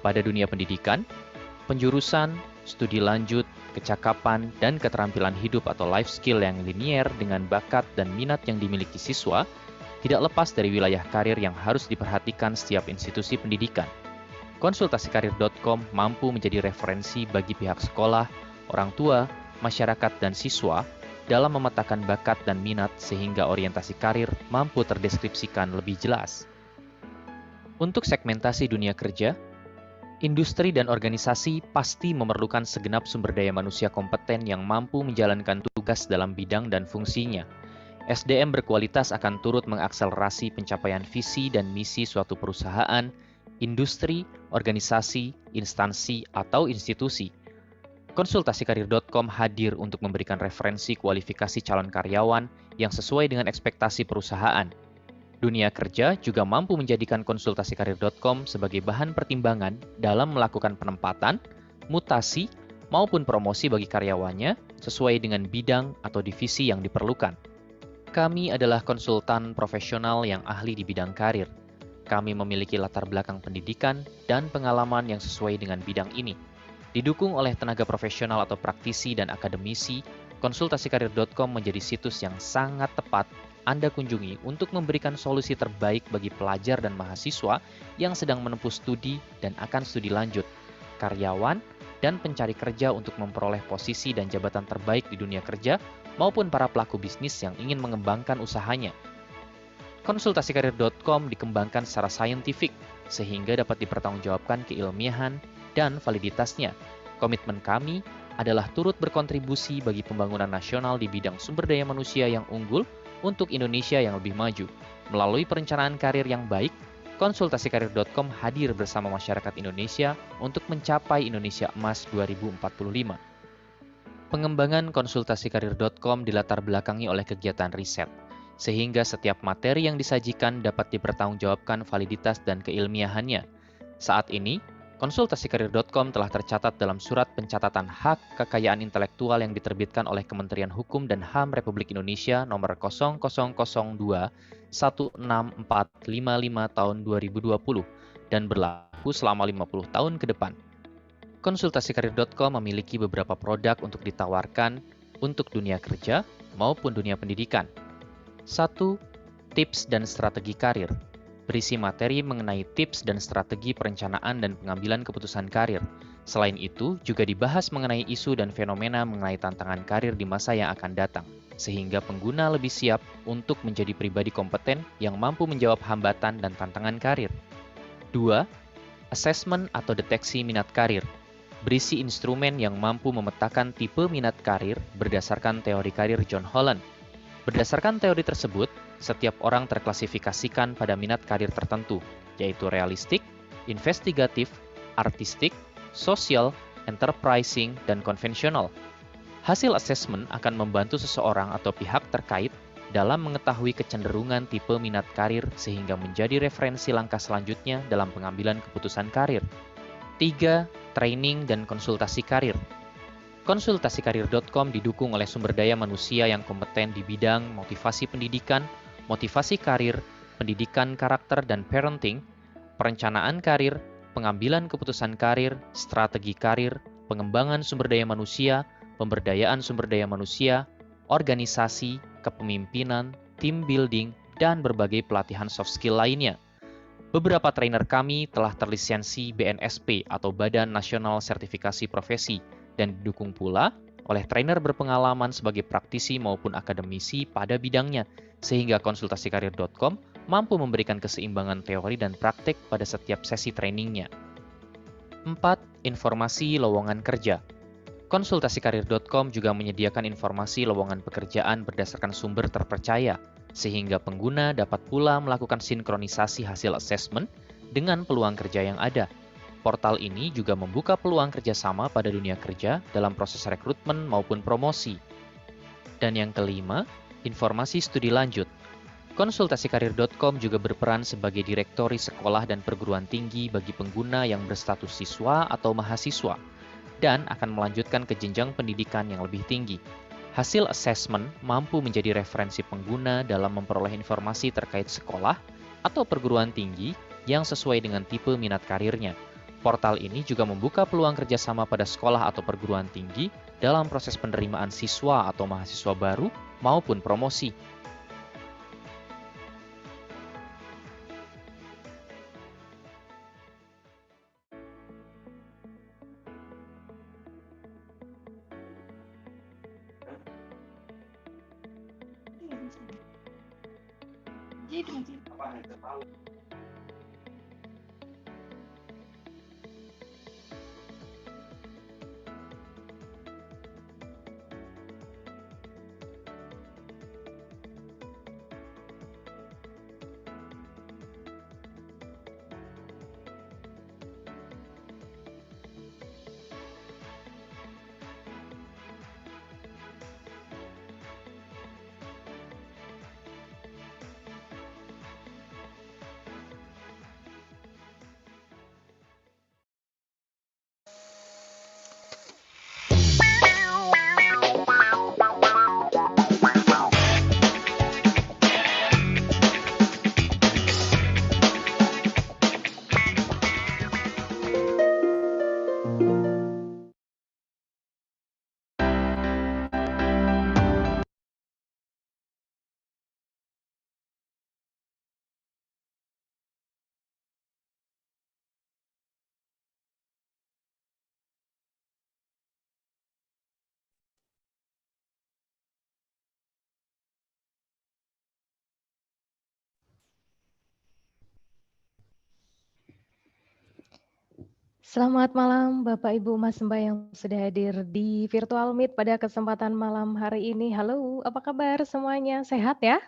Pada dunia pendidikan, penjurusan, studi lanjut, kecakapan, dan keterampilan hidup atau life skill yang linier dengan bakat dan minat yang dimiliki siswa tidak lepas dari wilayah karir yang harus diperhatikan setiap institusi pendidikan. Konsultasikarir.com mampu menjadi referensi bagi pihak sekolah, orang tua, masyarakat, dan siswa dalam memetakan bakat dan minat sehingga orientasi karir mampu terdeskripsikan lebih jelas. Untuk segmentasi dunia kerja, industri dan organisasi pasti memerlukan segenap sumber daya manusia kompeten yang mampu menjalankan tugas dalam bidang dan fungsinya. SDM berkualitas akan turut mengakselerasi pencapaian visi dan misi suatu perusahaan, industri, organisasi, instansi, atau institusi. Konsultasikarir.com hadir untuk memberikan referensi kualifikasi calon karyawan yang sesuai dengan ekspektasi perusahaan. Dunia kerja juga mampu menjadikan konsultasikarir.com sebagai bahan pertimbangan dalam melakukan penempatan, mutasi, maupun promosi bagi karyawannya sesuai dengan bidang atau divisi yang diperlukan. Kami adalah konsultan profesional yang ahli di bidang karir. Kami memiliki latar belakang pendidikan dan pengalaman yang sesuai dengan bidang ini. Didukung oleh tenaga profesional atau praktisi dan akademisi, konsultasikarir.com menjadi situs yang sangat tepat Anda kunjungi untuk memberikan solusi terbaik bagi pelajar dan mahasiswa yang sedang menempuh studi dan akan studi lanjut, karyawan, dan pencari kerja untuk memperoleh posisi dan jabatan terbaik di dunia kerja, maupun para pelaku bisnis yang ingin mengembangkan usahanya. Konsultasikarir.com dikembangkan secara saintifik, sehingga dapat dipertanggungjawabkan keilmiahan dan validitasnya. Komitmen kami adalah turut berkontribusi bagi pembangunan nasional di bidang sumber daya manusia yang unggul untuk Indonesia yang lebih maju. Melalui perencanaan karir yang baik, konsultasikarir.com hadir bersama masyarakat Indonesia untuk mencapai Indonesia Emas 2045. Pengembangan konsultasikarir.com dilatar belakangi oleh kegiatan riset, sehingga setiap materi yang disajikan dapat dipertanggungjawabkan validitas dan keilmiahannya. Saat ini, konsultasikarir.com telah tercatat dalam Surat Pencatatan Hak Kekayaan Intelektual yang diterbitkan oleh Kementerian Hukum dan HAM Republik Indonesia nomor 0002-16455 tahun 2020 dan berlaku selama 50 tahun ke depan. Konsultasikarir.com memiliki beberapa produk untuk ditawarkan untuk dunia kerja maupun dunia pendidikan. 1. Tips dan strategi karir. Berisi materi mengenai tips dan strategi perencanaan dan pengambilan keputusan karir. Selain itu, juga dibahas mengenai isu dan fenomena mengenai tantangan karir di masa yang akan datang, sehingga pengguna lebih siap untuk menjadi pribadi kompeten yang mampu menjawab hambatan dan tantangan karir. 2. Assessment atau deteksi minat karir. Berisi instrumen yang mampu memetakan tipe minat karir berdasarkan teori karir John Holland. Berdasarkan teori tersebut, setiap orang terklasifikasikan pada minat karir tertentu, yaitu realistik, investigatif, artistik, sosial, enterprising, dan konvensional. Hasil asesmen akan membantu seseorang atau pihak terkait dalam mengetahui kecenderungan tipe minat karir sehingga menjadi referensi langkah selanjutnya dalam pengambilan keputusan karir. 3. Training dan konsultasi karir. Konsultasikarir.com didukung oleh sumber daya manusia yang kompeten di bidang motivasi pendidikan, motivasi karir, pendidikan karakter dan parenting, perencanaan karir, pengambilan keputusan karir, strategi karir, pengembangan sumber daya manusia, pemberdayaan sumber daya manusia, organisasi, kepemimpinan, team building, dan berbagai pelatihan soft skill lainnya. Beberapa trainer kami telah terlisensi BNSP atau Badan Nasional Sertifikasi Profesi dan didukung pula oleh trainer berpengalaman sebagai praktisi maupun akademisi pada bidangnya, sehingga konsultasikarir.com mampu memberikan keseimbangan teori dan praktik pada setiap sesi trainingnya. 4. Informasi lowongan kerja. Konsultasikarir.com juga menyediakan informasi lowongan pekerjaan berdasarkan sumber terpercaya, sehingga pengguna dapat pula melakukan sinkronisasi hasil asesmen dengan peluang kerja yang ada. Portal ini juga membuka peluang kerjasama pada dunia kerja dalam proses rekrutmen maupun promosi. Dan yang kelima, informasi studi lanjut. Konsultasikarir.com juga berperan sebagai direktori sekolah dan perguruan tinggi bagi pengguna yang berstatus siswa atau mahasiswa, dan akan melanjutkan ke jenjang pendidikan yang lebih tinggi. Hasil asesmen mampu menjadi referensi pengguna dalam memperoleh informasi terkait sekolah atau perguruan tinggi yang sesuai dengan tipe minat karirnya. Portal ini juga membuka peluang kerjasama pada sekolah atau perguruan tinggi dalam proses penerimaan siswa atau mahasiswa baru maupun promosi. Selamat malam Bapak Ibu Mas Mbak yang sudah hadir di virtual meet pada kesempatan malam hari ini. Halo, apa kabar semuanya? Sehat ya?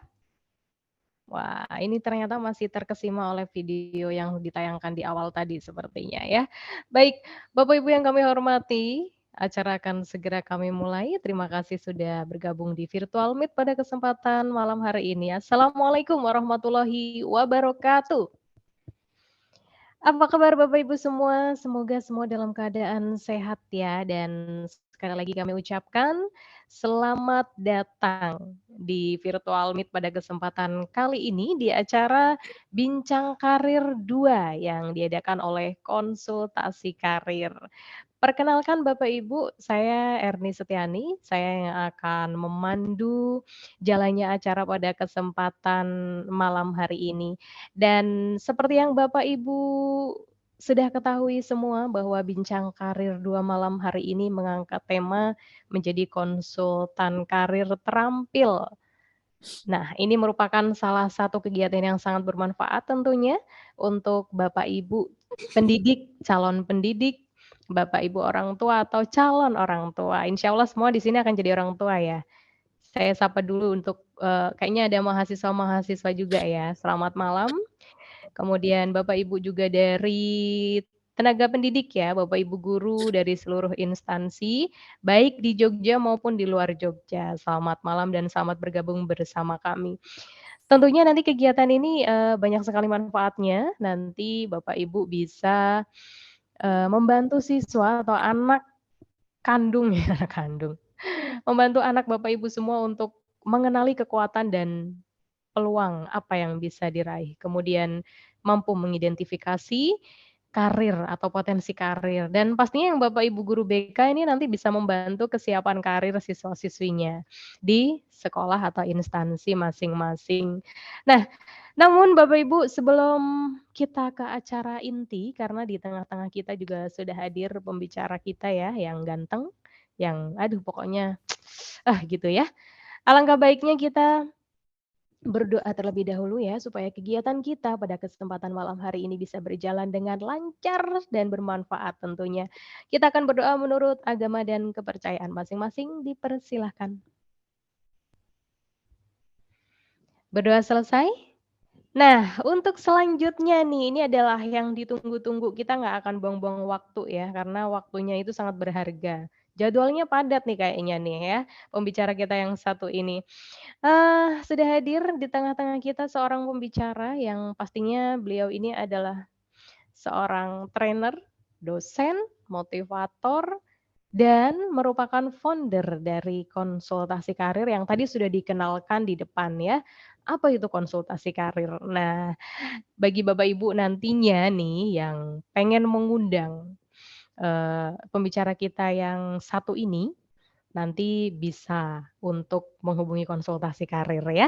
Wah, ini ternyata masih terkesima oleh video yang ditayangkan di awal tadi sepertinya ya. Baik, Bapak Ibu yang kami hormati, acara akan segera kami mulai. Terima kasih sudah bergabung di virtual meet pada kesempatan malam hari ini. Assalamualaikum warahmatullahi wabarakatuh. Apa kabar Bapak Ibu semua? Semoga semua dalam keadaan sehat ya, dan sekali lagi kami ucapkan selamat datang di virtual meet pada kesempatan kali ini di acara Bincang Karir 2 yang diadakan oleh Konsultasi Karir. Perkenalkan Bapak Ibu, saya Erni Setiani, saya yang akan memandu jalannya acara pada kesempatan malam hari ini. Dan seperti yang Bapak Ibu sudah ketahui semua bahwa Bincang Karir 2 malam hari ini mengangkat tema menjadi konsultan karir terampil. Nah, ini merupakan salah satu kegiatan yang sangat bermanfaat tentunya untuk Bapak Ibu pendidik, calon pendidik, Bapak Ibu orang tua atau calon orang tua. Insya Allah semua di sini akan jadi orang tua ya. Saya sapa dulu untuk, kayaknya ada mahasiswa-mahasiswa juga ya. Selamat malam. Kemudian Bapak Ibu juga dari tenaga pendidik ya, Bapak Ibu guru dari seluruh instansi, baik di Jogja maupun di luar Jogja. Selamat malam dan selamat bergabung bersama kami. Tentunya nanti kegiatan ini, banyak sekali manfaatnya, nanti Bapak Ibu bisa, membantu siswa atau anak kandung ya, anak kandung, membantu anak Bapak Ibu semua untuk mengenali kekuatan dan peluang apa yang bisa diraih, kemudian mampu mengidentifikasi karir atau potensi karir, dan pastinya yang Bapak Ibu guru BK ini nanti bisa membantu kesiapan karir siswa-siswinya di sekolah atau instansi masing-masing. Nah, namun Bapak Ibu sebelum kita ke acara inti, karena di tengah-tengah kita juga sudah hadir pembicara kita ya, yang ganteng, yang aduh pokoknya gitu ya. Alangkah baiknya kita berdoa terlebih dahulu ya, supaya kegiatan kita pada kesempatan malam hari ini bisa berjalan dengan lancar dan bermanfaat tentunya. Kita akan berdoa menurut agama dan kepercayaan masing-masing, dipersilahkan. Berdoa selesai? Nah, untuk selanjutnya nih, ini adalah yang ditunggu-tunggu. Kita nggak akan buang-buang waktu ya, karena waktunya itu sangat berharga. Jadwalnya padat nih kayaknya nih ya, pembicara kita yang satu ini. Sudah hadir di tengah-tengah kita seorang pembicara yang pastinya beliau ini adalah seorang trainer, dosen, motivator, dan merupakan founder dari konsultasi karir yang tadi sudah dikenalkan di depan ya. Apa itu konsultasi karir? Nah, bagi Bapak Ibu nantinya nih yang pengen mengundang, pembicara kita yang satu ini, nanti bisa untuk menghubungi konsultasi karir ya.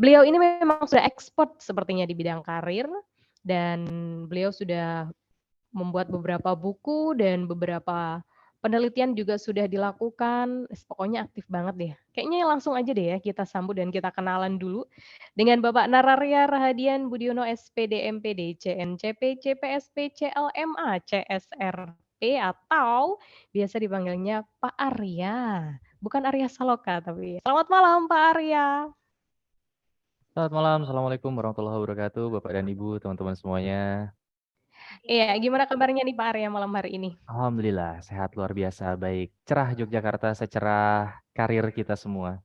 Beliau ini memang sudah expert sepertinya di bidang karir dan beliau sudah membuat beberapa buku dan beberapa penelitian juga sudah dilakukan, pokoknya aktif banget deh. Kayaknya langsung aja deh ya kita sambut dan kita kenalan dulu dengan Bapak Nararya Rahadian Budiono SPD MPD CNCP CPSP CLMA CSRP atau biasa dipanggilnya Pak Arya. Bukan Arya Saloka tapi. Selamat malam Pak Arya. Selamat malam, Assalamualaikum warahmatullahi wabarakatuh, Bapak dan Ibu, teman-teman semuanya. Iya, gimana kabarnya nih Pak Arya malam hari ini? Alhamdulillah, sehat luar biasa, baik. Cerah Yogyakarta, secerah karir kita semua.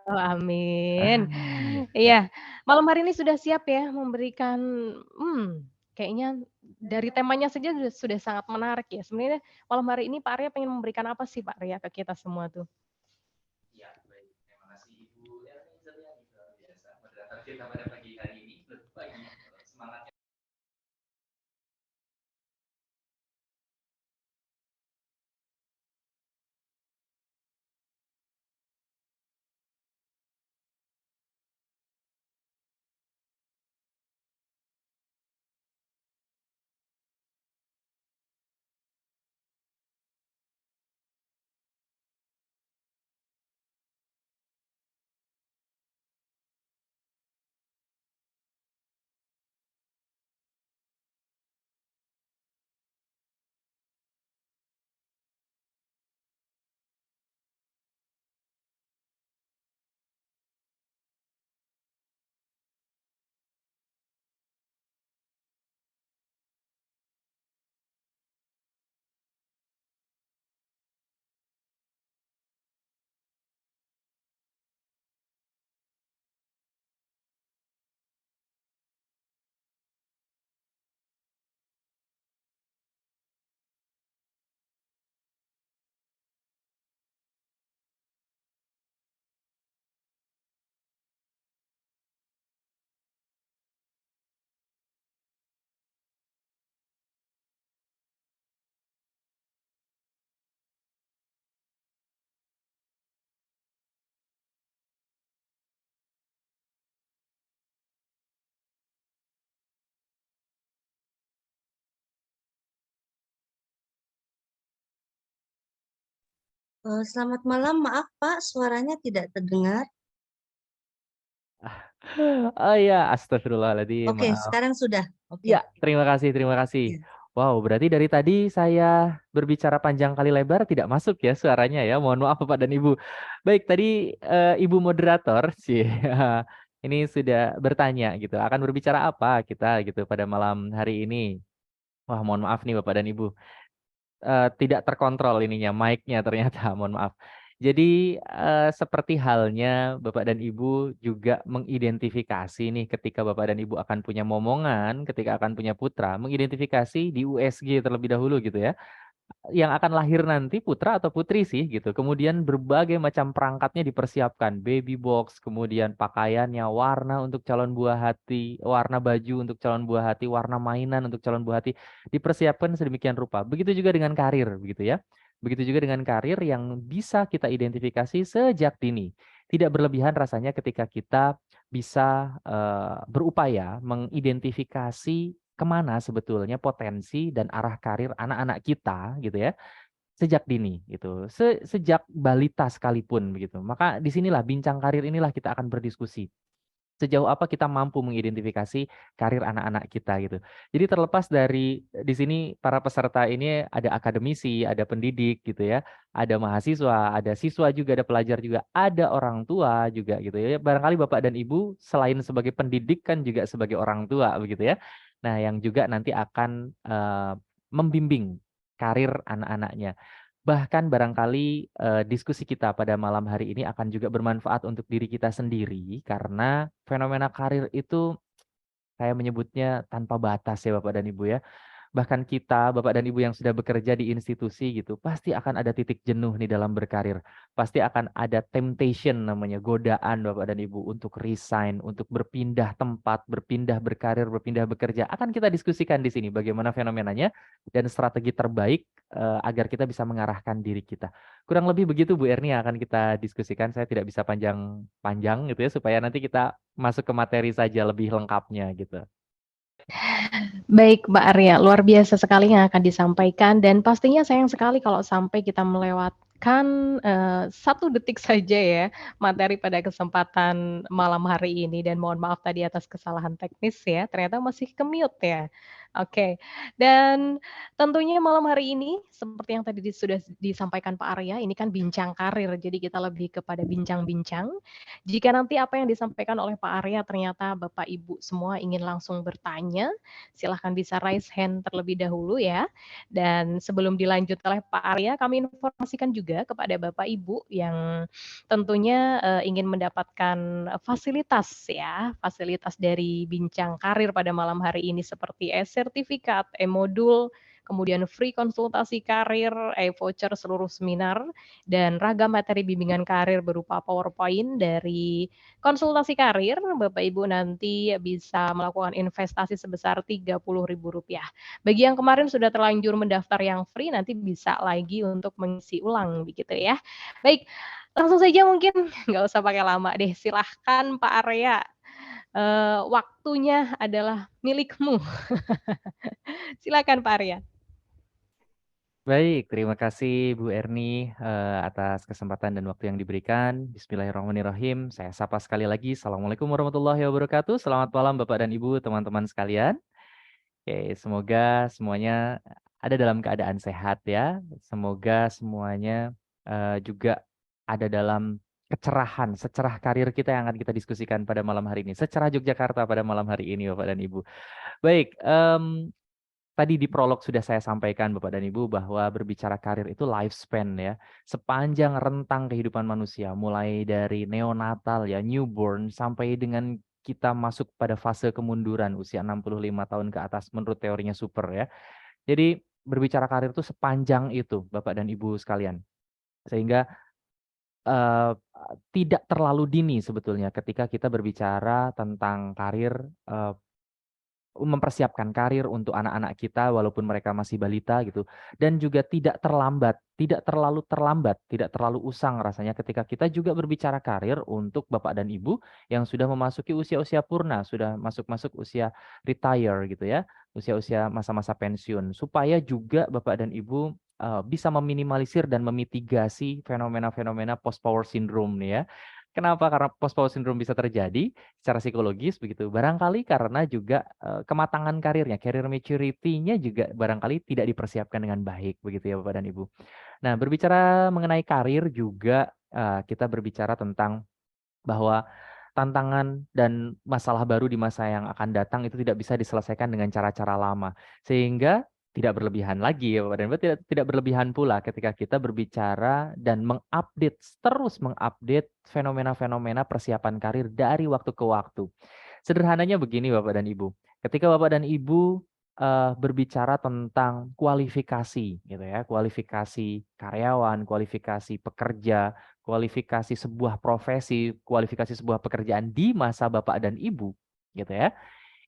Oh, amin. Ah, ya. Iya, malam hari ini sudah siap ya memberikan, kayaknya dari temanya saja sudah sangat menarik ya. Sebenarnya malam hari ini Pak Arya pengen memberikan apa sih Pak Arya ke kita semua tuh? Ya, baik. Terima kasih Ibu Elvin luar biasa. Moderator kita pada pagi hari ini berbagi semangat. Selamat malam, maaf Pak, suaranya tidak terdengar. Oh iya, astagfirullahaladzim, Oke, maaf. sekarang sudah. Oke. Ya, terima kasih, terima kasih. Ya. Wow, berarti dari tadi saya berbicara panjang kali lebar tidak masuk ya suaranya ya. Mohon maaf Bapak dan Ibu. Baik, tadi Ibu moderator sih ini sudah bertanya gitu. Akan berbicara apa kita gitu pada malam hari ini? Wah, mohon maaf nih Bapak dan Ibu. Tidak terkontrol ininya, mic-nya ternyata, mohon maaf. Jadi, seperti halnya Bapak dan Ibu juga mengidentifikasi nih ketika Bapak dan Ibu akan punya momongan, ketika akan punya putra, mengidentifikasi di USG terlebih dahulu gitu ya. Yang akan lahir nanti putra atau putri sih gitu. Kemudian berbagai macam perangkatnya dipersiapkan, baby box, kemudian pakaiannya, warna untuk calon buah hati, warna baju untuk calon buah hati, warna mainan untuk calon buah hati, dipersiapkan sedemikian rupa. Begitu juga dengan karir begitu ya. Begitu juga dengan karir yang bisa kita identifikasi sejak dini. Tidak berlebihan rasanya ketika kita bisa berupaya mengidentifikasi kemana sebetulnya potensi dan arah karir anak-anak kita gitu ya sejak dini gitu sejak balita sekalipun begitu, maka disinilah bincang karir inilah kita akan berdiskusi sejauh apa kita mampu mengidentifikasi karir anak-anak kita gitu. Jadi terlepas dari di sini para peserta ini ada akademisi, ada pendidik gitu ya, ada mahasiswa, ada siswa juga, ada pelajar juga, ada orang tua juga gitu ya. Barangkali Bapak dan Ibu selain sebagai pendidik kan juga sebagai orang tua begitu ya. Nah, yang juga nanti akan membimbing karir anak-anaknya. Bahkan barangkali diskusi kita pada malam hari ini akan juga bermanfaat untuk diri kita sendiri karena fenomena karir itu saya menyebutnya tanpa batas ya Bapak dan Ibu ya. bahkan kita, Bapak dan Ibu yang sudah bekerja di institusi gitu, pasti akan ada titik jenuh nih dalam berkarir. Pasti akan ada temptation namanya, godaan Bapak dan Ibu untuk resign, untuk berpindah tempat, berpindah berkarir, berpindah bekerja. Akan kita diskusikan di sini bagaimana fenomenanya dan strategi terbaik agar kita bisa mengarahkan diri kita. Kurang lebih begitu Bu Erni yang akan kita diskusikan. Saya tidak bisa panjang-panjang gitu ya, supaya nanti kita masuk ke materi saja lebih lengkapnya gitu. Baik, Mbak Arya, luar biasa sekali yang akan disampaikan dan pastinya sayang sekali kalau sampai kita melewatkan 1 detik saja ya materi pada kesempatan malam hari ini dan mohon maaf tadi atas kesalahan teknis ya, ternyata masih ke-mute ya. Oke, dan tentunya malam hari ini seperti yang tadi sudah disampaikan Pak Arya, ini kan bincang karir, jadi kita lebih kepada bincang-bincang. Jika nanti apa yang disampaikan oleh Pak Arya ternyata Bapak Ibu semua ingin langsung bertanya, silahkan bisa raise hand terlebih dahulu ya. Dan sebelum dilanjut oleh Pak Arya, kami informasikan juga kepada Bapak Ibu yang tentunya ingin mendapatkan fasilitas ya, fasilitas dari bincang karir pada malam hari ini seperti e-sertifikat, e-modul, kemudian free konsultasi karir, e-voucher seluruh seminar, dan ragam materi bimbingan karir berupa PowerPoint dari konsultasi karir, Bapak Ibu nanti bisa melakukan investasi sebesar Rp30.000. Bagi yang kemarin sudah terlanjur mendaftar yang free, nanti bisa lagi untuk mengisi ulang begitu ya. Baik, langsung saja mungkin nggak usah pakai lama deh, silahkan Pak Arya. Waktunya adalah milikmu. Silakan Pak Arya. Baik, terima kasih Bu Erni atas kesempatan dan waktu yang diberikan. Bismillahirrahmanirrahim. Saya sapa sekali lagi. Assalamualaikum warahmatullahi wabarakatuh. Selamat malam Bapak dan Ibu, teman-teman sekalian. Oke, semoga semuanya ada dalam keadaan sehat ya. Semoga semuanya juga ada dalam kecerahan, secerah karir kita yang akan kita diskusikan pada malam hari ini. Secerah Yogyakarta pada malam hari ini Bapak dan Ibu. Baik, tadi di prolog sudah saya sampaikan Bapak dan Ibu bahwa berbicara karir itu lifespan ya. Sepanjang rentang kehidupan manusia, mulai dari neonatal ya, newborn, sampai dengan kita masuk pada fase kemunduran usia 65 tahun ke atas menurut teorinya Super ya. Jadi berbicara karir itu sepanjang itu Bapak dan Ibu sekalian. Sehingga eh, tidak terlalu dini sebetulnya ketika kita berbicara tentang karir, mempersiapkan karir untuk anak-anak kita walaupun mereka masih balita gitu, dan juga tidak terlambat, tidak terlalu terlambat, tidak terlalu usang rasanya ketika kita juga berbicara karir untuk Bapak dan Ibu yang sudah memasuki usia-usia purna, sudah masuk-masuk usia retire gitu ya, usia-usia masa-masa pensiun, supaya juga Bapak dan Ibu bisa meminimalisir dan memitigasi fenomena-fenomena post power syndrome nih ya. Kenapa? Karena post power syndrome bisa terjadi secara psikologis begitu. Barangkali karena juga kematangan karirnya, career maturity-nya juga barangkali tidak dipersiapkan dengan baik begitu ya Bapak dan Ibu. Nah, berbicara mengenai karir juga kita berbicara tentang bahwa tantangan dan masalah baru di masa yang akan datang itu tidak bisa diselesaikan dengan cara-cara lama. Sehingga tidak berlebihan lagi ya Bapak dan Ibu, tidak berlebihan pula ketika kita berbicara dan terus mengupdate fenomena-fenomena persiapan karir dari waktu ke waktu. Sederhananya begini Bapak dan Ibu, ketika Bapak dan Ibu berbicara tentang kualifikasi gitu ya, kualifikasi karyawan, kualifikasi pekerja, kualifikasi sebuah profesi, kualifikasi sebuah pekerjaan di masa Bapak dan Ibu, gitu ya.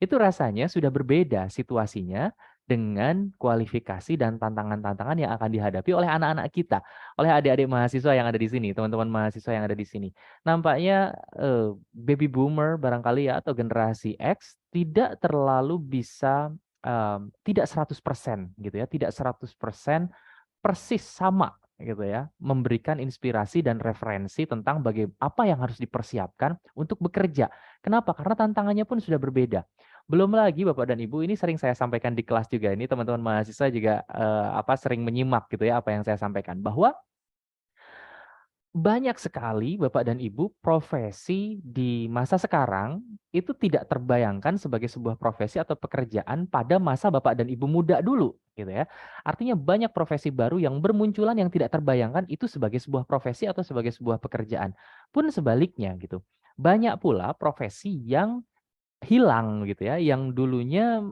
Itu rasanya sudah berbeda situasinya dengan kualifikasi dan tantangan-tantangan yang akan dihadapi oleh anak-anak kita, oleh adik-adik mahasiswa yang ada di sini, teman-teman mahasiswa yang ada di sini. Nampaknya baby boomer barangkali ya atau generasi X tidak terlalu bisa tidak 100% gitu ya, tidak 100% persis sama gitu ya, memberikan inspirasi dan referensi tentang apa yang harus dipersiapkan untuk bekerja. Kenapa? Karena tantangannya pun sudah berbeda. Belum lagi Bapak dan Ibu, ini sering saya sampaikan di kelas juga, ini teman-teman mahasiswa juga sering menyimak gitu ya apa yang saya sampaikan, bahwa banyak sekali Bapak dan Ibu profesi di masa sekarang itu tidak terbayangkan sebagai sebuah profesi atau pekerjaan pada masa Bapak dan Ibu muda dulu gitu ya. Artinya banyak profesi baru yang bermunculan yang tidak terbayangkan itu sebagai sebuah profesi atau sebagai sebuah pekerjaan. Pun sebaliknya gitu. Banyak pula profesi yang hilang gitu ya, yang dulunya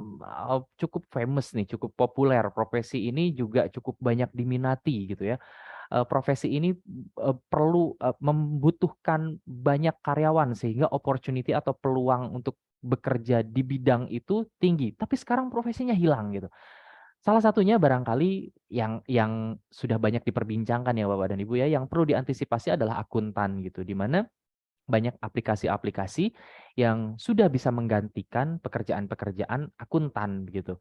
cukup famous nih, cukup populer, profesi ini juga cukup banyak diminati gitu ya. Profesi ini perlu membutuhkan banyak karyawan sehingga opportunity atau peluang untuk bekerja di bidang itu tinggi, tapi sekarang profesinya hilang gitu. Salah satunya barangkali yang sudah banyak diperbincangkan ya Bapak dan Ibu ya, yang perlu diantisipasi adalah akuntan gitu, di mana banyak aplikasi-aplikasi yang sudah bisa menggantikan pekerjaan-pekerjaan akuntan gitu.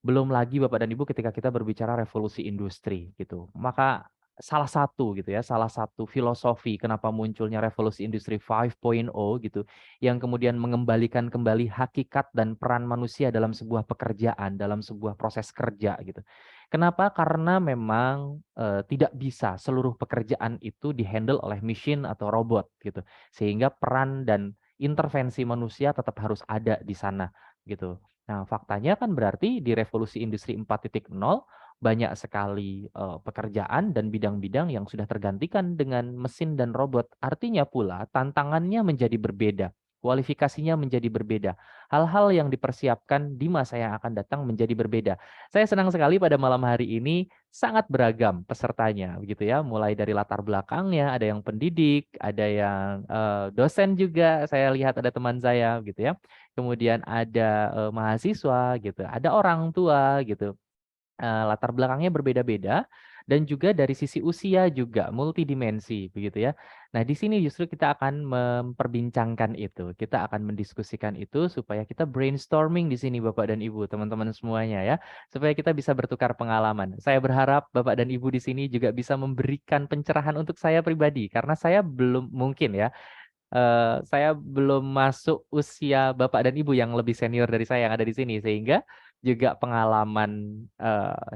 Belum lagi Bapak dan Ibu ketika kita berbicara revolusi industri gitu. Maka salah satu gitu ya, salah satu filosofi kenapa munculnya revolusi industri 5.0 gitu, yang kemudian mengembalikan kembali hakikat dan peran manusia dalam sebuah pekerjaan, dalam sebuah proses kerja gitu. Kenapa? Karena memang tidak bisa seluruh pekerjaan itu dihandle oleh mesin atau robot gitu. Sehingga peran dan intervensi manusia tetap harus ada di sana gitu. Nah, faktanya kan berarti di revolusi industri 4.0 banyak sekali pekerjaan dan bidang-bidang yang sudah tergantikan dengan mesin dan robot. Artinya pula tantangannya menjadi berbeda, kualifikasinya menjadi berbeda. Hal-hal yang dipersiapkan di masa yang akan datang menjadi berbeda. Saya senang sekali pada malam hari ini sangat beragam pesertanya, begitu ya. Mulai dari latar belakangnya, ada yang pendidik, ada yang dosen juga. Saya lihat ada teman saya, gitu ya. Kemudian ada mahasiswa gitu, ada orang tua gitu. Latar belakangnya berbeda-beda dan juga dari sisi usia juga multidimensi begitu ya. Nah, di sini justru kita akan memperbincangkan itu. Kita akan mendiskusikan itu supaya kita brainstorming di sini Bapak dan Ibu, teman-teman semuanya ya, supaya kita bisa bertukar pengalaman. Saya berharap Bapak dan Ibu di sini juga bisa memberikan pencerahan untuk saya pribadi karena saya belum mungkin ya saya belum masuk usia Bapak dan Ibu yang lebih senior dari saya yang ada di sini, sehingga juga pengalaman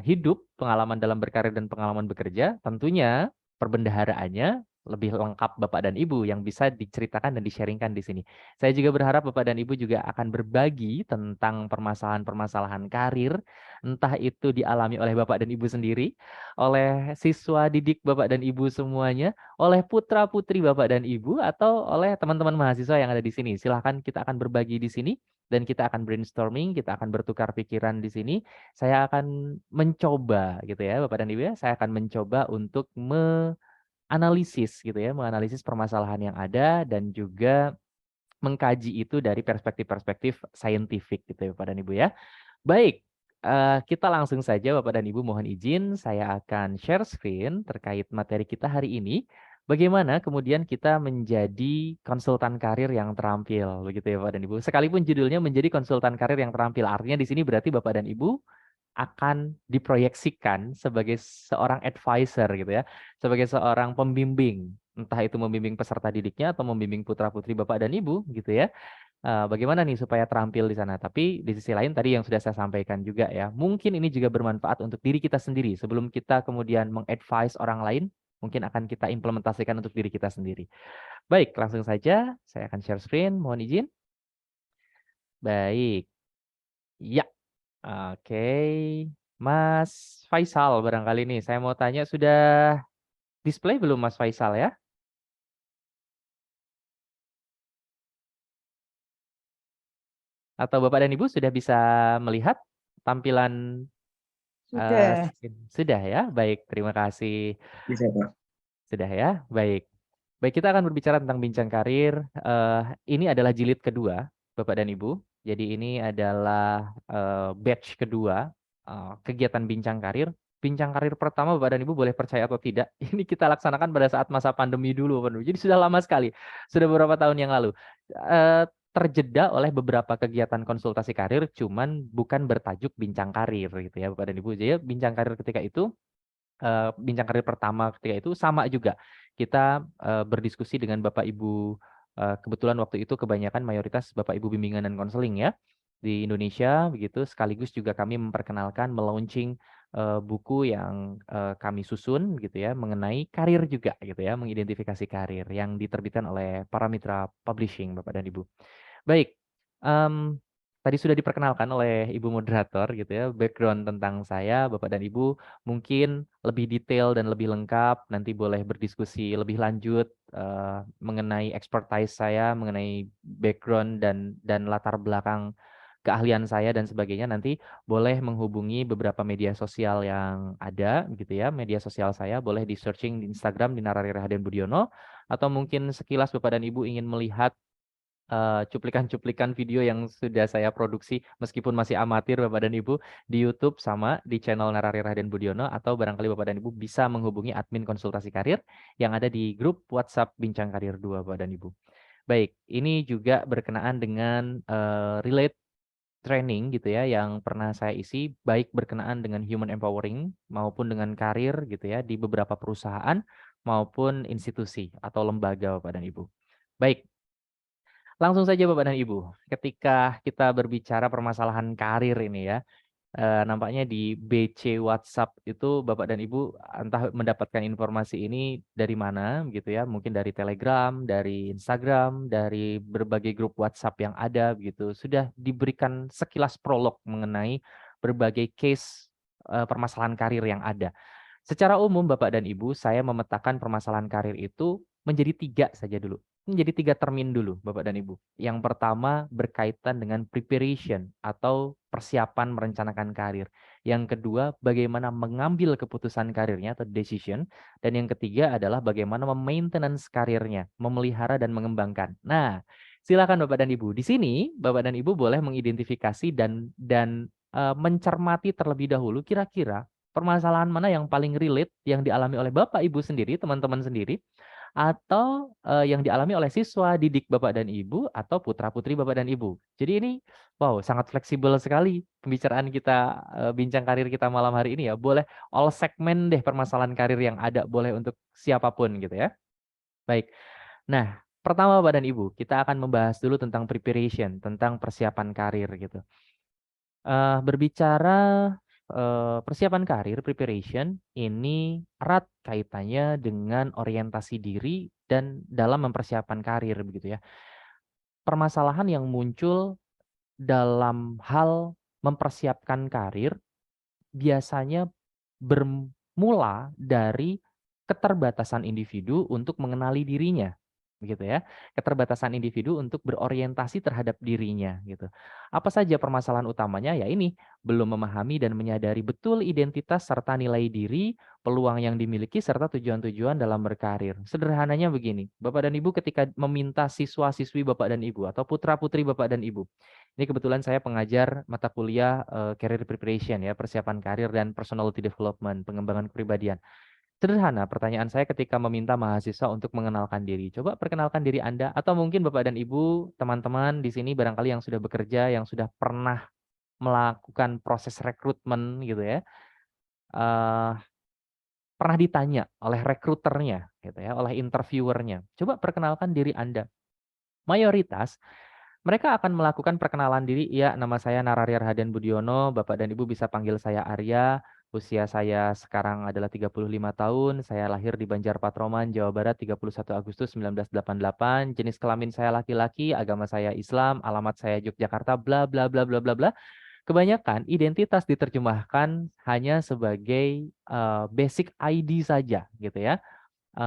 hidup, pengalaman dalam berkarir dan pengalaman bekerja, tentunya perbendaharaannya lebih lengkap Bapak dan Ibu yang bisa diceritakan dan di-sharingkan di sini. Saya juga berharap Bapak dan Ibu juga akan berbagi tentang permasalahan-permasalahan karir, entah itu dialami oleh Bapak dan Ibu sendiri, oleh siswa didik Bapak dan Ibu semuanya, oleh putra-putri Bapak dan Ibu atau oleh teman-teman mahasiswa yang ada di sini. Silahkan kita akan berbagi di sini dan kita akan brainstorming, kita akan bertukar pikiran di sini. Saya akan mencoba gitu ya Bapak dan Ibu ya, saya akan mencoba untuk menganalisis gitu ya, menganalisis permasalahan yang ada dan juga mengkaji itu dari perspektif-perspektif saintifik gitu ya Bapak dan Ibu ya. Baik, kita langsung saja Bapak dan Ibu mohon izin saya akan share screen terkait materi kita hari ini. Bagaimana kemudian kita menjadi konsultan karir yang terampil, begitu ya Bapak dan Ibu. Sekalipun judulnya menjadi konsultan karir yang terampil, artinya di sini berarti Bapak dan Ibu akan diproyeksikan sebagai seorang advisor gitu ya, sebagai seorang pembimbing, entah itu membimbing peserta didiknya atau membimbing putra-putri Bapak dan Ibu gitu ya. Bagaimana nih supaya terampil di sana. Tapi di sisi lain tadi yang sudah saya sampaikan juga ya, mungkin ini juga bermanfaat untuk diri kita sendiri. Sebelum kita kemudian meng-advise orang lain, mungkin akan kita implementasikan untuk diri kita sendiri. Baik, langsung saja saya akan share screen. Mohon izin. Baik. Ya, oke. Mas Faisal barangkali nih, saya mau tanya sudah display belum Mas Faisal ya? Atau Bapak dan Ibu sudah bisa melihat tampilan Sudah. screen? Sudah ya? Baik, terima kasih. Bisa, Pak. Sudah ya? Baik. Baik, kita akan berbicara tentang bincang karir. Ini adalah jilid kedua, Bapak dan Ibu. Jadi ini adalah batch kedua kegiatan bincang karir. Bincang karir pertama Bapak dan Ibu boleh percaya atau tidak, ini kita laksanakan pada saat masa pandemi dulu, Bapak dan Ibu. Jadi sudah lama sekali, sudah beberapa tahun yang lalu. Terjeda oleh beberapa kegiatan konsultasi karir, cuman bukan bertajuk bincang karir gitu ya Bapak dan Ibu. Jadi bincang karir ketika itu bincang karir pertama ketika itu sama juga. Kita berdiskusi dengan Bapak Ibu, kebetulan waktu itu kebanyakan mayoritas Bapak Ibu bimbingan dan konseling ya di Indonesia begitu. Sekaligus juga kami memperkenalkan melaunching buku yang kami susun gitu ya mengenai karir juga gitu ya, mengidentifikasi karir yang diterbitkan oleh Paramitra Publishing Bapak dan Ibu. Baik. tadi sudah diperkenalkan oleh Ibu moderator gitu ya, background tentang saya, Bapak dan Ibu mungkin lebih detail dan lebih lengkap, nanti boleh berdiskusi lebih lanjut mengenai expertise saya, mengenai background dan latar belakang keahlian saya dan sebagainya. Nanti boleh menghubungi beberapa media sosial yang ada gitu ya, media sosial saya boleh di searching di Instagram di Narari Rahaden Budiono, atau mungkin sekilas Bapak dan Ibu ingin melihat cuplikan-cuplikan video yang sudah saya produksi meskipun masih amatir Bapak dan Ibu di YouTube sama di channel Narari Rahaden Budiono, atau barangkali Bapak dan Ibu bisa menghubungi admin konsultasi karir yang ada di grup WhatsApp Bincang Karir 2 Bapak dan Ibu. Baik, ini juga berkenaan dengan relate training gitu ya yang pernah saya isi, baik berkenaan dengan human empowering maupun dengan karir gitu ya di beberapa perusahaan maupun institusi atau lembaga Bapak dan Ibu. Baik, langsung saja Bapak dan Ibu, ketika kita berbicara permasalahan karir ini ya, nampaknya di BC WhatsApp itu Bapak dan Ibu entah mendapatkan informasi ini dari mana gitu ya, mungkin dari Telegram, dari Instagram, dari berbagai grup WhatsApp yang ada begitu, sudah diberikan sekilas prolog mengenai berbagai case permasalahan karir yang ada. Secara umum Bapak dan Ibu, saya memetakan permasalahan karir itu menjadi 3 saja dulu. Menjadi 3 termin dulu Bapak dan Ibu. Yang pertama berkaitan dengan preparation atau persiapan merencanakan karir. Yang kedua bagaimana mengambil keputusan karirnya atau decision. Dan yang ketiga adalah bagaimana memaintenance karirnya, memelihara dan mengembangkan. Nah, silakan Bapak dan Ibu. Di sini Bapak dan Ibu boleh mengidentifikasi dan mencermati terlebih dahulu kira-kira permasalahan mana yang paling relate yang dialami oleh Bapak Ibu sendiri, teman-teman sendiri, atau yang dialami oleh siswa didik Bapak dan Ibu atau putra-putri Bapak dan Ibu. Jadi ini wow, sangat fleksibel sekali pembicaraan kita, bincang karir kita malam hari ini ya. Boleh all segmen deh permasalahan karir yang ada, boleh untuk siapapun gitu ya. Baik. Nah, pertama Bapak dan Ibu, kita akan membahas dulu tentang preparation, tentang persiapan karir gitu. Berbicara persiapan karir, preparation, ini erat kaitannya dengan orientasi diri dan dalam mempersiapkan karir begitu ya. Permasalahan yang muncul dalam hal mempersiapkan karir biasanya bermula dari keterbatasan individu untuk mengenali dirinya, begitu ya. Keterbatasan individu untuk berorientasi terhadap dirinya, gitu. Apa saja permasalahan utamanya? Ya ini, belum memahami dan menyadari betul identitas serta nilai diri, peluang yang dimiliki serta tujuan-tujuan dalam berkarir. Sederhananya begini, Bapak dan Ibu ketika meminta siswa-siswi Bapak dan Ibu atau putra-putri Bapak dan Ibu, ini kebetulan saya pengajar mata kuliah career preparation ya, persiapan karir dan personality development, pengembangan kepribadian. Sederhana, pertanyaan saya ketika meminta mahasiswa untuk mengenalkan diri. Coba perkenalkan diri Anda, atau mungkin Bapak dan Ibu, teman-teman di sini barangkali yang sudah bekerja, yang sudah pernah melakukan proses rekrutmen gitu ya, eh, pernah ditanya oleh rekruternya gitu ya, oleh interviewernya. Coba perkenalkan diri Anda. Mayoritas mereka akan melakukan perkenalan diri, ya nama saya Narari Rahaden Budiono, Bapak dan Ibu bisa panggil saya Arya, usia saya sekarang adalah 35 tahun, saya lahir di Banjar Patroman, Jawa Barat 31 Agustus 1988, jenis kelamin saya laki-laki, agama saya Islam, alamat saya Yogyakarta, bla bla bla bla bla bla. Kebanyakan identitas diterjemahkan hanya sebagai basic ID saja gitu ya.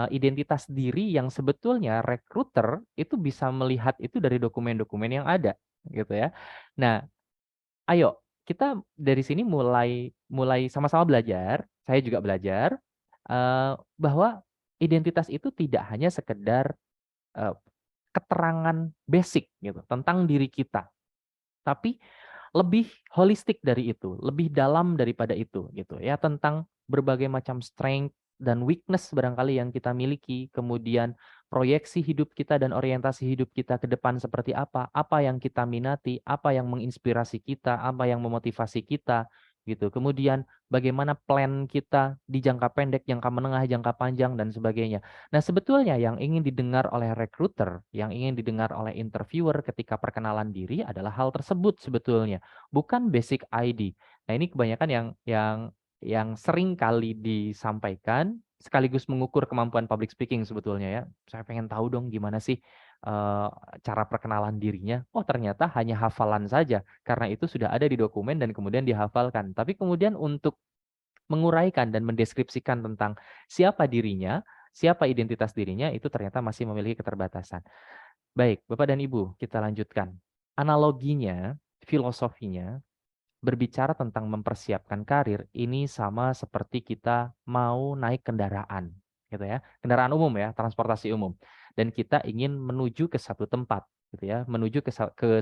Identitas diri yang sebetulnya recruiter itu bisa melihat itu dari dokumen-dokumen yang ada gitu ya. Nah, ayo kita dari sini mulai mulai sama-sama belajar, saya juga belajar bahwa identitas itu tidak hanya sekedar eee, keterangan basic gitu tentang diri kita, tapi lebih holistik dari itu, lebih dalam daripada itu gitu ya, tentang berbagai macam strength dan weakness barangkali yang kita miliki, kemudian proyeksi hidup kita dan orientasi hidup kita ke depan seperti apa yang kita minati, apa yang menginspirasi kita, apa yang memotivasi kita gitu. Kemudian bagaimana plan kita di jangka pendek, jangka menengah, jangka panjang dan sebagainya. Nah, sebetulnya yang ingin didengar oleh recruiter, yang ingin didengar oleh interviewer ketika perkenalan diri adalah hal tersebut sebetulnya, bukan basic ID. Nah, ini kebanyakan yang sering kali disampaikan sekaligus mengukur kemampuan public speaking sebetulnya ya. Saya pengen tahu dong gimana sih eh, cara perkenalan dirinya, oh ternyata hanya hafalan saja, karena itu sudah ada di dokumen dan kemudian dihafalkan. Tapi kemudian untuk menguraikan dan mendeskripsikan tentang siapa dirinya, siapa identitas dirinya, itu ternyata masih memiliki keterbatasan. Baik, Bapak dan Ibu, kita lanjutkan. Analoginya, filosofinya, berbicara tentang mempersiapkan karir, ini sama seperti kita mau naik kendaraan, gitu ya. Kendaraan umum ya, transportasi umum. Dan kita ingin menuju ke satu tempat, gitu ya, menuju ke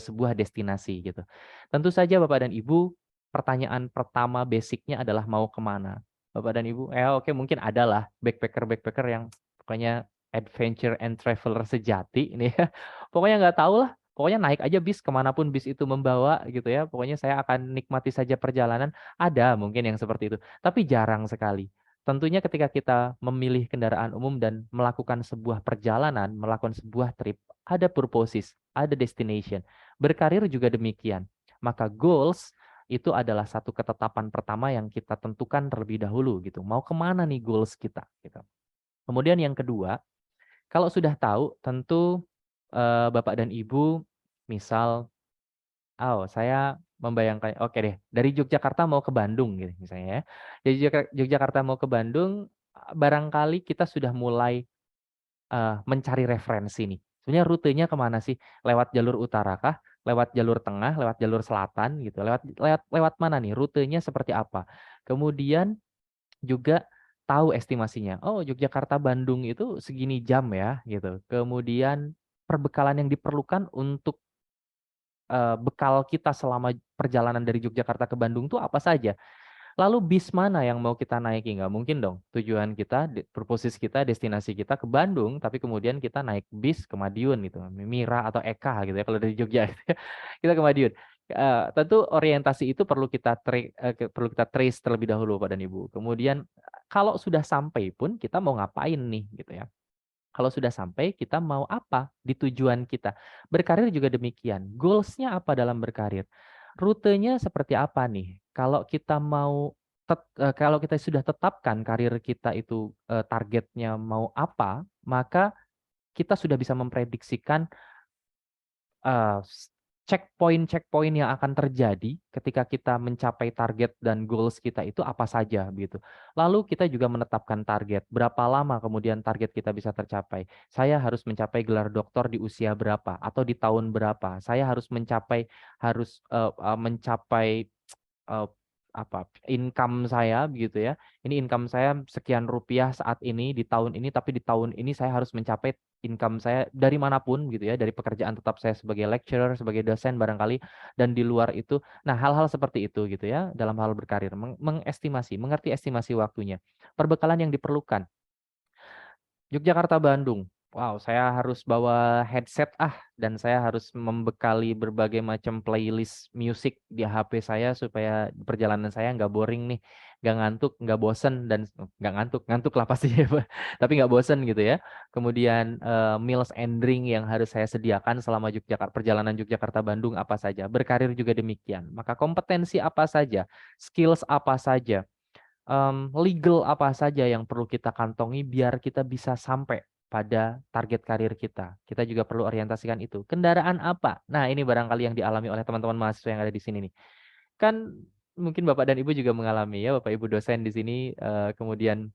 sebuah destinasi, gitu. Tentu saja Bapak dan Ibu, pertanyaan pertama basicnya adalah mau kemana. Bapak dan Ibu, oke mungkin adalah backpacker yang pokoknya adventure and traveler sejati ini ya. Pokoknya nggak tahu lah. Pokoknya naik aja bis kemanapun bis itu membawa gitu ya. Pokoknya saya akan nikmati saja perjalanan. Ada mungkin yang seperti itu. Tapi jarang sekali. Tentunya ketika kita memilih kendaraan umum dan melakukan sebuah perjalanan, melakukan sebuah trip, ada purposes, ada destination. Berkarir juga demikian. Maka goals itu adalah satu ketetapan pertama yang kita tentukan terlebih dahulu gitu. Mau kemana nih goals kita gitu. Kemudian yang kedua, kalau sudah tahu, tentu Bapak dan Ibu, misal, saya membayangkan, oke deh, dari Yogyakarta mau ke Bandung gitu misalnya ya. Dari Yogyakarta mau ke Bandung, barangkali kita sudah mulai mencari referensi nih. Sebenarnya rutenya kemana sih? Lewat jalur utara kah? Lewat jalur tengah? Lewat jalur selatan gitu? Lewat lewat lewat mana nih? Rutenya seperti apa? Kemudian juga tahu estimasinya. Oh, Yogyakarta Bandung itu segini jam ya gitu. Kemudian perbekalan yang diperlukan untuk bekal kita selama perjalanan dari Yogyakarta ke Bandung tuh apa saja. Lalu bis mana yang mau kita naiki? Nggak mungkin dong. Tujuan kita, purposes kita, destinasi kita ke Bandung, tapi kemudian kita naik bis ke Madiun gitu, Mira atau Eka gitu ya kalau dari Jogja gitu ya. Kita ke Madiun. Tentu orientasi itu perlu kita trace terlebih dahulu Pak dan Ibu. Kemudian kalau sudah sampai pun kita mau ngapain nih gitu ya. Kalau sudah sampai, kita mau apa di tujuan kita. Berkarir juga demikian. Goals-nya apa dalam berkarir? Rutenya seperti apa nih? Kalau kita kalau kita sudah tetapkan karir kita itu targetnya mau apa, maka kita sudah bisa memprediksikan eh, checkpoint yang akan terjadi ketika kita mencapai target dan goals kita itu apa saja gitu. Lalu kita juga menetapkan target, berapa lama kemudian target kita bisa tercapai. Saya harus mencapai gelar doktor di usia berapa atau di tahun berapa. Saya harus mencapai eh, income saya begitu ya. Ini income saya sekian rupiah saat ini di tahun ini, tapi di tahun ini saya harus mencapai income saya dari manapun gitu ya, dari pekerjaan tetap saya sebagai lecturer, sebagai dosen barangkali, dan di luar itu. Nah, hal-hal seperti itu gitu ya dalam hal berkarir, mengestimasi, mengerti estimasi waktunya. Perbekalan yang diperlukan. Yogyakarta Bandung. Wow, saya harus bawa headset dan saya harus membekali berbagai macam playlist musik di HP saya supaya perjalanan saya nggak boring nih, nggak ngantuk, nggak bosen dan nggak ngantuk lah pasti ya, Pak. Tapi nggak bosen gitu ya. Kemudian meals and drink yang harus saya sediakan selama perjalanan Yogyakarta Bandung apa saja. Berkarir juga demikian. Maka kompetensi apa saja, skills apa saja, legal apa saja yang perlu kita kantongi biar kita bisa sampai pada target karir kita. Kita juga perlu orientasikan itu. Kendaraan apa? Nah, ini barangkali yang dialami oleh teman-teman mahasiswa yang ada di sini nih. Kan mungkin Bapak dan Ibu juga mengalami ya, Bapak Ibu dosen di sini, kemudian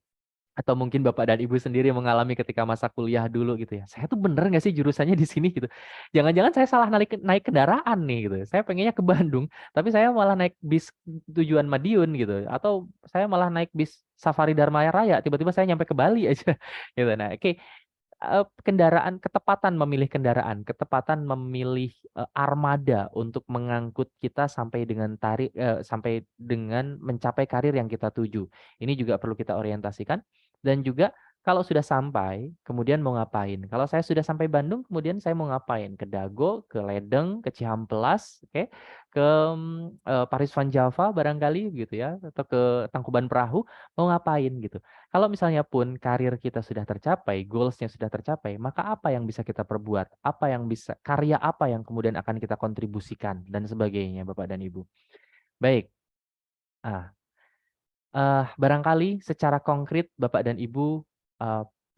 atau mungkin Bapak dan Ibu sendiri mengalami ketika masa kuliah dulu gitu ya. Saya tuh bener nggak sih jurusannya di sini gitu. Jangan-jangan saya salah naik kendaraan nih gitu. Saya pengennya ke Bandung, tapi saya malah naik bis tujuan Madiun gitu. Atau saya malah naik bis Safari Dharma Raya, tiba-tiba saya nyampe ke Bali aja. Gitu. Nah, oke. Ketepatan memilih kendaraan, ketepatan memilih armada untuk mengangkut kita sampai dengan mencapai karir yang kita tuju. Ini juga perlu kita orientasikan. Dan juga kalau sudah sampai, kemudian mau ngapain? Kalau saya sudah sampai Bandung, kemudian saya mau ngapain? Ke Dago, ke Ledeng, ke Cihampelas, oke, ke Paris Van Java barangkali gitu ya, atau ke Tangkuban Perahu, mau ngapain gitu. Kalau misalnya pun karir kita sudah tercapai, goals-nya sudah tercapai, maka apa yang bisa kita perbuat? Karya apa yang kemudian akan kita kontribusikan dan sebagainya, Bapak dan Ibu. Baik. Barangkali secara konkret Bapak dan Ibu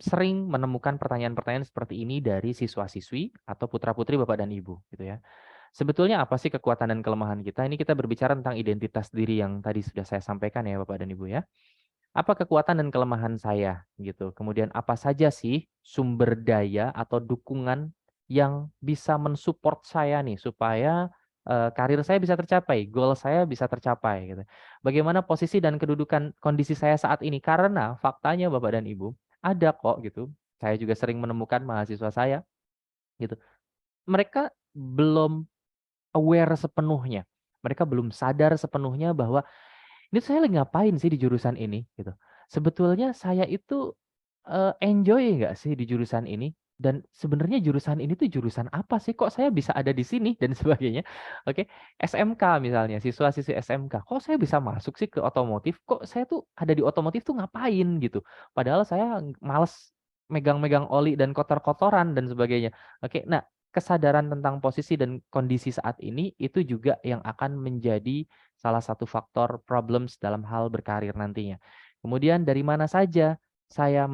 sering menemukan pertanyaan-pertanyaan seperti ini dari siswa-siswi atau putra-putri Bapak dan Ibu, gitu ya. Sebetulnya apa sih kekuatan dan kelemahan kita? Ini kita berbicara tentang identitas diri yang tadi sudah saya sampaikan ya Bapak dan Ibu ya. Apa kekuatan dan kelemahan saya gitu. Kemudian apa saja sih sumber daya atau dukungan yang bisa mensupport saya nih supaya karir saya bisa tercapai, goal saya bisa tercapai gitu. Bagaimana posisi dan kedudukan kondisi saya saat ini? Karena faktanya Bapak dan Ibu, ada kok gitu. Saya juga sering menemukan mahasiswa saya gitu. Mereka belum aware sepenuhnya. Mereka belum sadar sepenuhnya bahwa ini saya lagi ngapain sih di jurusan ini gitu. Sebetulnya saya itu enjoy nggak sih di jurusan ini? Dan sebenarnya jurusan ini tuh jurusan apa sih? Kok saya bisa ada di sini dan sebagainya. Oke, SMK misalnya, siswa-siswi SMK. Kok saya bisa masuk sih ke otomotif? Kok saya tuh ada di otomotif tuh ngapain gitu? Padahal saya males megang-megang oli dan kotor-kotoran dan sebagainya. Oke, nah kesadaran tentang posisi dan kondisi saat ini itu juga yang akan menjadi salah satu faktor problems dalam hal berkarir nantinya. Kemudian dari mana saja saya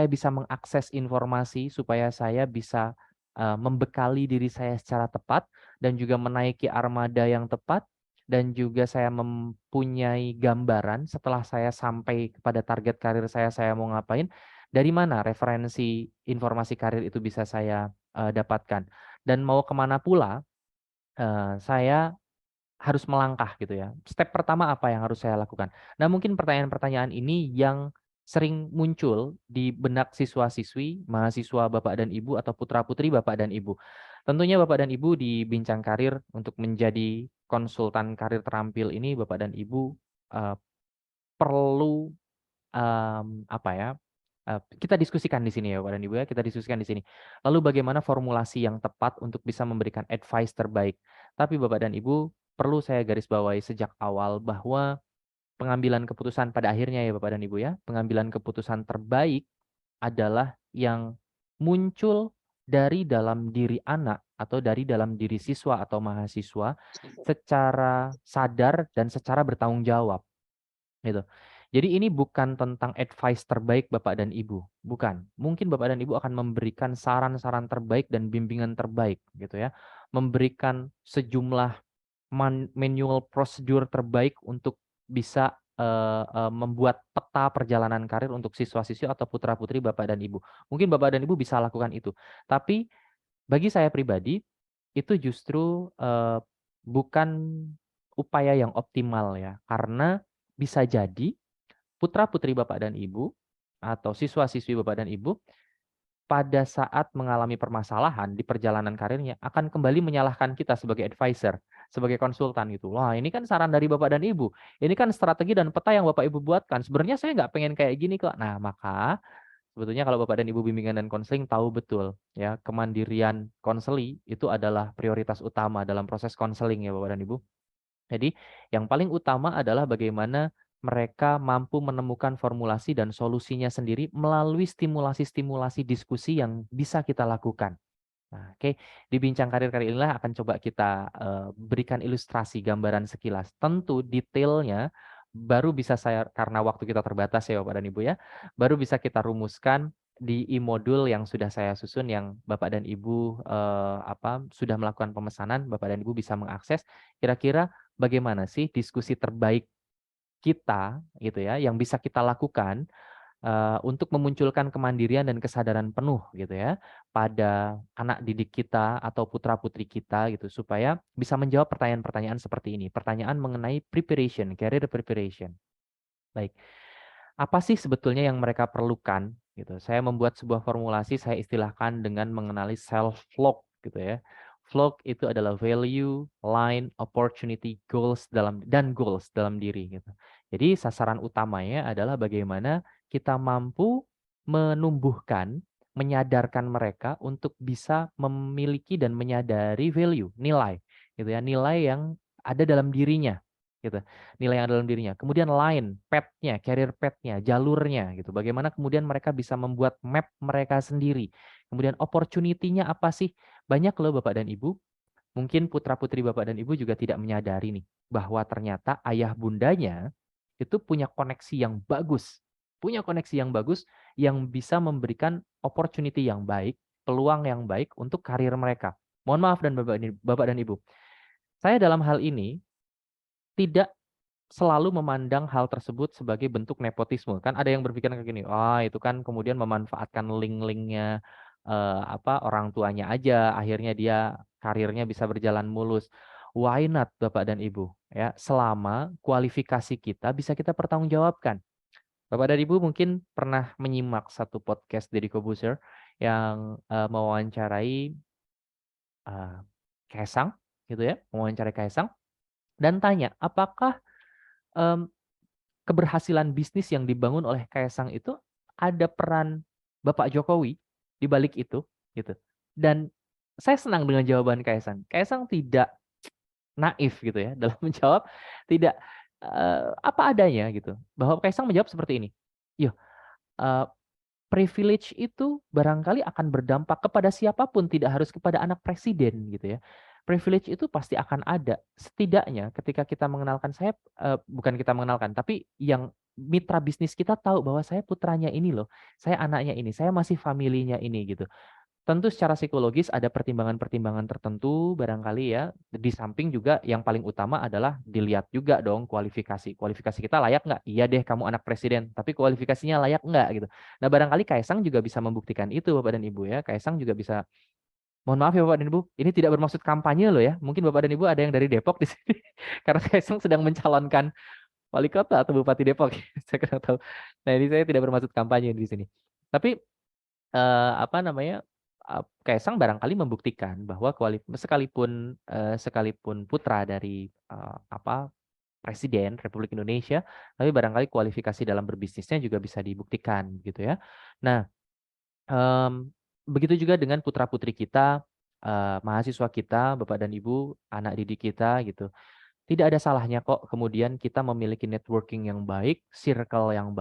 bisa mengakses informasi supaya saya bisa membekali diri saya secara tepat dan juga menaiki armada yang tepat dan juga saya mempunyai gambaran setelah saya sampai kepada target karir saya mau ngapain, dari mana referensi informasi karir itu bisa saya dapatkan dan mau kemana pula saya harus melangkah gitu ya. Step pertama apa yang harus saya lakukan? Nah, mungkin pertanyaan-pertanyaan ini yang sering muncul di benak siswa-siswi, mahasiswa Bapak dan Ibu atau putra-putri Bapak dan Ibu. Tentunya Bapak dan Ibu di Bincang Karir untuk menjadi konsultan karir terampil ini Bapak dan Ibu eh, perlu apa ya? Kita diskusikan di sini ya Bapak dan Ibu ya, kita diskusikan di sini. Lalu bagaimana formulasi yang tepat untuk bisa memberikan advice terbaik. Tapi Bapak dan Ibu perlu saya garis bawahi sejak awal bahwa pengambilan keputusan pada akhirnya ya Bapak dan Ibu ya, pengambilan keputusan terbaik adalah yang muncul dari dalam diri anak atau dari dalam diri siswa atau mahasiswa secara sadar dan secara bertanggung jawab gitu. Jadi ini bukan tentang advice terbaik Bapak dan Ibu, bukan. Mungkin Bapak dan Ibu akan memberikan saran-saran terbaik dan bimbingan terbaik gitu ya. Memberikan sejumlah manual prosedur terbaik untuk bisa membuat peta perjalanan karir untuk siswa-siswi atau putra-putri Bapak dan Ibu. Mungkin Bapak dan Ibu bisa lakukan itu. Tapi bagi saya pribadi itu justru bukan upaya yang optimal ya, karena bisa jadi putra-putri Bapak dan Ibu atau siswa-siswi Bapak dan Ibu pada saat mengalami permasalahan di perjalanan karirnya akan kembali menyalahkan kita sebagai advisor, sebagai konsultan gitu. Wah, ini kan saran dari Bapak dan Ibu. Ini kan strategi dan peta yang Bapak Ibu buatkan. Sebenarnya saya nggak pengen kayak gini kok. Nah, maka sebetulnya kalau Bapak dan Ibu bimbingan dan konseling tahu betul ya, kemandirian konseli itu adalah prioritas utama dalam proses konseling ya Bapak dan Ibu. Jadi yang paling utama adalah bagaimana mereka mampu menemukan formulasi dan solusinya sendiri melalui stimulasi-stimulasi diskusi yang bisa kita lakukan. Nah, oke, di Bincang Karir kali inilah akan coba kita berikan ilustrasi gambaran sekilas. Tentu detailnya baru bisa saya, karena waktu kita terbatas ya Bapak dan Ibu ya, baru bisa kita rumuskan di e-modul yang sudah saya susun yang Bapak dan Ibu sudah melakukan pemesanan, Bapak dan Ibu bisa mengakses. Kira-kira bagaimana sih diskusi terbaik kita gitu ya yang bisa kita lakukan untuk memunculkan kemandirian dan kesadaran penuh gitu ya pada anak didik kita atau putra-putri kita gitu supaya bisa menjawab pertanyaan-pertanyaan seperti ini. Pertanyaan mengenai preparation, career preparation. Baik. Apa sih sebetulnya yang mereka perlukan gitu. Saya membuat sebuah formulasi saya istilahkan dengan mengenali self vlog gitu ya. Vlog itu adalah value, line, opportunity, goals dalam diri gitu. Jadi sasaran utamanya adalah bagaimana kita mampu menumbuhkan, menyadarkan mereka untuk bisa memiliki dan menyadari value, nilai gitu ya, nilai yang ada dalam dirinya gitu. Nilai yang ada dalam dirinya. Kemudian line, path-nya, career path-nya, jalurnya gitu. Bagaimana kemudian mereka bisa membuat map mereka sendiri. Kemudian opportunity-nya apa sih? Banyak loh Bapak dan Ibu, mungkin putra-putri Bapak dan Ibu juga tidak menyadari nih bahwa ternyata ayah bundanya itu punya koneksi yang bagus punya koneksi yang bagus yang bisa memberikan opportunity yang baik, peluang yang baik untuk karir mereka. Mohon maaf dan Bapak dan Ibu. Saya dalam hal ini tidak selalu memandang hal tersebut sebagai bentuk nepotisme. Kan ada yang berpikiran kayak gini, itu kan kemudian memanfaatkan link-linknya orang tuanya aja, akhirnya dia karirnya bisa berjalan mulus. Why not, Bapak dan Ibu? Ya, selama kualifikasi kita bisa kita pertanggungjawabkan. Bapak dan Ibu mungkin pernah menyimak satu podcast Deddy Corbuzier yang mewawancarai Kaisang, gitu ya, mewawancarai Kaisang dan tanya, apakah em, keberhasilan bisnis yang dibangun oleh Kaisang itu ada peran Bapak Jokowi di balik itu, gitu. Dan saya senang dengan jawaban Kaisang. Kaisang tidak naif gitu ya dalam menjawab, tidak apa adanya gitu. Bahwa Kaisang menjawab seperti ini. Yo, privilege itu barangkali akan berdampak kepada siapapun, tidak harus kepada anak presiden gitu ya. Privilege itu pasti akan ada. Setidaknya ketika kita mengenalkan saya, bukan kita mengenalkan, tapi yang mitra bisnis kita tahu bahwa saya putranya ini loh, saya anaknya ini, saya masih familinya ini gitu. Tentu secara psikologis ada pertimbangan-pertimbangan tertentu barangkali ya. Di samping juga yang paling utama adalah dilihat juga dong kualifikasi. Kualifikasi kita layak nggak? Iya deh kamu anak presiden, tapi kualifikasinya layak nggak gitu. Nah barangkali Kaisang juga bisa membuktikan itu Bapak dan Ibu ya. Kaisang juga bisa, mohon maaf ya Bapak dan Ibu, ini tidak bermaksud kampanye loh ya. Mungkin Bapak dan Ibu ada yang dari Depok di sini. Karena Kaisang sedang mencalonkan wali kota atau bupati Depok. Saya kurang tahu. Nah ini saya tidak bermaksud kampanye di sini. Tapi Kaisang barangkali membuktikan bahwa sekalipun putra dari Presiden Republik Indonesia, tapi barangkali kualifikasi dalam berbisnisnya juga bisa dibuktikan gitu ya. Nah, begitu juga dengan putra-putri kita, mahasiswa kita, Bapak dan Ibu, anak didik kita gitu. Tidak ada salahnya kok kemudian kita memiliki networking yang baik, circle yang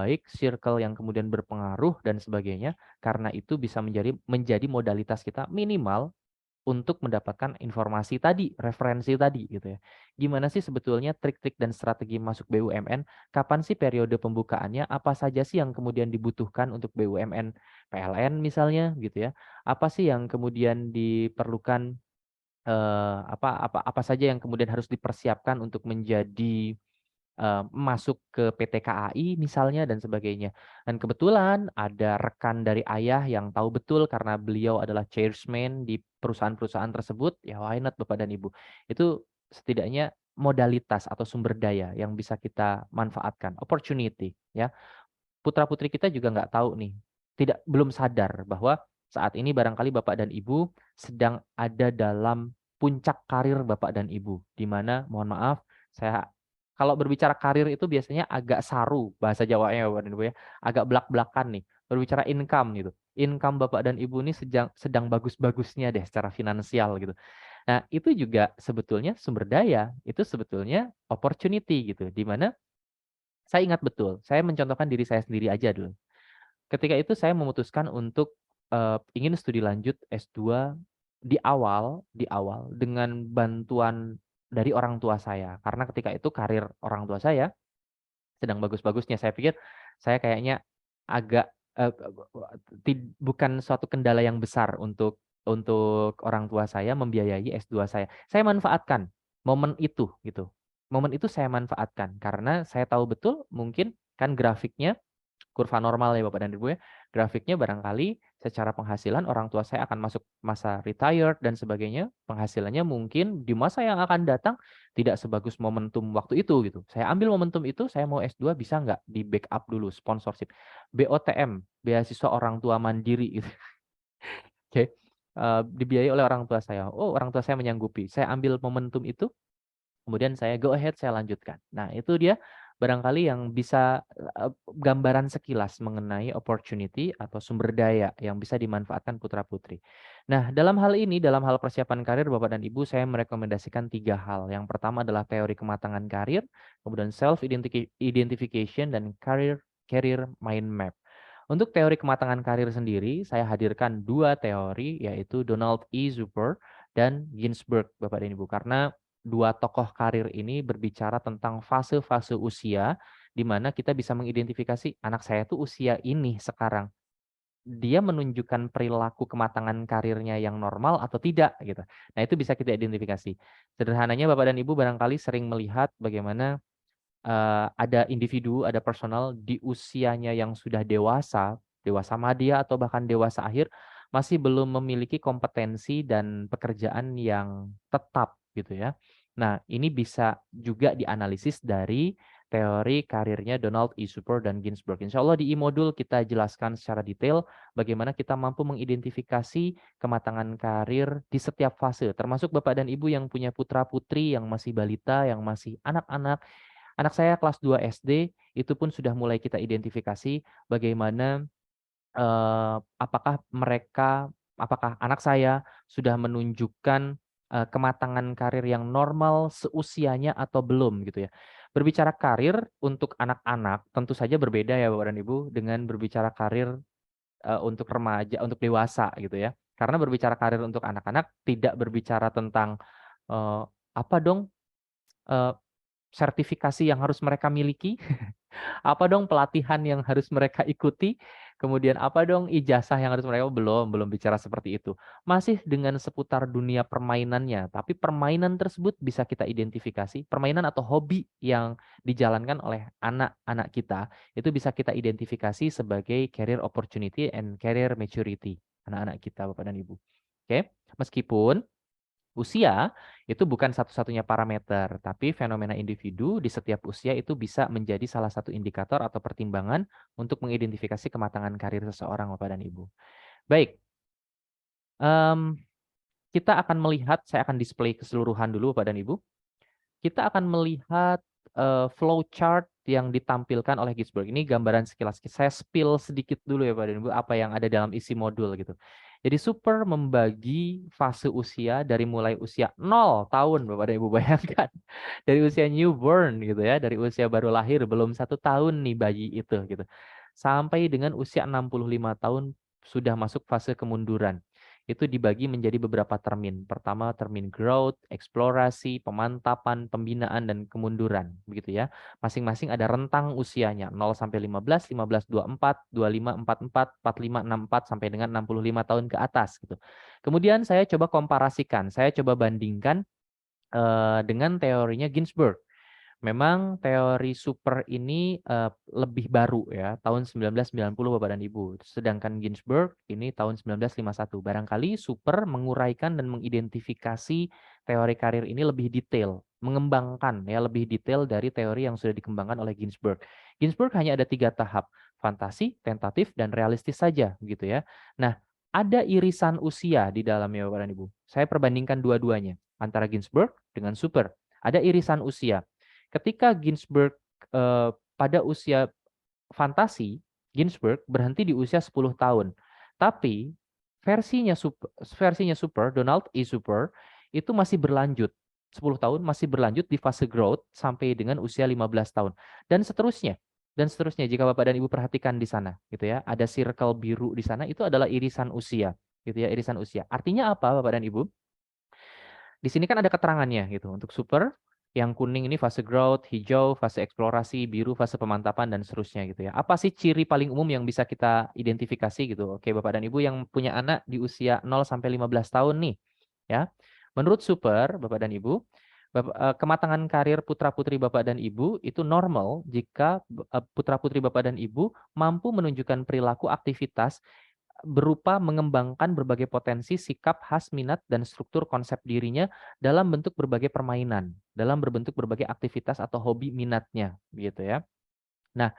kemudian berpengaruh dan sebagainya, karena itu bisa menjadi modalitas kita minimal untuk mendapatkan informasi tadi, referensi tadi gitu ya. Gimana sih sebetulnya trik-trik dan strategi masuk BUMN? Kapan sih periode pembukaannya? Apa saja sih yang kemudian dibutuhkan untuk BUMN PLN misalnya gitu ya? Apa sih yang kemudian diperlukan, apa saja yang kemudian harus dipersiapkan untuk menjadi masuk ke PT KAI misalnya dan sebagainya. Dan kebetulan ada rekan dari ayah yang tahu betul karena beliau adalah chairman di perusahaan-perusahaan tersebut, ya why not Bapak dan Ibu. Itu setidaknya modalitas atau sumber daya yang bisa kita manfaatkan, opportunity ya. Putra-putri kita juga nggak tahu nih, belum sadar bahwa saat ini barangkali Bapak dan Ibu sedang ada dalam puncak karir Bapak dan Ibu, di mana mohon maaf, saya kalau berbicara karir itu biasanya agak saru bahasa Jawanya Bapak dan Ibu ya, agak belak-belakan nih. Berbicara income gitu. Income Bapak dan Ibu ini sedang bagus-bagusnya deh secara finansial gitu. Nah, itu juga sebetulnya sumber daya, itu sebetulnya opportunity gitu, di mana saya ingat betul, saya mencontohkan diri saya sendiri aja dulu. Ketika itu saya memutuskan untuk ingin studi lanjut S2 di awal dengan bantuan dari orang tua saya. Karena ketika itu karir orang tua saya sedang bagus-bagusnya. Saya pikir saya kayaknya agak bukan suatu kendala yang besar untuk orang tua saya membiayai S2 saya. Saya manfaatkan momen itu gitu. Momen itu saya manfaatkan karena saya tahu betul mungkin kan grafiknya kurva normal ya Bapak dan Ibu ya. Grafiknya barangkali secara penghasilan orang tua saya akan masuk masa retired dan sebagainya. Penghasilannya mungkin di masa yang akan datang tidak sebagus momentum waktu itu gitu. Saya ambil momentum itu, saya mau S2 bisa nggak di backup dulu sponsorship. BOTM, beasiswa orang tua mandiri gitu. Oke. Dibiayai oleh orang tua saya. Oh, orang tua saya menyanggupi. Saya ambil momentum itu, kemudian saya go ahead, saya lanjutkan. Nah, itu dia barangkali yang bisa gambaran sekilas mengenai opportunity atau sumber daya yang bisa dimanfaatkan putra-putri. Nah, dalam hal ini, dalam hal persiapan karir Bapak dan Ibu, saya merekomendasikan 3 hal. Yang pertama adalah teori kematangan karir, kemudian self-identification, dan career mind map. Untuk teori kematangan karir sendiri, saya hadirkan 2 teori, yaitu Donald E. Zuper dan Ginsberg, Bapak dan Ibu. Karena 2 tokoh karir ini berbicara tentang fase-fase usia di mana kita bisa mengidentifikasi anak saya tuh usia ini sekarang. Dia menunjukkan perilaku kematangan karirnya yang normal atau tidak gitu. Nah, itu bisa kita identifikasi. Sederhananya Bapak dan Ibu barangkali sering melihat bagaimana ada individu, ada personal di usianya yang sudah dewasa, dewasa madya atau bahkan dewasa akhir masih belum memiliki kompetensi dan pekerjaan yang tetap gitu ya. Nah, ini bisa juga dianalisis dari teori karirnya Donald E. Super dan Ginsberg. Insya Allah di e-modul kita jelaskan secara detail bagaimana kita mampu mengidentifikasi kematangan karir di setiap fase, termasuk Bapak dan Ibu yang punya putra-putri yang masih balita, yang masih anak-anak. Anak saya kelas 2 SD, itu pun sudah mulai kita identifikasi bagaimana apakah anak saya sudah menunjukkan kematangan karir yang normal seusianya atau belum gitu ya. Berbicara karir untuk anak-anak tentu saja berbeda ya Bapak dan Ibu dengan berbicara karir untuk remaja, untuk dewasa gitu ya. Karena berbicara karir untuk anak-anak tidak berbicara tentang eh, apa dong eh, sertifikasi yang harus mereka miliki, apa dong pelatihan yang harus mereka ikuti, kemudian apa dong ijazah yang harus mereka belum bicara seperti itu. Masih dengan seputar dunia permainannya, tapi permainan tersebut bisa kita identifikasi, permainan atau hobi yang dijalankan oleh anak-anak kita, itu bisa kita identifikasi sebagai career opportunity and career maturity anak-anak kita, Bapak dan Ibu. Oke, meskipun usia itu bukan satu-satunya parameter, tapi fenomena individu di setiap usia itu bisa menjadi salah satu indikator atau pertimbangan untuk mengidentifikasi kematangan karir seseorang, Bapak dan Ibu. Baik, kita akan melihat, saya akan display keseluruhan dulu, Bapak dan Ibu. Kita akan melihat flow chart yang ditampilkan oleh Ginsberg. Ini gambaran sekilas. Saya spill sedikit dulu ya Bapak dan Ibu apa yang ada dalam isi modul gitu. Jadi Super membagi fase usia dari mulai usia 0 tahun Bapak dan Ibu bayangkan. Dari usia newborn gitu ya, dari usia baru lahir belum 1 tahun nih bayi itu gitu. Sampai dengan usia 65 tahun sudah masuk fase kemunduran. Itu dibagi menjadi beberapa termin. Pertama termin growth, eksplorasi, pemantapan, pembinaan, dan kemunduran. Begitu ya. Masing-masing ada rentang usianya. 0 sampai 15, 15 24, 25 44, 45 64 sampai dengan 65 tahun ke atas gitu. Kemudian saya coba komparasikan, saya coba bandingkan dengan teorinya Ginsberg. Memang teori Super ini lebih baru ya, tahun 1990 Bapak dan Ibu. Sedangkan Ginsberg ini tahun 1951. Barangkali Super menguraikan dan mengidentifikasi teori karir ini lebih detail, mengembangkan ya lebih detail dari teori yang sudah dikembangkan oleh Ginsberg. Ginsberg hanya ada 3 tahap, fantasi, tentatif, dan realistis saja gitu ya. Nah, ada irisan usia di dalamnya Bapak dan Ibu. Saya perbandingkan dua-duanya antara Ginsberg dengan Super. Ada irisan usia. Ketika Ginsberg pada usia fantasi, Ginsberg berhenti di usia 10 tahun. Tapi versinya Super, Donald E. Super, itu masih berlanjut. 10 tahun masih berlanjut di fase growth sampai dengan usia 15 tahun. Dan seterusnya. Dan seterusnya jika Bapak dan Ibu perhatikan di sana gitu ya, ada circle biru di sana itu adalah irisan usia gitu ya, irisan usia. Artinya apa Bapak dan Ibu? Di sini kan ada keterangannya gitu. Untuk Super, yang kuning ini fase growth, hijau fase eksplorasi, biru fase pemantapan, dan seterusnya gitu ya. Apa sih ciri paling umum yang bisa kita identifikasi gitu? Oke, Bapak dan Ibu yang punya anak di usia 0 sampai 15 tahun nih, ya. Menurut Super, Bapak dan Ibu, kematangan karir putra-putri Bapak dan Ibu itu normal jika putra-putri Bapak dan Ibu mampu menunjukkan perilaku aktivitas berupa mengembangkan berbagai potensi, sikap, khas, minat, dan struktur konsep dirinya dalam bentuk berbagai permainan, dalam berbentuk berbagai aktivitas atau hobi minatnya, gitu ya. Nah,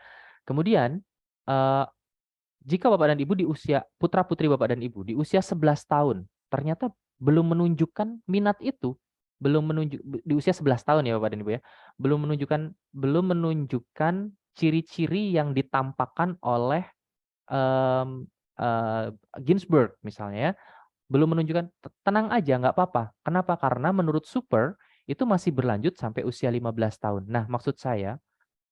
kemudian jika Bapak dan Ibu di usia putra-putri Bapak dan Ibu di usia 11 tahun, ternyata belum menunjukkan minat itu, di usia 11 tahun ya Bapak dan Ibu ya, belum menunjukkan ciri-ciri yang ditampakkan oleh um, Ginsberg misalnya ya, belum menunjukkan tenang aja nggak apa-apa. Kenapa? Karena menurut Super itu masih berlanjut sampai usia 15 tahun. Nah, maksud saya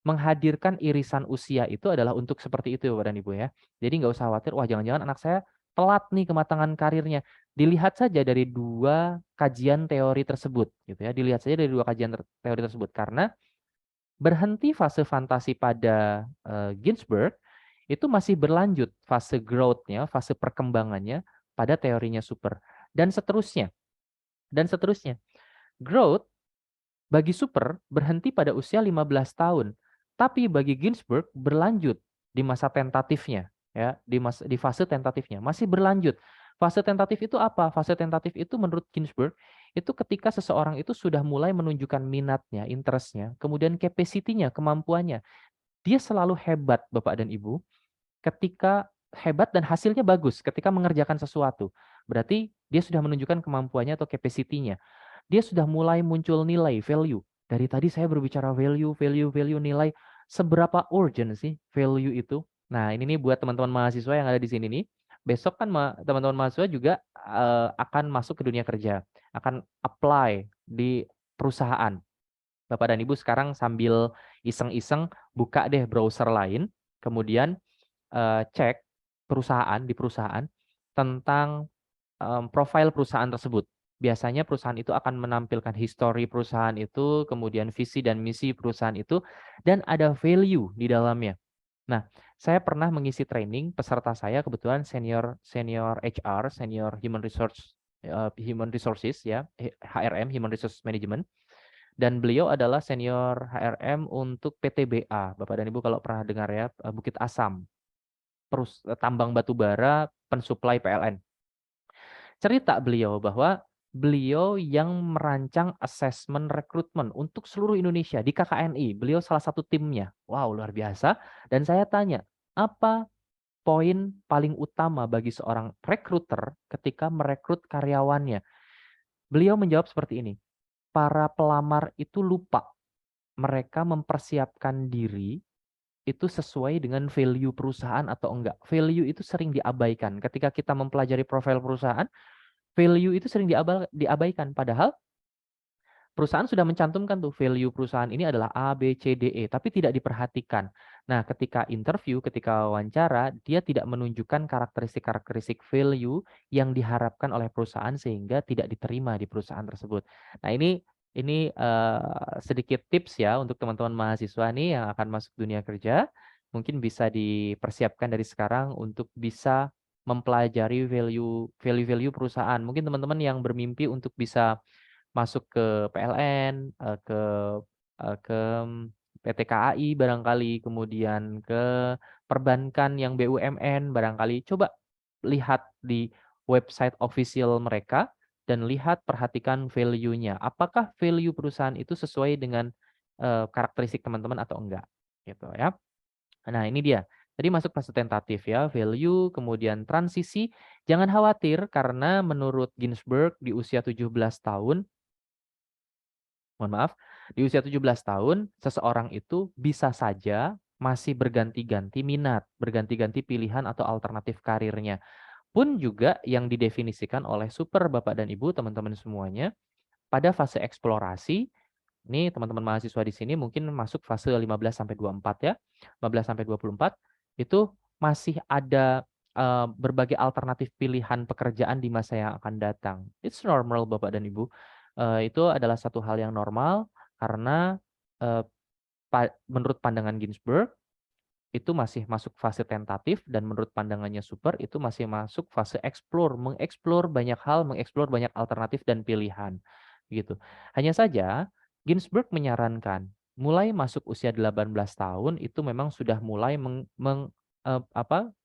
menghadirkan irisan usia itu adalah untuk seperti itu Bapak dan Ibu ya. Jadi nggak usah khawatir, wah jangan-jangan anak saya telat nih kematangan karirnya. Dilihat saja dari 2 kajian teori tersebut gitu ya. Dilihat saja dari 2 kajian teori tersebut karena Berhenti fase fantasi pada Ginsberg, itu masih berlanjut fase growth-nya, fase perkembangannya pada teorinya super. Dan seterusnya. Dan seterusnya. Growth bagi super berhenti pada usia 15 tahun. Tapi bagi Ginsberg berlanjut di masa tentatifnya. Ya, di fase tentatifnya. Masih berlanjut. Fase tentatif itu apa? Fase tentatif itu menurut Ginsberg, itu ketika seseorang itu sudah mulai menunjukkan minatnya, interestnya, kemudian capacity-nya, kemampuannya. Dia selalu hebat, Bapak dan Ibu, ketika hebat dan hasilnya bagus ketika mengerjakan sesuatu. Berarti dia sudah menunjukkan kemampuannya atau capacity-nya. Dia sudah mulai muncul nilai, value. Dari tadi saya berbicara value, nilai. Seberapa urgent sih value itu? Nah, ini nih buat teman-teman mahasiswa yang ada di sini nih. Besok kan teman-teman mahasiswa juga akan masuk ke dunia kerja, akan apply di perusahaan. Bapak dan Ibu sekarang sambil iseng-iseng buka deh browser lain, kemudian cek di perusahaan tentang profil perusahaan tersebut. Biasanya perusahaan itu akan menampilkan history perusahaan itu, kemudian visi dan misi perusahaan itu, dan ada value di dalamnya. Nah, saya pernah mengisi training peserta saya kebetulan senior HR, senior human resources ya, HRM, human resource management. Dan beliau adalah senior HRM untuk PTBA. Bapak dan Ibu kalau pernah dengar ya, Bukit Asam, tambang batu bara, pensuplai PLN. Cerita beliau bahwa beliau yang merancang asesmen rekrutmen untuk seluruh Indonesia di KKNI. Beliau salah satu timnya. Wow, luar biasa. Dan saya tanya, apa poin paling utama bagi seorang rekruter ketika merekrut karyawannya? Beliau menjawab seperti ini. Para pelamar itu lupa mereka mempersiapkan diri itu sesuai dengan value perusahaan atau enggak. Value itu sering diabaikan. Ketika kita mempelajari profil perusahaan, value itu sering diabaikan. Padahal perusahaan sudah mencantumkan tuh value perusahaan ini adalah A, B, C, D, E, tapi tidak diperhatikan. Nah, ketika interview, ketika wawancara, dia tidak menunjukkan karakteristik-karakteristik value yang diharapkan oleh perusahaan sehingga tidak diterima di perusahaan tersebut. Nah, ini sedikit tips ya untuk teman-teman mahasiswa nih yang akan masuk dunia kerja. Mungkin bisa dipersiapkan dari sekarang untuk bisa mempelajari value perusahaan. Mungkin teman-teman yang bermimpi untuk bisa masuk ke PLN, ke PT KAI barangkali, kemudian ke perbankan yang BUMN barangkali. Coba lihat di website official mereka dan perhatikan value-nya. Apakah value perusahaan itu sesuai dengan karakteristik teman-teman atau enggak, gitu ya. Nah, ini dia. Tadi masuk fase tentatif ya, value, kemudian transisi. Jangan khawatir karena menurut Ginsberg di usia 17 tahun, mohon maaf, di usia 17 tahun, seseorang itu bisa saja masih berganti-ganti minat, berganti-ganti pilihan atau alternatif karirnya. Pun juga yang didefinisikan oleh super Bapak dan Ibu, teman-teman semuanya, pada fase eksplorasi, ini teman-teman mahasiswa di sini mungkin masuk fase 15 sampai 24 ya. 15 sampai 24 itu masih ada berbagai alternatif pilihan pekerjaan di masa yang akan datang. It's normal Bapak dan Ibu. Itu adalah satu hal yang normal karena eh, menurut pandangan Ginsberg itu masih masuk fase tentatif dan menurut pandangannya super itu masih masuk fase explore, mengeksplor banyak hal, mengeksplor banyak alternatif dan pilihan gitu. Hanya saja Ginsberg menyarankan mulai masuk usia 18 tahun itu memang sudah mulai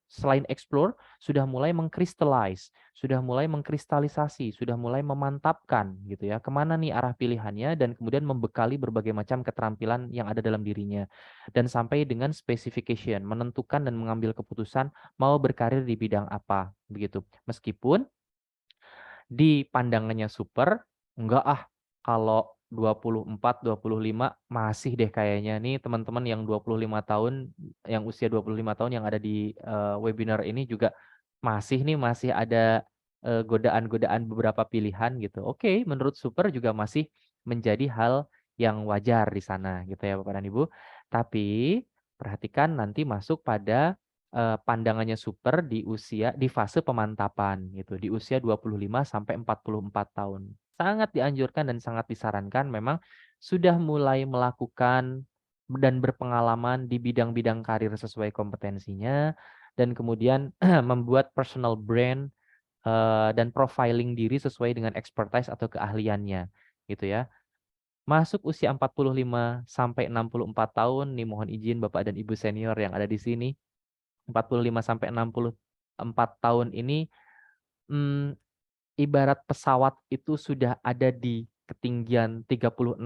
selain explore sudah mulai mengkristalize, sudah mulai mengkristalisasi, sudah mulai memantapkan gitu ya. Kemana nih arah pilihannya dan kemudian membekali berbagai macam keterampilan yang ada dalam dirinya. Dan sampai dengan specification, menentukan dan mengambil keputusan mau berkarir di bidang apa begitu. Meskipun di pandangannya super, enggak kalau 24, 25 masih deh kayaknya nih teman-teman yang 25 tahun, yang usia 25 tahun yang ada di webinar ini juga masih ada godaan-godaan beberapa pilihan gitu. Oke, menurut super juga masih menjadi hal yang wajar di sana gitu ya Bapak dan Ibu. Tapi perhatikan nanti masuk pada pandangannya super di fase pemantapan gitu, di usia 25 sampai 44 tahun. Sangat dianjurkan dan sangat disarankan memang sudah mulai melakukan dan berpengalaman di bidang-bidang karir sesuai kompetensinya, dan kemudian membuat personal brand dan profiling diri sesuai dengan expertise atau keahliannya gitu ya. Masuk usia 45 sampai 64 tahun, nih mohon izin Bapak dan Ibu senior yang ada di sini, 45 sampai 64 tahun ini ibarat pesawat itu sudah ada di ketinggian 36.000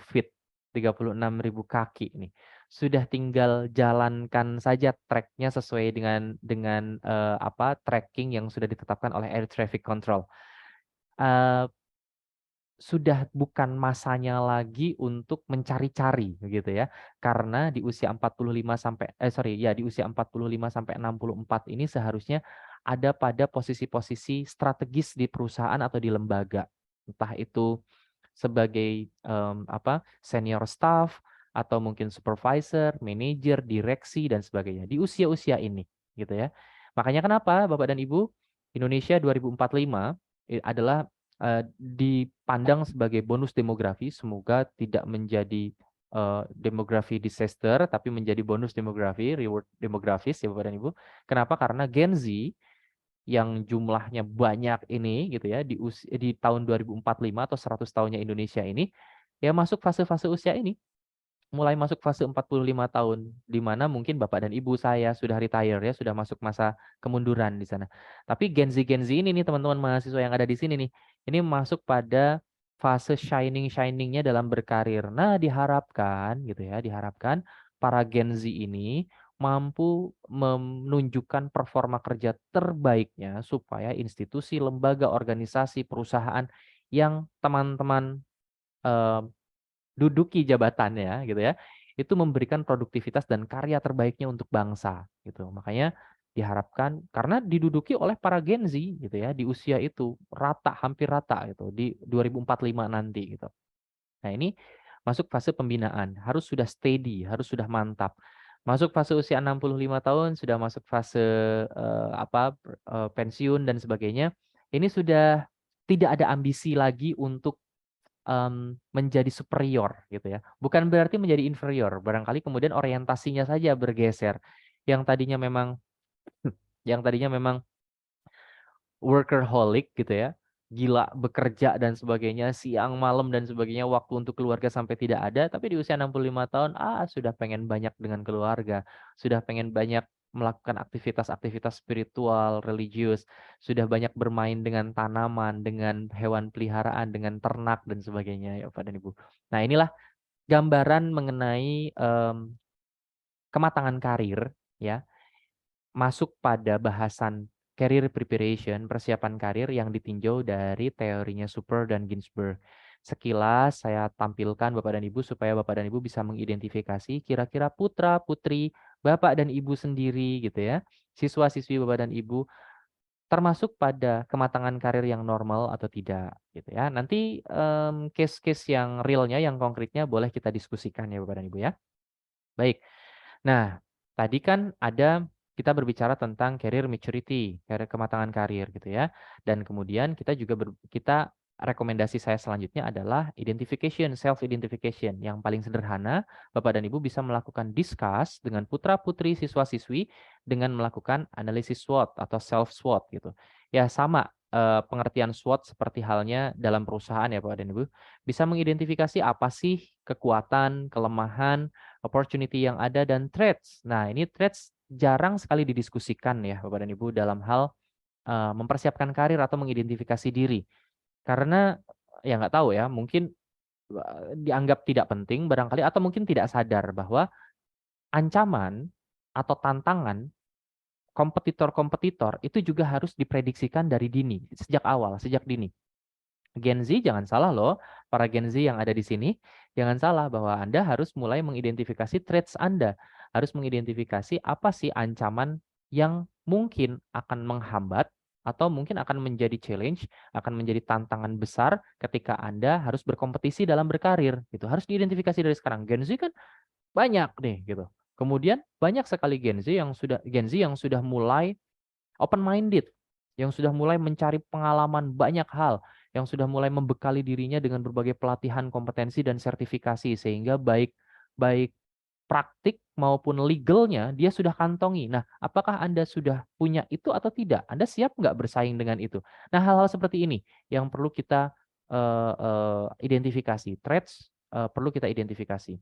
feet, 36.000 kaki nih. Sudah tinggal jalankan saja tracknya sesuai dengan tracking yang sudah ditetapkan oleh Air Traffic Control. Sudah bukan masanya lagi untuk mencari-cari gitu ya. Karena di usia 45 sampai di usia 45 sampai 64 ini seharusnya ada pada posisi-posisi strategis di perusahaan atau di lembaga. Entah itu sebagai senior staff atau mungkin supervisor, manajer, direksi dan sebagainya di usia-usia ini gitu ya. Makanya kenapa Bapak dan Ibu, Indonesia 2045 adalah dipandang sebagai bonus demografi, semoga tidak menjadi demografi disaster, tapi menjadi bonus demografi, reward demografis ya Bapak dan Ibu. Kenapa? Karena Gen Z yang jumlahnya banyak ini gitu ya di tahun 2045 atau 100 tahunnya Indonesia ini ya masuk fase-fase usia ini. Mulai masuk fase 45 tahun, di mana mungkin Bapak dan Ibu saya sudah retire ya, sudah masuk masa kemunduran di sana. Tapi Gen Z ini nih teman-teman mahasiswa yang ada di sini nih, ini masuk pada fase shining-shiningnya dalam berkarir. Nah, diharapkan gitu ya, diharapkan para Gen Z ini mampu menunjukkan performa kerja terbaiknya supaya institusi, lembaga, organisasi, perusahaan yang teman-teman duduki jabatannya gitu ya, itu memberikan produktivitas dan karya terbaiknya untuk bangsa gitu. Makanya diharapkan karena diduduki oleh para Gen Z gitu ya di usia itu hampir rata gitu di 2045 nanti gitu. Nah, ini masuk fase pembinaan, harus sudah steady, harus sudah mantap. Masuk fase usia 65 tahun sudah masuk fase pensiun dan sebagainya. Ini sudah tidak ada ambisi lagi untuk menjadi superior gitu ya. Bukan berarti menjadi inferior, barangkali kemudian orientasinya saja bergeser. Yang tadinya memang yang tadinya memang workaholic gitu ya, gila bekerja dan sebagainya, siang malam dan sebagainya, waktu untuk keluarga sampai tidak ada, tapi di usia 65 tahun sudah pengen banyak dengan keluarga, sudah pengen banyak melakukan aktivitas-aktivitas spiritual, religius, sudah banyak bermain dengan tanaman, dengan hewan peliharaan, dengan ternak dan sebagainya ya Pak dan Ibu. Nah, inilah gambaran mengenai kematangan karir ya, masuk pada bahasan career preparation, persiapan karir yang ditinjau dari teorinya Super dan Ginsberg. Sekilas saya tampilkan Bapak dan Ibu supaya Bapak dan Ibu bisa mengidentifikasi kira-kira putra-putri Bapak dan Ibu sendiri gitu ya. Siswa-siswi Bapak dan Ibu termasuk pada kematangan karir yang normal atau tidak gitu ya. Nanti case-case yang realnya, yang konkretnya boleh kita diskusikan ya Bapak dan Ibu ya. Baik. Nah, tadi kan kita berbicara tentang career maturity, kematangan karir gitu ya. Dan kemudian kita juga rekomendasi saya selanjutnya adalah identification, self identification. Yang paling sederhana, Bapak dan Ibu bisa melakukan discuss dengan putra-putri siswa-siswi dengan melakukan analisis SWOT atau self SWOT gitu. Ya sama pengertian SWOT seperti halnya dalam perusahaan ya Bapak dan Ibu. Bisa mengidentifikasi apa sih kekuatan, kelemahan, opportunity yang ada dan threats. Nah, ini threats jarang sekali didiskusikan ya Bapak dan Ibu dalam hal mempersiapkan karir atau mengidentifikasi diri. Karena ya nggak tahu ya, mungkin dianggap tidak penting barangkali atau mungkin tidak sadar bahwa ancaman atau tantangan kompetitor-kompetitor itu juga harus diprediksikan dari dini, sejak awal, sejak dini. Gen Z jangan salah loh, para Gen Z yang ada di sini, jangan salah bahwa Anda harus mulai mengidentifikasi traits Anda, harus mengidentifikasi apa sih ancaman yang mungkin akan menghambat atau mungkin akan menjadi challenge, akan menjadi tantangan besar ketika Anda harus berkompetisi dalam berkarir. Gitu. Harus diidentifikasi dari sekarang. Gen Z kan banyak nih gitu. Kemudian banyak sekali Gen Z yang sudah mulai open minded, yang sudah mulai mencari pengalaman banyak hal, yang sudah mulai membekali dirinya dengan berbagai pelatihan, kompetensi dan sertifikasi sehingga baik praktik maupun legalnya dia sudah kantongi. Nah, apakah Anda sudah punya itu atau tidak? Anda siap nggak bersaing dengan itu? Nah, hal-hal seperti ini yang perlu kita identifikasi. Threats perlu kita identifikasi.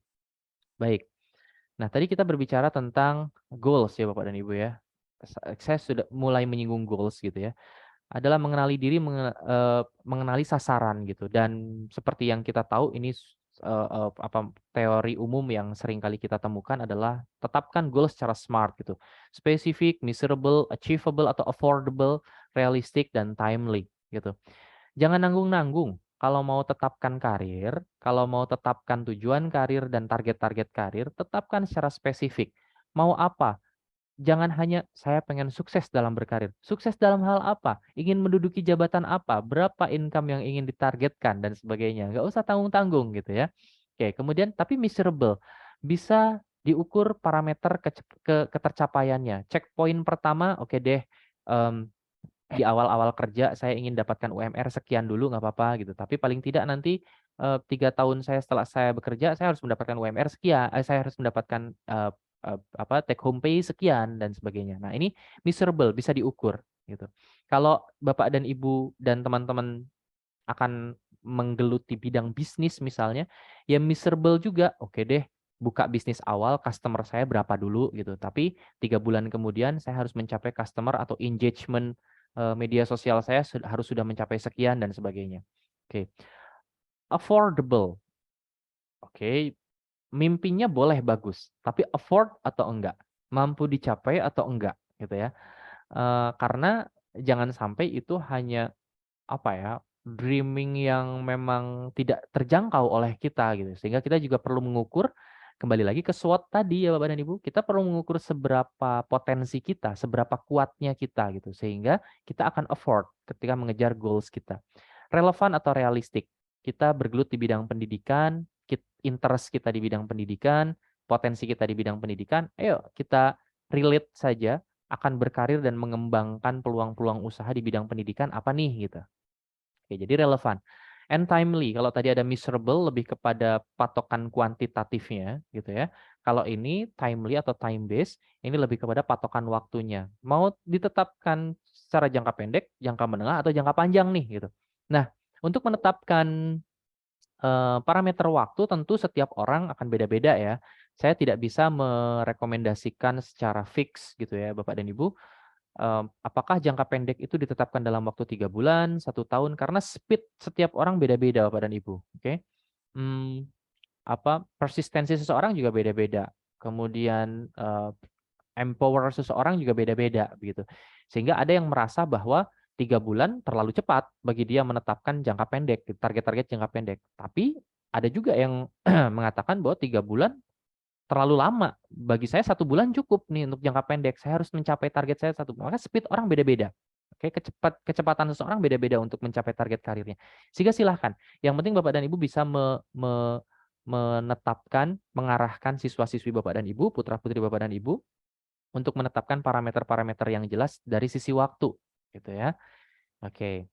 Baik. Nah, tadi kita berbicara tentang goals ya Bapak dan Ibu ya. Saya sudah mulai menyinggung goals gitu ya. Adalah mengenali diri, mengenali sasaran gitu. Dan seperti yang kita tahu ini teori umum yang sering kali kita temukan adalah tetapkan goal secara smart gitu. Specific, measurable, achievable atau affordable, realistic dan timely gitu. Jangan nanggung-nanggung. Kalau mau tetapkan karir, kalau mau tetapkan tujuan karir dan target-target karir, tetapkan secara spesifik. Mau apa? Jangan hanya saya pengen sukses dalam berkarir. Sukses dalam hal apa? Ingin menduduki jabatan apa? Berapa income yang ingin ditargetkan dan sebagainya. Nggak usah tanggung-tanggung gitu ya. Oke, kemudian tapi measurable. Bisa diukur parameter ketercapaiannya. Checkpoint pertama, oke deh. Di awal-awal kerja saya ingin dapatkan UMR sekian dulu nggak apa-apa gitu. Tapi paling tidak nanti 3 tahun saya setelah saya bekerja saya harus mendapatkan UMR sekian, saya harus mendapatkan take home pay sekian dan sebagainya. Nah, ini measurable, bisa diukur gitu. Kalau Bapak dan Ibu dan teman-teman akan menggeluti bidang bisnis misalnya, ya measurable juga. Oke deh, buka bisnis awal customer saya berapa dulu gitu. Tapi 3 bulan kemudian saya harus mencapai customer atau engagement media sosial saya harus sudah mencapai sekian dan sebagainya. Oke. Affordable. Oke. Mimpinya boleh bagus, tapi afford atau enggak? Mampu dicapai atau enggak gitu ya. Karena jangan sampai itu hanya apa ya, dreaming yang memang tidak terjangkau oleh kita gitu. Sehingga kita juga perlu mengukur kembali lagi ke SWOT tadi ya Bapak dan Ibu, kita perlu mengukur seberapa potensi kita, seberapa kuatnya kita gitu. Sehingga kita akan afford ketika mengejar goals kita. Relevan atau realistik. Kita bergelut di bidang pendidikan, interest kita di bidang pendidikan, potensi kita di bidang pendidikan, ayo kita relate saja akan berkarir dan mengembangkan peluang-peluang usaha di bidang pendidikan apa nih gitu. Oke, jadi relevan. And timely, kalau tadi ada measurable lebih kepada patokan kuantitatifnya gitu ya. Kalau ini timely atau time based, ini lebih kepada patokan waktunya. Mau ditetapkan secara jangka pendek, jangka menengah atau jangka panjang nih gitu. Nah, untuk menetapkan parameter waktu tentu setiap orang akan beda-beda ya. Saya tidak bisa merekomendasikan secara fix gitu ya Bapak dan Ibu. Apakah jangka pendek itu ditetapkan dalam waktu 3 bulan, 1 tahun, karena speed setiap orang beda-beda Bapak dan Ibu, oke. Persistensi seseorang juga beda-beda. Kemudian, empower seseorang juga beda-beda begitu. Sehingga ada yang merasa bahwa 3 bulan terlalu cepat bagi dia menetapkan jangka pendek, target-target jangka pendek. Tapi ada juga yang mengatakan bahwa 3 bulan terlalu lama. Bagi saya 1 bulan cukup nih untuk jangka pendek. Saya harus mencapai target saya 1 bulan. Maka speed orang beda-beda. Oke, kecepatan seseorang beda-beda untuk mencapai target karirnya. Sehingga silahkan. Yang penting Bapak dan Ibu bisa menetapkan, mengarahkan siswa-siswi Bapak dan Ibu, putra-putri Bapak dan Ibu, untuk menetapkan parameter-parameter yang jelas dari sisi waktu. Gitu ya. Oke.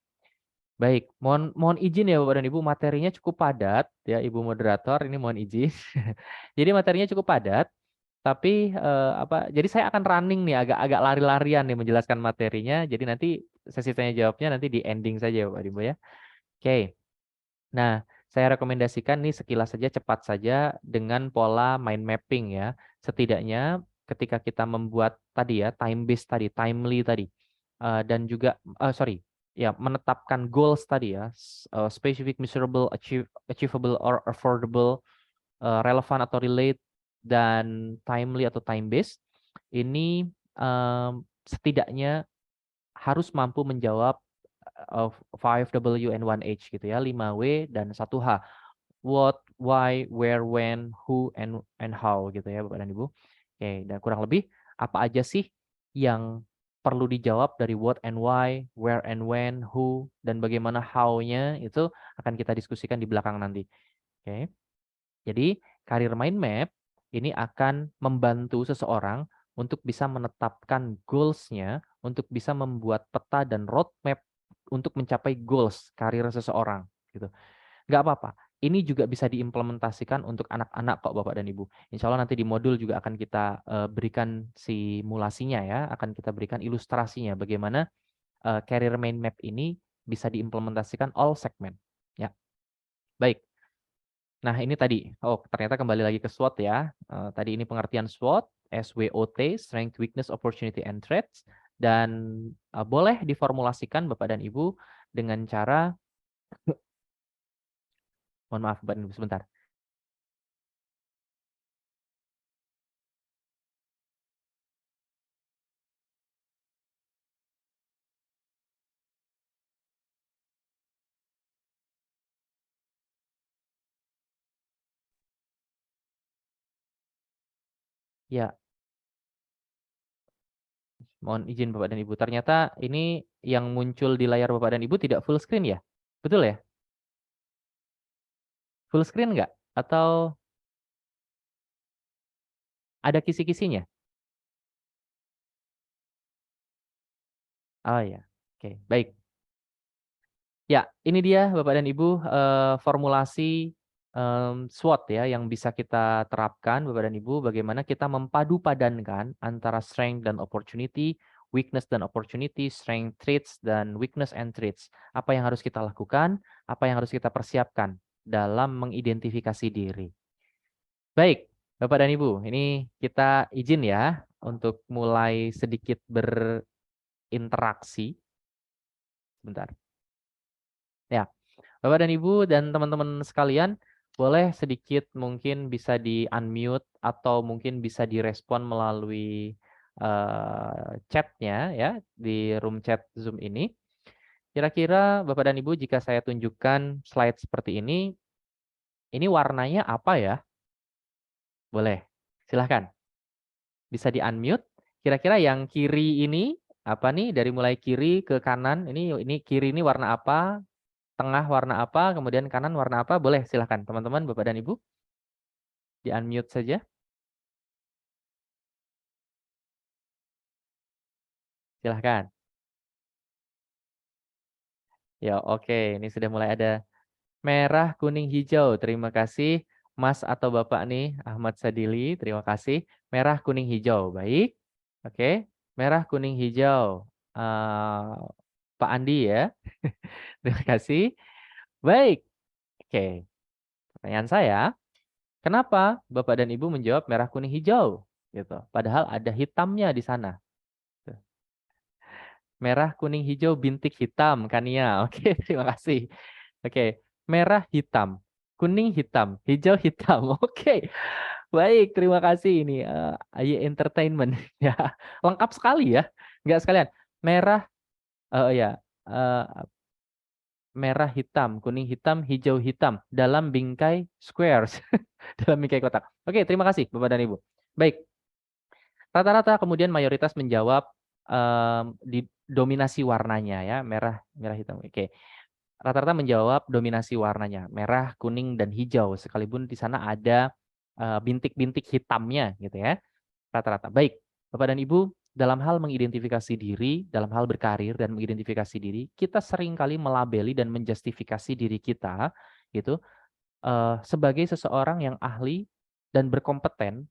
Baik, mohon izin ya Bapak dan Ibu, materinya cukup padat ya Ibu moderator, ini mohon izin. Jadi materinya cukup padat, tapi jadi saya akan running nih agak lari-larian nih menjelaskan materinya. Jadi nanti sesi tanya jawabnya nanti di ending saja Bapak dan Ibu ya. Oke. Nah, saya rekomendasikan nih sekilas saja cepat saja dengan pola mind mapping ya. Setidaknya ketika kita membuat tadi ya time based tadi, timely tadi. Dan juga menetapkan goals tadi ya, specific, measurable, achievable or affordable, relevan atau relate, dan timely atau time based. Ini setidaknya harus mampu menjawab 5W and 1H gitu ya, 5W dan 1H. What, why, where, when, who, and how gitu ya Bapak dan Ibu. Oke, dan kurang lebih apa aja sih yang perlu dijawab dari what and why, where and when, who, dan bagaimana how-nya itu akan kita diskusikan di belakang nanti. Oke. Jadi, career mind map ini akan membantu seseorang untuk bisa menetapkan goals-nya, untuk bisa membuat peta dan roadmap untuk mencapai goals karir seseorang gitu. Nggak apa-apa. ini juga bisa diimplementasikan untuk anak-anak kok Bapak dan Ibu. Insya Allah nanti di modul juga akan kita berikan simulasinya ya, akan kita berikan ilustrasinya bagaimana career mind map ini bisa diimplementasikan all segment. Ya, baik. Nah ini tadi, oh ternyata kembali lagi ke SWOT ya. Tadi ini pengertian SWOT, SWOT, Strength, Weakness, Opportunity, and Threats. Dan boleh diformulasikan Bapak dan Ibu dengan cara, mohon maaf Bapak dan Ibu sebentar. Ya, mohon izin Bapak dan Ibu. Ternyata ini yang muncul di layar Bapak dan Ibu tidak full screen ya? Betul ya? Full screen nggak? Atau ada kisi-kisinya? Oh ya, oke, baik. Ya, ini dia Bapak dan Ibu formulasi SWOT ya yang bisa kita terapkan Bapak dan Ibu bagaimana kita mempadu-padankan antara strength dan opportunity, weakness dan opportunity, strength traits dan weakness and traits. Apa yang harus kita lakukan, apa yang harus kita persiapkan dalam mengidentifikasi diri. Baik, Bapak dan Ibu, ini kita izin ya untuk mulai sedikit berinteraksi. Sebentar. Ya, Bapak dan Ibu dan teman-teman sekalian, boleh sedikit mungkin bisa di-unmute atau mungkin bisa direspon melalui chat-nya ya di room chat Zoom ini. Kira-kira Bapak dan Ibu jika saya tunjukkan slide seperti ini warnanya apa ya? Boleh, silahkan. Bisa di-unmute. Kira-kira yang kiri ini apa nih? Dari mulai kiri ke kanan, ini kiri ini warna apa? Tengah warna apa, kemudian kanan warna apa, boleh silahkan teman-teman, Bapak dan Ibu. Di-unmute saja. Silahkan. Ya oke, ini sudah mulai ada merah, kuning, hijau. Terima kasih Mas atau Bapak nih, Ahmad Sadili, terima kasih. Merah, kuning, hijau, baik. Oke, merah, kuning, hijau. Pak Andi ya, terima kasih. Baik, oke. Pertanyaan saya, kenapa Bapak dan Ibu menjawab merah, kuning, hijau? Gitu. Padahal ada hitamnya di sana. Merah, kuning, hijau, bintik hitam, Kania. Oke, terima kasih. Oke, merah, hitam, kuning, hitam, hijau, hitam. Oke, baik, terima kasih ini. AY Entertainment. Ya, lengkap sekali ya. Enggak sekalian. Merah, ya, eh, merah, hitam, kuning, hitam, hijau, hitam. Dalam bingkai squares. Dalam bingkai kotak. Oke, terima kasih Bapak dan Ibu. Baik, rata-rata kemudian mayoritas menjawab di dominasi warnanya ya, merah, merah, hitam. Oke. Rata-rata menjawab dominasi warnanya, merah, kuning, dan hijau. Sekalipun di sana ada bintik-bintik hitamnya gitu ya. Rata-rata. Baik, Bapak dan Ibu, dalam hal mengidentifikasi diri, dalam hal berkarir dan mengidentifikasi diri, kita seringkali melabeli dan menjustifikasi diri kita gitu sebagai seseorang yang ahli dan berkompeten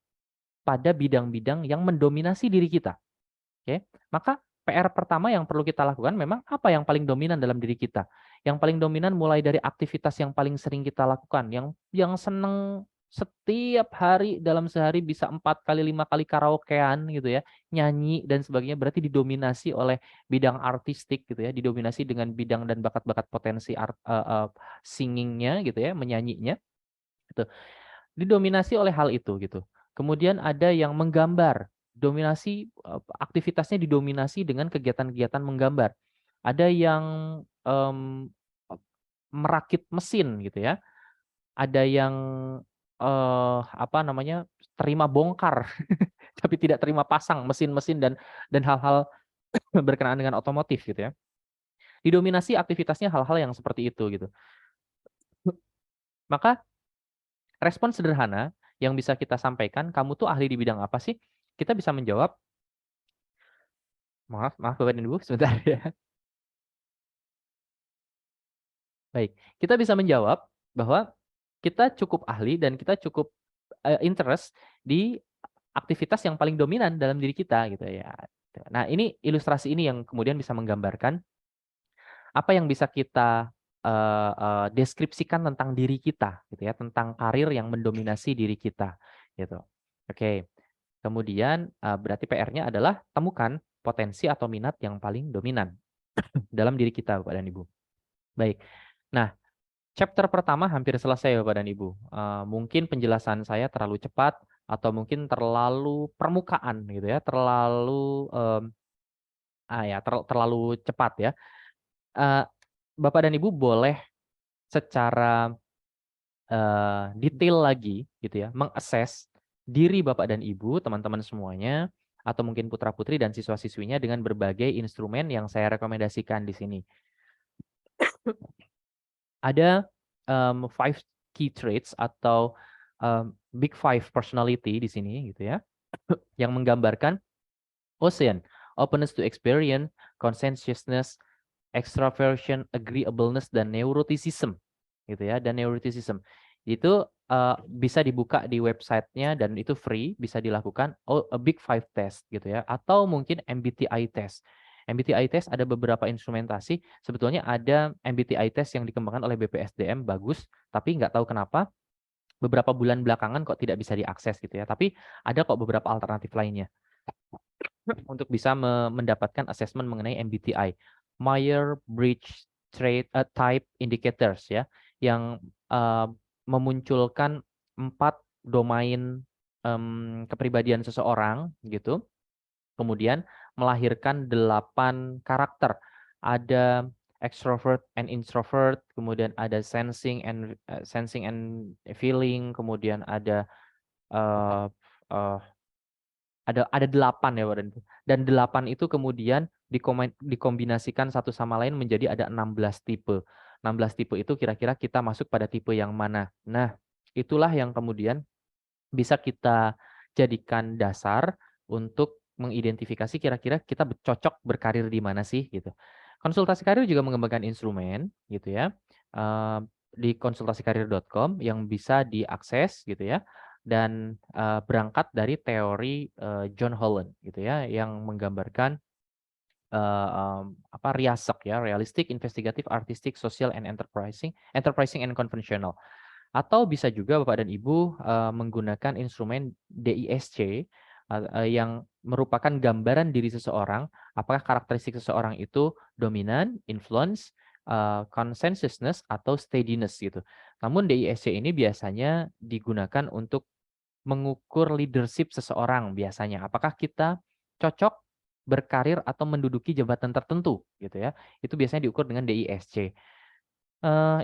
pada bidang-bidang yang mendominasi diri kita. Oke, maka PR pertama yang perlu kita lakukan memang apa yang paling dominan dalam diri kita. Yang paling dominan mulai dari aktivitas yang paling sering kita lakukan, yang seneng setiap hari dalam sehari bisa 4 kali 5 kali karaokean gitu ya, nyanyi dan sebagainya, berarti didominasi oleh bidang artistik gitu ya, didominasi dengan bidang dan bakat-bakat potensi singingnya gitu ya, menyanyinya gitu. Didominasi oleh hal itu gitu. Kemudian ada yang menggambar, dominasi aktivitasnya didominasi dengan kegiatan-kegiatan menggambar. Ada yang merakit mesin gitu ya. Ada yang apa namanya? Terima bongkar tapi tidak terima pasang mesin-mesin dan hal-hal berkenaan dengan otomotif gitu ya. Didominasi aktivitasnya hal-hal yang seperti itu gitu. Maka respon sederhana yang bisa kita sampaikan, kamu tuh ahli di bidang apa sih? Kita bisa menjawab, maaf Bapak dan Ibu, sebentar ya. Baik, kita bisa menjawab bahwa kita cukup ahli dan kita cukup interest di aktivitas yang paling dominan dalam diri kita gitu ya. Nah, ini ilustrasi ini yang kemudian bisa menggambarkan apa yang bisa kita deskripsikan tentang diri kita gitu ya, tentang karir yang mendominasi diri kita gitu. Oke. Kemudian berarti PR-nya adalah temukan potensi atau minat yang paling dominan dalam diri kita, Bapak dan Ibu. Baik. Nah, chapter pertama hampir selesai, Bapak dan Ibu. Mungkin penjelasan saya terlalu cepat atau mungkin terlalu permukaan gitu ya, terlalu terlalu cepat ya. Bapak dan Ibu boleh secara detail lagi gitu ya, mengakses diri Bapak dan Ibu, teman-teman semuanya, atau mungkin putra-putri dan siswa-siswinya dengan berbagai instrumen yang saya rekomendasikan di sini. Ada 5 key traits atau big 5 personality di sini gitu ya, yang menggambarkan Ocean, openness to experience, conscientiousness, extraversion, agreeableness, dan neuroticism gitu ya. Dan neuroticism itu bisa dibuka di websitenya dan itu free, bisa dilakukan a big 5 test gitu ya, atau mungkin MBTI test. MBTI test ada beberapa instrumentasi, sebetulnya ada MBTI test yang dikembangkan oleh BPSDM bagus, tapi nggak tahu kenapa beberapa bulan belakangan kok tidak bisa diakses gitu ya. Tapi ada kok beberapa alternatif lainnya untuk bisa mendapatkan assessment mengenai MBTI, Myers-Briggs Type Indicators ya, yang memunculkan 4 domain kepribadian seseorang gitu. Kemudian melahirkan 8 karakter. Ada extrovert and introvert, kemudian ada sensing and feeling, kemudian ada uh, uh, ada 8 ya, Pak. Dan 8 itu kemudian dikombinasikan satu sama lain menjadi ada 16 tipe. 16 tipe itu kira-kira kita masuk pada tipe yang mana. Nah, itulah yang kemudian bisa kita jadikan dasar untuk mengidentifikasi kira-kira kita cocok berkarir di mana sih gitu. Konsultasi karir juga mengembangkan instrumen gitu ya. Di konsultasikarir.com yang bisa diakses gitu ya, dan berangkat dari teori John Holland gitu ya, yang menggambarkan RIASEC ya, realistic, investigative, artistic, social, and enterprising and conventional. Atau bisa juga Bapak dan Ibu menggunakan instrumen DISC yang merupakan gambaran diri seseorang, apakah karakteristik seseorang itu dominan, influence, consensusness, atau steadiness gitu. Namun DISC ini biasanya digunakan untuk mengukur leadership seseorang biasanya. Apakah kita cocok berkarir atau menduduki jabatan tertentu gitu ya. Itu biasanya diukur dengan DISC.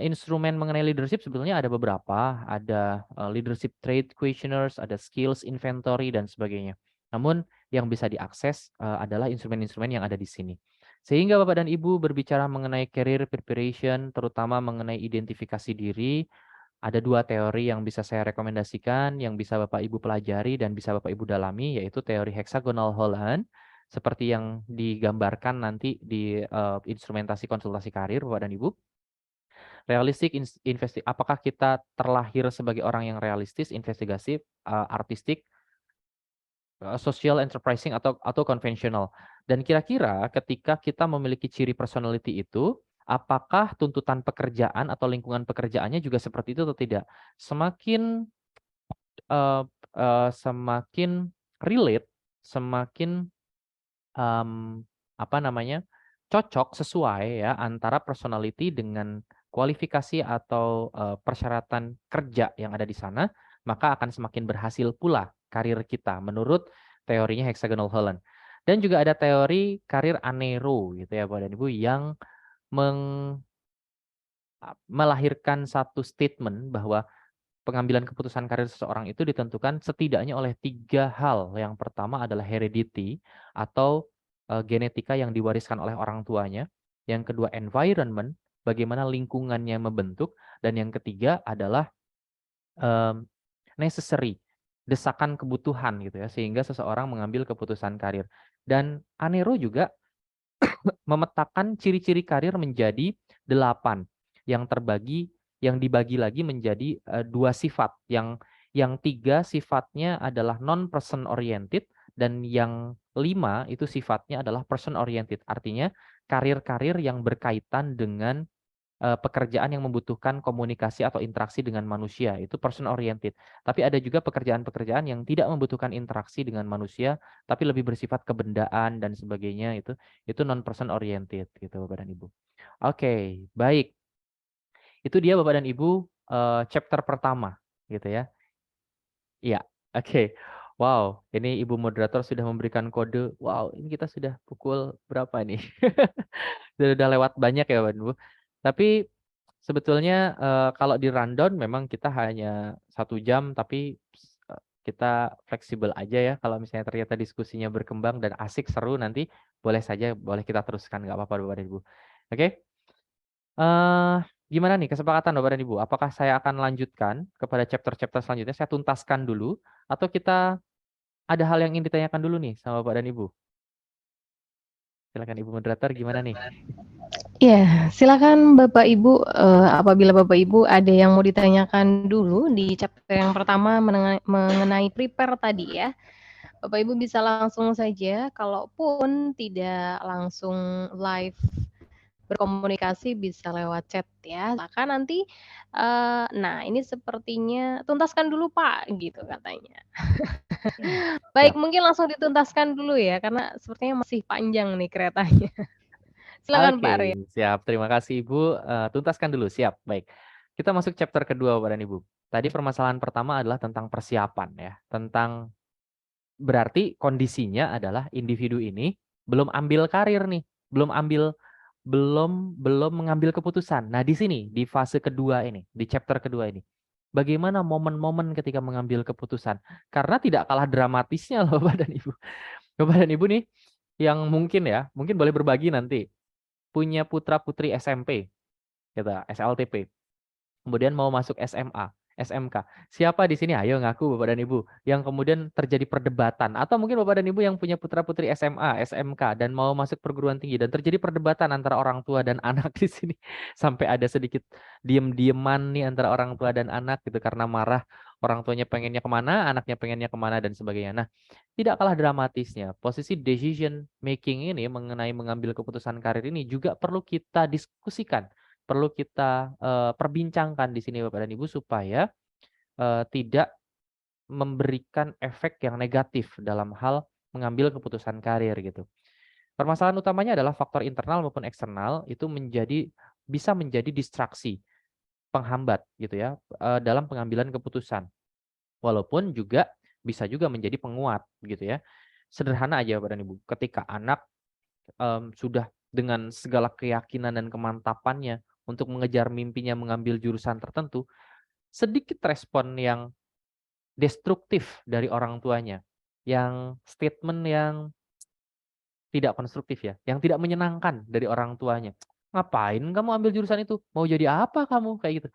Instrumen mengenai leadership sebetulnya ada beberapa, ada leadership trait questionnaires, ada skills inventory dan sebagainya. Namun yang bisa diakses adalah instrumen-instrumen yang ada di sini. Sehingga Bapak dan Ibu berbicara mengenai career preparation, terutama mengenai identifikasi diri, ada 2 teori yang bisa saya rekomendasikan, yang bisa Bapak Ibu pelajari dan bisa Bapak Ibu dalami, yaitu teori hexagonal Holland, seperti yang digambarkan nanti di instrumentasi konsultasi karir Bapak dan Ibu. Realistik, apakah kita terlahir sebagai orang yang realistis, investigatif, artistik, social, enterprising, atau konvensional. Dan kira-kira ketika kita memiliki ciri personality itu, apakah tuntutan pekerjaan atau lingkungan pekerjaannya juga seperti itu atau tidak? Semakin relate, semakin cocok, sesuai ya antara personality dengan kualifikasi atau persyaratan kerja yang ada di sana, maka akan semakin berhasil pula karir kita menurut teorinya hexagonal Holland. Dan juga ada teori karir anero gitu ya Bapak dan Ibu, yang melahirkan satu statement bahwa pengambilan keputusan karir seseorang itu ditentukan setidaknya oleh 3 hal. Yang pertama adalah heredity atau genetika yang diwariskan oleh orang tuanya. Yang kedua environment, bagaimana lingkungannya membentuk, dan yang ketiga adalah necessary, desakan kebutuhan gitu ya, sehingga seseorang mengambil keputusan karir. Dan Anero juga memetakan ciri-ciri karir menjadi 8 yang terbagi yang dibagi lagi menjadi 2 sifat. Yang 3 sifatnya adalah non-person oriented dan yang 5 itu sifatnya adalah person oriented. Artinya karir-karir yang berkaitan dengan pekerjaan yang membutuhkan komunikasi atau interaksi dengan manusia, itu person oriented. Tapi ada juga pekerjaan-pekerjaan yang tidak membutuhkan interaksi dengan manusia, tapi lebih bersifat kebendaan dan sebagainya, itu non person oriented gitu Bapak dan Ibu. Oke, baik. Itu dia Bapak dan Ibu chapter pertama gitu ya. Iya, oke. Wow, ini Ibu moderator sudah memberikan kode. Wow, ini kita sudah pukul berapa nih? Sudah lewat banyak ya Bapak Ibu. Tapi sebetulnya kalau di rundown memang kita hanya 1 jam, tapi kita fleksibel aja ya. Kalau misalnya ternyata diskusinya berkembang dan asik seru nanti boleh kita teruskan, nggak apa-apa Bapak dan Ibu. Oke? Gimana nih kesepakatan Bapak dan Ibu? Apakah saya akan lanjutkan kepada chapter-chapter selanjutnya? Saya tuntaskan dulu atau kita ada hal yang ingin ditanyakan dulu nih sama Bapak dan Ibu? Silakan Ibu moderator, gimana nih? Ya, silakan Bapak Ibu, apabila Bapak Ibu ada yang mau ditanyakan dulu di chapter yang pertama mengenai prepare tadi ya, Bapak Ibu bisa langsung saja, kalaupun tidak langsung live berkomunikasi bisa lewat chat ya. Maka nanti, nah ini sepertinya tuntaskan dulu Pak, gitu katanya. Baik, Siap. mungkin langsung dituntaskan dulu ya, karena sepertinya masih panjang nih keretanya. Silakan Pak Arya. Oke, siap. Terima kasih Ibu. Tuntaskan dulu, siap. Baik. Kita masuk chapter kedua Bapak dan Ibu. Tadi permasalahan pertama adalah tentang persiapan ya. Tentang berarti kondisinya adalah individu ini belum ambil karir nih, belum mengambil keputusan. Nah, di sini di fase kedua ini, di chapter kedua ini. Bagaimana momen-momen ketika mengambil keputusan? Karena tidak kalah dramatisnya loh Bapak dan Ibu. Bapak dan Ibu nih yang mungkin boleh berbagi nanti punya putra-putri SMP, gitu, SLTP. Kemudian mau masuk SMA, SMK. Siapa di sini? Ayo ngaku Bapak dan Ibu. Yang kemudian terjadi perdebatan. Atau mungkin Bapak dan Ibu yang punya putra-putri SMA, SMK, dan mau masuk perguruan tinggi. Dan terjadi perdebatan antara orang tua dan anak di sini. Sampai ada sedikit diem-dieman nih antara orang tua dan anak gitu. Karena marah orang tuanya pengennya kemana, anaknya pengennya kemana, dan sebagainya. Nah, tidak kalah dramatisnya. Posisi decision making ini mengenai mengambil keputusan karir ini juga perlu kita diskusikan. Perlu kita perbincangkan di sini Bapak dan Ibu supaya tidak memberikan efek yang negatif dalam hal mengambil keputusan karir gitu. Permasalahan utamanya adalah faktor internal maupun eksternal itu bisa menjadi distraksi, penghambat gitu ya dalam pengambilan keputusan. Walaupun juga bisa juga menjadi penguat gitu ya. Sederhana aja Bapak dan Ibu, ketika anak sudah dengan segala keyakinan dan kemantapannya untuk mengejar mimpinya mengambil jurusan tertentu, sedikit respon yang destruktif dari orang tuanya, yang statement yang tidak konstruktif ya, yang tidak menyenangkan dari orang tuanya. "Ngapain kamu ambil jurusan itu? Mau jadi apa kamu?" Kayak gitu.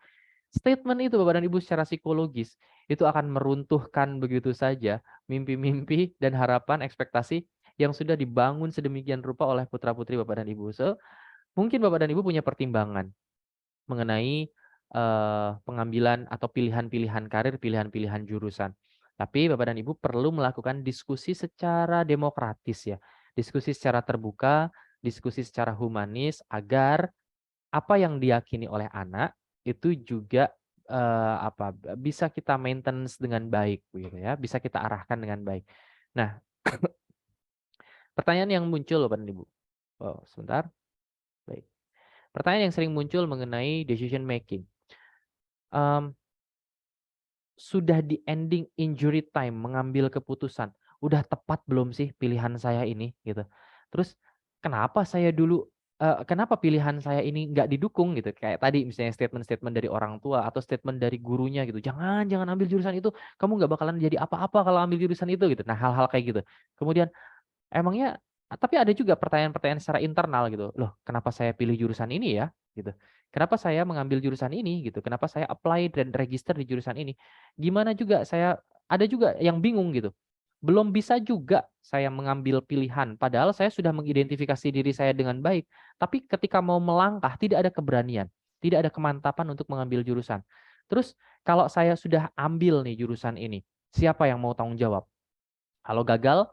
Statement itu Bapak dan Ibu secara psikologis itu akan meruntuhkan begitu saja mimpi-mimpi dan harapan ekspektasi yang sudah dibangun sedemikian rupa oleh putra-putri Bapak dan Ibu. So, mungkin Bapak dan Ibu punya pertimbangan mengenai pengambilan atau pilihan-pilihan karir, pilihan-pilihan jurusan. Tapi Bapak dan Ibu perlu melakukan diskusi secara demokratis ya. Diskusi secara terbuka, diskusi secara humanis agar apa yang diyakini oleh anak itu juga bisa kita maintenance dengan baik begitu ya, bisa kita arahkan dengan baik. Nah, pertanyaan yang muncul Bapak dan Ibu. Oh, sebentar. Baik. Pertanyaan yang sering muncul mengenai decision making. Sudah di ending injury time mengambil keputusan, udah tepat belum sih pilihan saya ini gitu. Terus kenapa kenapa pilihan saya ini nggak didukung gitu. Kayak tadi misalnya statement-statement dari orang tua atau statement dari gurunya gitu. Jangan ambil jurusan itu, kamu nggak bakalan jadi apa-apa kalau ambil jurusan itu gitu. Nah, hal-hal kayak gitu. Kemudian emangnya tapi ada juga pertanyaan-pertanyaan secara internal gitu. Loh, kenapa saya pilih jurusan ini ya? Gitu. Kenapa saya mengambil jurusan ini gitu? Kenapa saya apply dan register di jurusan ini? Gimana juga ada juga yang bingung gitu. Belum bisa juga saya mengambil pilihan padahal saya sudah mengidentifikasi diri saya dengan baik, tapi ketika mau melangkah tidak ada keberanian. Tidak ada kemantapan untuk mengambil jurusan. Terus kalau saya sudah ambil nih jurusan ini, siapa yang mau tanggung jawab? Kalau gagal,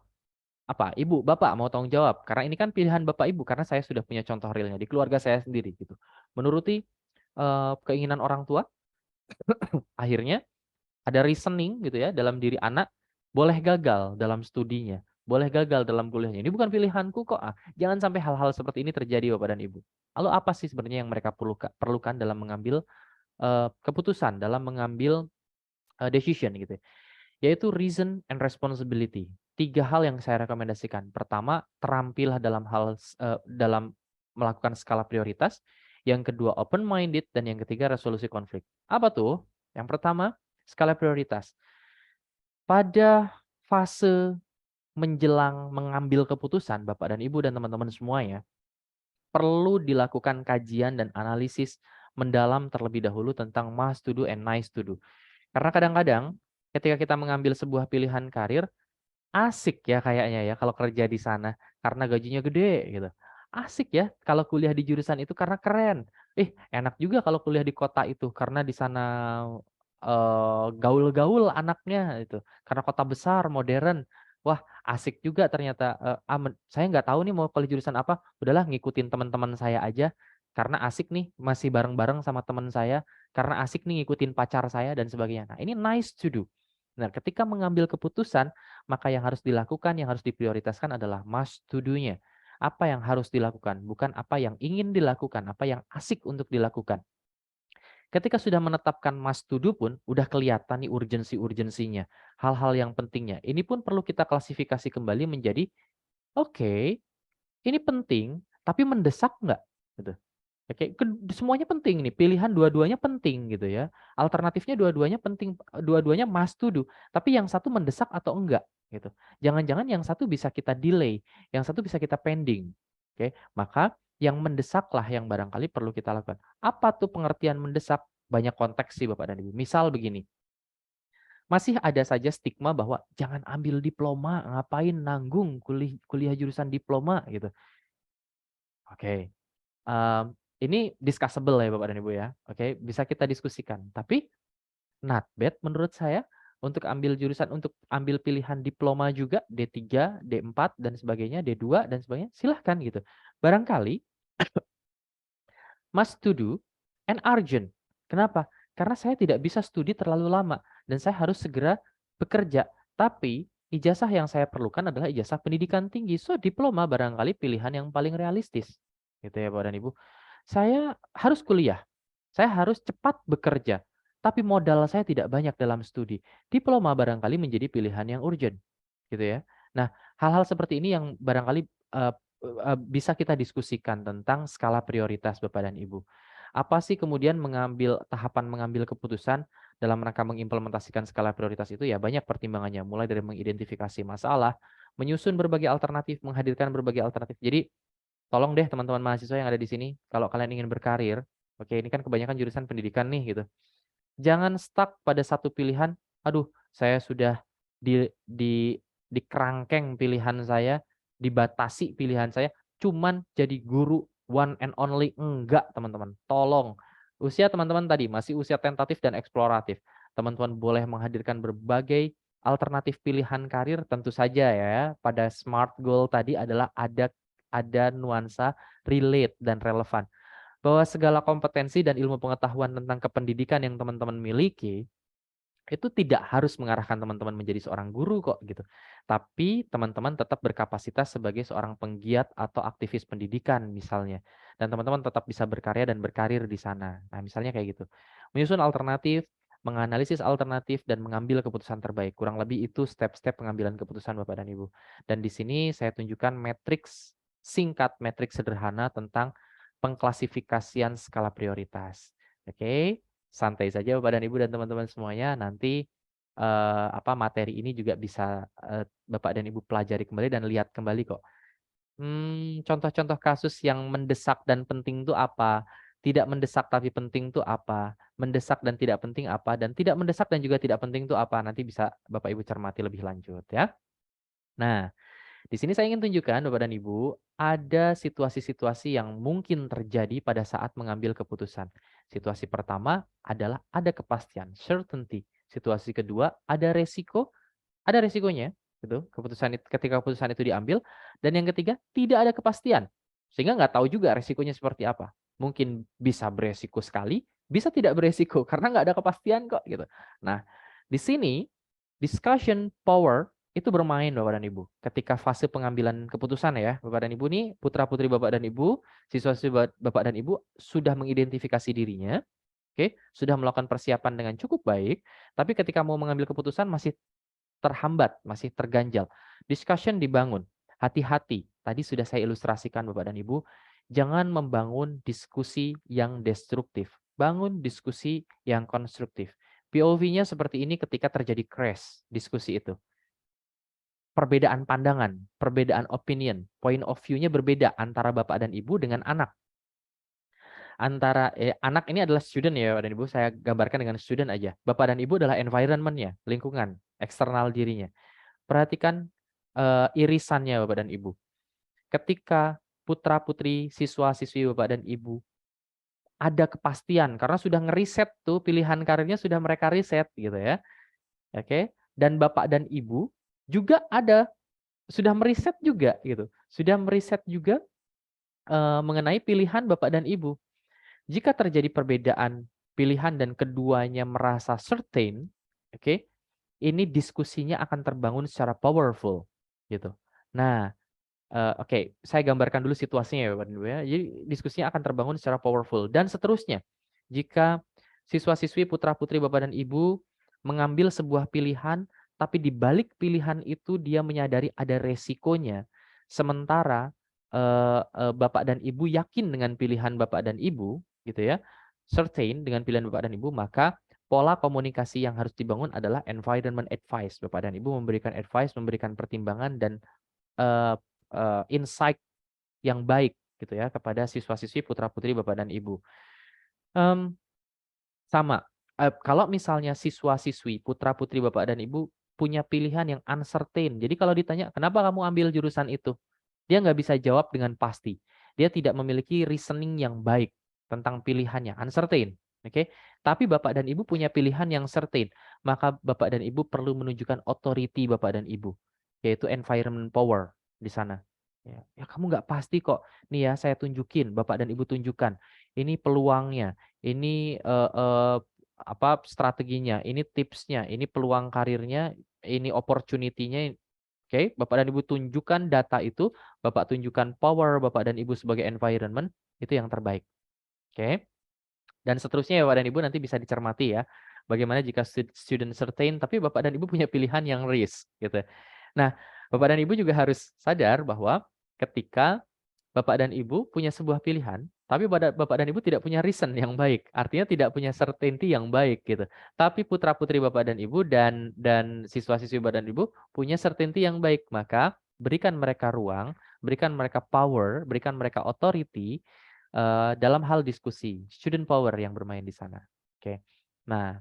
apa? Ibu, Bapak mau tanggung jawab. Karena ini kan pilihan Bapak Ibu, karena saya sudah punya contoh realnya di keluarga saya sendiri gitu. Menuruti keinginan orang tua, akhirnya ada reasoning gitu ya dalam diri anak, boleh gagal dalam studinya, boleh gagal dalam kuliahnya. Ini bukan pilihanku kok. Jangan sampai hal-hal seperti ini terjadi Bapak dan Ibu. Lalu apa sih sebenarnya yang mereka perlukan dalam mengambil keputusan, dalam mengambil decision gitu ya? Yaitu reason and responsibility. 3 hal yang saya rekomendasikan. Pertama, terampilah dalam melakukan skala prioritas. Yang kedua, open minded, dan yang ketiga, resolusi konflik. Apa tuh? Yang pertama, skala prioritas. Pada fase menjelang mengambil keputusan, Bapak dan Ibu dan teman-teman semuanya, perlu dilakukan kajian dan analisis mendalam terlebih dahulu tentang must to do and nice to do. Karena kadang-kadang ketika kita mengambil sebuah pilihan karir, asik ya kayaknya ya kalau kerja di sana karena gajinya gede gitu. Asik ya kalau kuliah di jurusan itu karena keren. Enak juga kalau kuliah di kota itu karena di sana gaul-gaul anaknya itu. Karena kota besar, modern. Wah, asik juga ternyata. Saya nggak tahu nih mau kuliah jurusan apa. Udahlah ngikutin teman-teman saya aja. Karena asik nih masih bareng-bareng sama teman saya. Karena asik nih ngikutin pacar saya dan sebagainya. Nah, ini nice to do. Nah, ketika mengambil keputusan, maka yang harus dilakukan, yang harus diprioritaskan adalah must to do-nya. Apa yang harus dilakukan, bukan apa yang ingin dilakukan, apa yang asik untuk dilakukan. Ketika sudah menetapkan must to do pun, udah kelihatan nih urgensinya, hal-hal yang pentingnya. Ini pun perlu kita klasifikasi kembali menjadi, oke, ini penting, tapi mendesak nggak? Gitu. Oke, semuanya penting nih, pilihan dua-duanya penting gitu ya. Alternatifnya dua-duanya penting, dua-duanya must to do. Tapi yang satu mendesak atau enggak gitu. Jangan-jangan yang satu bisa kita delay, yang satu bisa kita pending. Oke, maka yang mendesaklah yang barangkali perlu kita lakukan. Apa tuh pengertian mendesak? Banyak konteks sih Bapak dan Ibu. Misal begini, masih ada saja stigma bahwa jangan ambil diploma, ngapain nanggung kuliah jurusan diploma gitu. Oke. Ini discussable ya Bapak dan Ibu ya. Oke, bisa kita diskusikan. Tapi not bad menurut saya untuk ambil jurusan, untuk ambil pilihan diploma juga D3, D4 dan sebagainya, D2 dan sebagainya, silahkan gitu. Barangkali must to do and urgent. Kenapa? Karena saya tidak bisa studi terlalu lama dan saya harus segera bekerja. Tapi ijazah yang saya perlukan adalah ijazah pendidikan tinggi. So diploma barangkali pilihan yang paling realistis. Gitu ya Bapak dan Ibu. Saya harus kuliah, saya harus cepat bekerja, tapi modal saya tidak banyak dalam studi. Diploma barangkali menjadi pilihan yang urgent, gitu ya. Nah, hal-hal seperti ini yang barangkali bisa kita diskusikan tentang skala prioritas Bapak dan Ibu. Apa sih kemudian tahapan mengambil keputusan dalam rangka mengimplementasikan skala prioritas itu? Ya banyak pertimbangannya, mulai dari mengidentifikasi masalah, menyusun berbagai alternatif, menghadirkan berbagai alternatif. Jadi tolong deh teman-teman mahasiswa yang ada di sini, kalau kalian ingin berkarir, oke ini kan kebanyakan jurusan pendidikan nih gitu. Jangan stuck pada satu pilihan, aduh saya sudah di kerangkeng pilihan saya, dibatasi pilihan saya, cuman jadi guru one and only. Enggak teman-teman, tolong. Usia teman-teman tadi masih usia tentatif dan eksploratif. Teman-teman boleh menghadirkan berbagai alternatif pilihan karir, tentu saja ya. Pada SMART goal tadi adalah ada nuansa relate dan relevan. Bahwa segala kompetensi dan ilmu pengetahuan tentang kependidikan yang teman-teman miliki, itu tidak harus mengarahkan teman-teman menjadi seorang guru kok gitu. Tapi teman-teman tetap berkapasitas sebagai seorang penggiat atau aktivis pendidikan misalnya. Dan teman-teman tetap bisa berkarya dan berkarir di sana. Nah misalnya kayak gitu. Menyusun alternatif, menganalisis alternatif, dan mengambil keputusan terbaik. Kurang lebih itu step-step pengambilan keputusan Bapak dan Ibu. Dan di sini saya tunjukkan matriks singkat, matriks sederhana tentang pengklasifikasian skala prioritas. Oke. Santai saja Bapak dan Ibu dan teman-teman semuanya. Nanti materi ini juga bisa Bapak dan Ibu pelajari kembali dan lihat kembali kok. Contoh-contoh kasus yang mendesak dan penting itu apa? Tidak mendesak tapi penting itu apa? Mendesak dan tidak penting apa? Dan tidak mendesak dan juga tidak penting itu apa? Nanti bisa Bapak Ibu cermati lebih lanjut ya. Nah, di sini saya ingin tunjukkan Bapak dan Ibu, ada situasi-situasi yang mungkin terjadi pada saat mengambil keputusan. Situasi pertama adalah ada kepastian, certainty. Situasi kedua ada resikonya, gitu. Ketika keputusan itu diambil. Dan yang ketiga tidak ada kepastian, sehingga nggak tahu juga resikonya seperti apa. Mungkin bisa beresiko sekali, bisa tidak beresiko karena nggak ada kepastian kok, gitu. Nah, di sini discussion power itu bermain Bapak dan Ibu. Ketika fase pengambilan keputusan ya, Bapak dan Ibu nih, putra-putri Bapak dan Ibu, siswa-siswa Bapak dan Ibu sudah mengidentifikasi dirinya, oke, sudah melakukan persiapan dengan cukup baik, tapi ketika mau mengambil keputusan masih terhambat, masih terganjal. Discussion dibangun. Hati-hati. Tadi sudah saya ilustrasikan Bapak dan Ibu, jangan membangun diskusi yang destruktif. Bangun diskusi yang konstruktif. POV-nya seperti ini ketika terjadi crash diskusi itu. Perbedaan pandangan, perbedaan opinion, point of view-nya berbeda antara Bapak dan Ibu dengan anak. Anak ini adalah student ya Bapak dan Ibu, saya gambarkan dengan student aja. Bapak dan Ibu adalah environment-nya, lingkungan, eksternal dirinya. Perhatikan irisannya Bapak dan Ibu. Ketika putra-putri, siswa-siswi Bapak dan Ibu ada kepastian karena sudah ngeriset tuh pilihan karirnya, sudah mereka riset gitu ya. Oke. Dan Bapak dan Ibu juga sudah meriset juga gitu. Sudah meriset juga mengenai pilihan Bapak dan Ibu. Jika terjadi perbedaan pilihan dan keduanya merasa certain, oke, ini diskusinya akan terbangun secara powerful gitu. Nah, oke, saya gambarkan dulu situasinya ya Bapak dan Ibu ya. Jadi diskusinya akan terbangun secara powerful dan seterusnya. Jika siswa-siswi putra-putri Bapak dan Ibu mengambil sebuah pilihan, tapi di balik pilihan itu dia menyadari ada resikonya, sementara Bapak dan Ibu yakin dengan pilihan Bapak dan Ibu, gitu ya, certain dengan pilihan Bapak dan Ibu, maka pola komunikasi yang harus dibangun adalah environment advice. Bapak dan Ibu memberikan advice, memberikan pertimbangan dan insight yang baik gitu ya kepada siswa-siswi putra-putri Bapak dan Ibu. Sama, kalau misalnya siswa-siswi putra-putri Bapak dan Ibu punya pilihan yang uncertain. Jadi kalau ditanya, kenapa kamu ambil jurusan itu? Dia nggak bisa jawab dengan pasti. Dia tidak memiliki reasoning yang baik tentang pilihannya, uncertain. Oke, tapi Bapak dan Ibu punya pilihan yang certain, maka Bapak dan Ibu perlu menunjukkan authority Bapak dan Ibu, yaitu environment power di sana. Ya kamu nggak pasti kok. Nih ya, saya tunjukin, Bapak dan Ibu tunjukkan. Ini peluangnya, ini apa strateginya, ini tipsnya, ini peluang karirnya, ini opportunity-nya. Oke, Bapak dan Ibu tunjukkan data itu, Bapak tunjukkan power Bapak dan Ibu sebagai environment, itu yang terbaik. Oke. Dan seterusnya ya Bapak dan Ibu nanti bisa dicermati ya. Bagaimana jika student certain tapi Bapak dan Ibu punya pilihan yang risk gitu. Nah, Bapak dan Ibu juga harus sadar bahwa ketika Bapak dan Ibu punya sebuah pilihan, tapi Bapak dan Ibu tidak punya reason yang baik. Artinya tidak punya certainty yang baik gitu. Tapi putra-putri Bapak dan Ibu dan siswa-siswi Bapak dan Ibu punya certainty yang baik, maka berikan mereka ruang, berikan mereka power, berikan mereka authority dalam hal diskusi. Student power yang bermain di sana. Oke. Nah,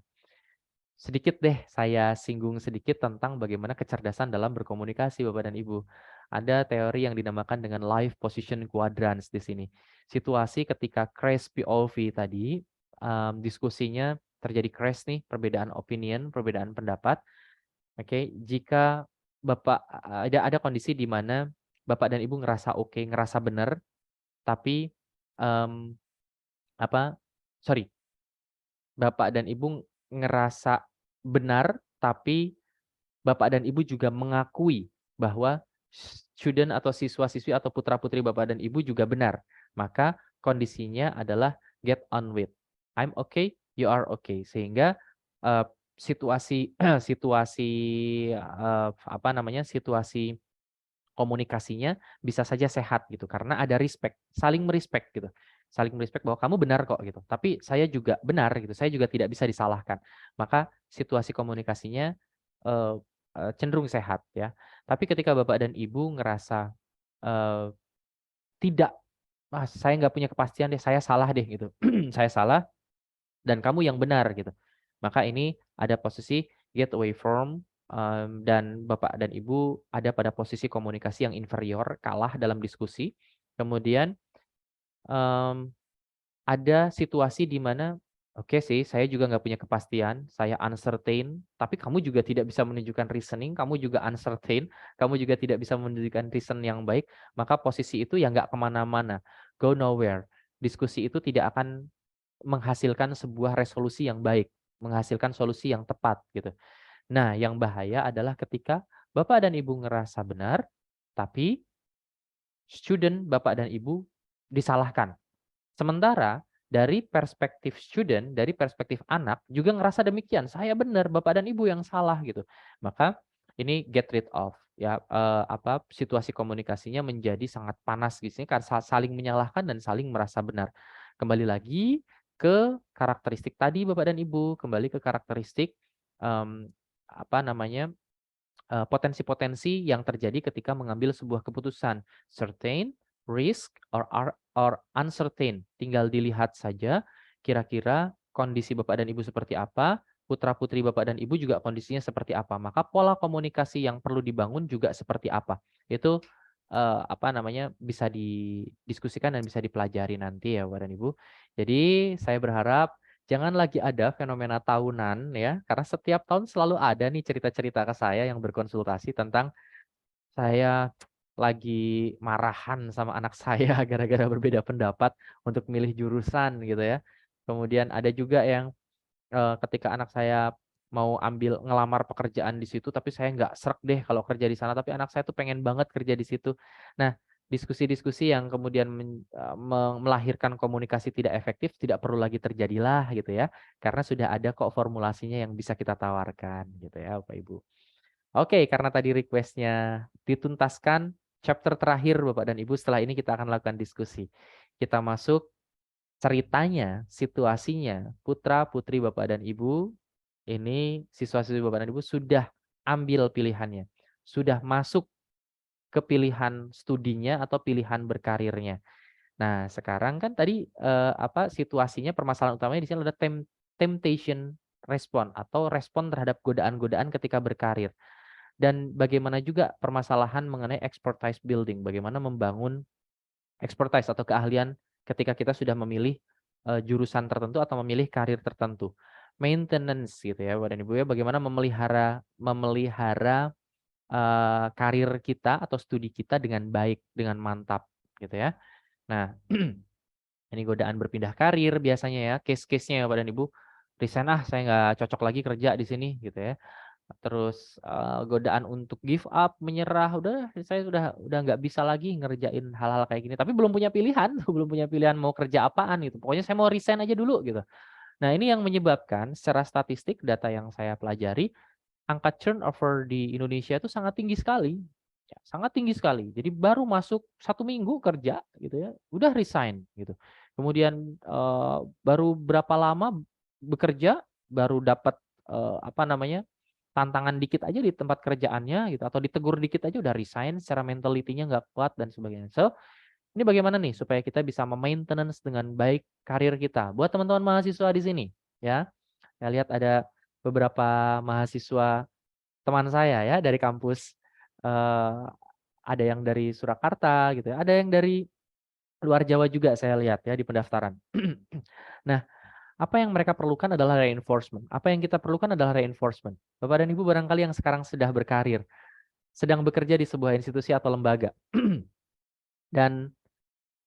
sedikit deh saya singgung sedikit tentang bagaimana kecerdasan dalam berkomunikasi Bapak dan Ibu. Ada teori yang dinamakan dengan life position quadrants di sini. Situasi ketika crash POV tadi, diskusinya terjadi crash nih, perbedaan opinion, perbedaan pendapat. Oke, jika Bapak ada kondisi di mana Bapak dan Ibu ngerasa oke, ngerasa benar, tapi Bapak dan Ibu ngerasa benar, tapi Bapak dan Ibu juga mengakui bahwa student atau siswa-siswi atau putra-putri Bapak dan Ibu juga benar. Maka kondisinya adalah get on with. I'm okay, you are okay. Sehingga situasi situasi komunikasinya bisa saja sehat gitu karena ada respect, saling merespect gitu. Saling merespect bahwa kamu benar kok gitu. Tapi saya juga benar gitu. Saya juga tidak bisa disalahkan. Maka situasi komunikasinya cenderung sehat ya. Tapi ketika Bapak dan Ibu ngerasa tidak, saya nggak punya kepastian deh, saya salah deh gitu. Saya salah dan kamu yang benar gitu. Maka ini ada posisi get away from dan Bapak dan Ibu ada pada posisi komunikasi yang inferior, kalah dalam diskusi. Kemudian ada situasi di mana oke sih, saya juga nggak punya kepastian, saya uncertain, tapi kamu juga tidak bisa menunjukkan reasoning, kamu juga uncertain, kamu juga tidak bisa menunjukkan reason yang baik, maka posisi itu ya nggak kemana-mana, go nowhere. Diskusi itu tidak akan menghasilkan sebuah resolusi yang baik, menghasilkan solusi yang tepat gitu. Nah, yang bahaya adalah ketika Bapak dan Ibu ngerasa benar, tapi student Bapak dan Ibu disalahkan. Sementara dari perspektif student, dari perspektif anak juga ngerasa demikian, saya benar, Bapak dan Ibu yang salah gitu. Maka ini get rid of ya situasi komunikasinya menjadi sangat panas gitu kan, saling menyalahkan dan saling merasa benar. Kembali lagi ke karakteristik tadi Bapak dan Ibu, kembali ke karakteristik em, apa namanya potensi-potensi yang terjadi ketika mengambil sebuah keputusan. Certain, risk, or uncertain. Tinggal dilihat saja kira-kira kondisi Bapak dan Ibu seperti apa, putra-putri Bapak dan Ibu juga kondisinya seperti apa. Maka pola komunikasi yang perlu dibangun juga seperti apa. Itu bisa didiskusikan dan bisa dipelajari nanti ya Bapak dan Ibu. Jadi saya berharap jangan lagi ada fenomena tahunan ya, karena setiap tahun selalu ada nih cerita-cerita ke saya yang berkonsultasi tentang saya lagi marahan sama anak saya gara-gara berbeda pendapat untuk milih jurusan gitu ya. Kemudian ada juga yang ketika anak saya mau ngelamar pekerjaan di situ, tapi saya nggak srek deh kalau kerja di sana, tapi anak saya tuh pengen banget kerja di situ. Nah, diskusi-diskusi yang kemudian melahirkan komunikasi tidak efektif tidak perlu lagi terjadilah gitu ya, karena sudah ada kok formulasinya yang bisa kita tawarkan gitu ya Bapak Ibu. Oke, karena tadi requestnya dituntaskan, chapter terakhir Bapak dan Ibu, setelah ini kita akan lakukan diskusi. Kita masuk ceritanya, situasinya, putra-putri Bapak dan Ibu, ini siswa-siswi Bapak dan Ibu sudah ambil pilihannya, sudah masuk ke pilihan studinya atau pilihan berkarirnya. Nah, sekarang kan tadi situasinya, permasalahan utamanya di sini ada temptation respon atau respon terhadap godaan-godaan ketika berkarir. Dan bagaimana juga permasalahan mengenai expertise building, bagaimana membangun expertise atau keahlian ketika kita sudah memilih jurusan tertentu atau memilih karir tertentu. Maintenance gitu ya Bapak dan Ibu ya, bagaimana memelihara karir kita atau studi kita dengan baik, dengan mantap gitu ya. Nah, ini godaan berpindah karir biasanya ya, case-case-nya ya Bapak dan Ibu. Resign saya nggak cocok lagi kerja di sini gitu ya. Terus godaan untuk give up, menyerah, saya udah nggak bisa lagi ngerjain hal-hal kayak gini. Tapi belum punya pilihan, belum punya pilihan mau kerja apaan gitu. Pokoknya saya mau resign aja dulu gitu. Nah, ini yang menyebabkan secara statistik data yang saya pelajari, angka turnover di Indonesia itu sangat tinggi sekali. Ya, sangat tinggi sekali. Jadi baru masuk 1 minggu kerja gitu ya, udah resign gitu. Kemudian baru berapa lama bekerja, baru dapat tantangan dikit aja di tempat kerjaannya gitu, atau ditegur dikit aja udah resign, secara mentality-nya nggak kuat dan sebagainya. So, ini bagaimana nih supaya kita bisa memaintenance dengan baik karir kita. Buat teman-teman mahasiswa di sini ya. Saya lihat ada beberapa mahasiswa teman saya ya dari kampus, ada yang dari Surakarta gitu ya, ada yang dari luar Jawa juga saya lihat ya di pendaftaran. Nah, apa yang mereka perlukan adalah reinforcement. Apa yang kita perlukan adalah reinforcement. Bapak dan Ibu barangkali yang sekarang sudah berkarir, sedang bekerja di sebuah institusi atau lembaga, dan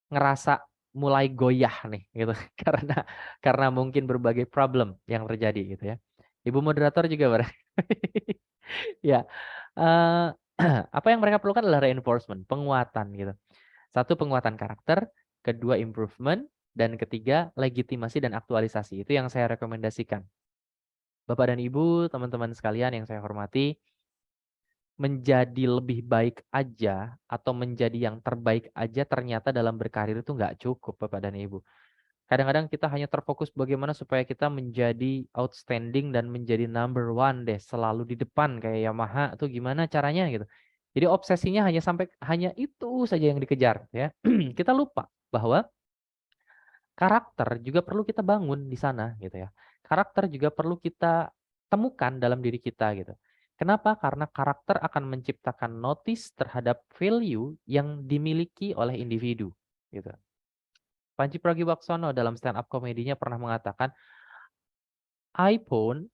ngerasa mulai goyah nih gitu karena mungkin berbagai problem yang terjadi gitu ya. Ibu moderator juga ya. Apa yang mereka perlukan adalah reinforcement, penguatan gitu. Satu, penguatan karakter, kedua improvement, dan ketiga legitimasi dan aktualisasi. Itu yang saya rekomendasikan. Bapak dan Ibu, teman-teman sekalian yang saya hormati, menjadi lebih baik aja atau menjadi yang terbaik aja ternyata dalam berkarir itu nggak cukup Bapak dan Ibu. Kadang-kadang kita hanya terfokus bagaimana supaya kita menjadi outstanding dan menjadi number one deh, selalu di depan kayak Yamaha tuh gimana caranya gitu. Jadi obsesinya hanya itu saja yang dikejar ya. Kita lupa bahwa karakter juga perlu kita bangun di sana gitu ya. Karakter juga perlu kita temukan dalam diri kita gitu. Kenapa? Karena karakter akan menciptakan notice terhadap value yang dimiliki oleh individu gitu. Panji Pragiwaksono dalam stand up komedinya pernah mengatakan iPhone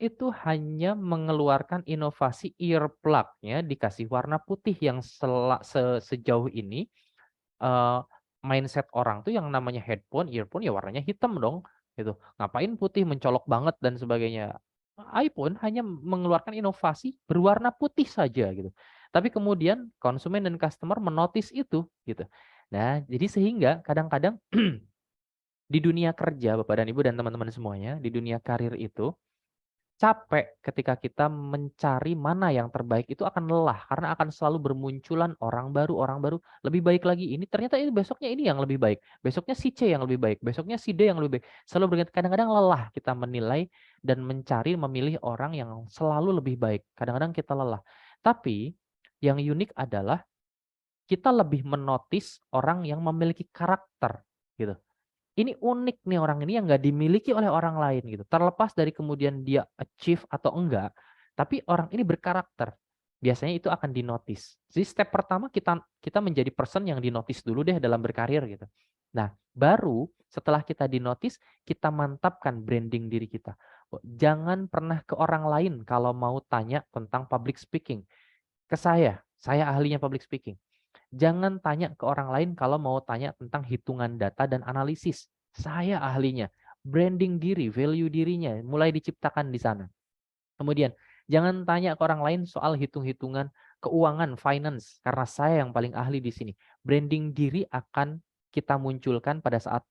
itu hanya mengeluarkan inovasi earplug-nya dikasih warna putih yang sejauh ini mindset orang tuh yang namanya earphone ya warnanya hitam dong gitu. Ngapain putih mencolok banget dan sebagainya. iPhone hanya mengeluarkan inovasi berwarna putih saja gitu. Tapi kemudian konsumen dan customer menotis itu gitu. Nah, jadi sehingga kadang-kadang di dunia kerja Bapak dan Ibu dan teman-teman semuanya, di dunia karir itu capek ketika kita mencari mana yang terbaik itu akan lelah karena akan selalu bermunculan orang baru lebih baik lagi ini ternyata ini besoknya ini yang lebih baik besoknya si C yang lebih baik besoknya si D yang lebih baik selalu berganti kadang-kadang lelah kita menilai dan mencari memilih orang yang selalu lebih baik kadang-kadang kita lelah tapi yang unik adalah kita lebih menotis orang yang memiliki karakter gitu. Ini unik nih orang ini yang nggak dimiliki oleh orang lain gitu. Terlepas dari kemudian dia achieve atau enggak, tapi orang ini berkarakter. Biasanya itu akan dinotis. Jadi step pertama kita menjadi person yang dinotis dulu deh dalam berkarir gitu. Nah, baru setelah kita dinotis, kita mantapkan branding diri kita. Jangan pernah ke orang lain kalau mau tanya tentang public speaking. Ke saya ahlinya public speaking. Jangan tanya ke orang lain kalau mau tanya tentang hitungan data dan analisis. Saya ahlinya. Branding diri, value dirinya mulai diciptakan di sana. Kemudian, jangan tanya ke orang lain soal hitung-hitungan keuangan, finance, karena saya yang paling ahli di sini. Branding diri akan kita munculkan pada saat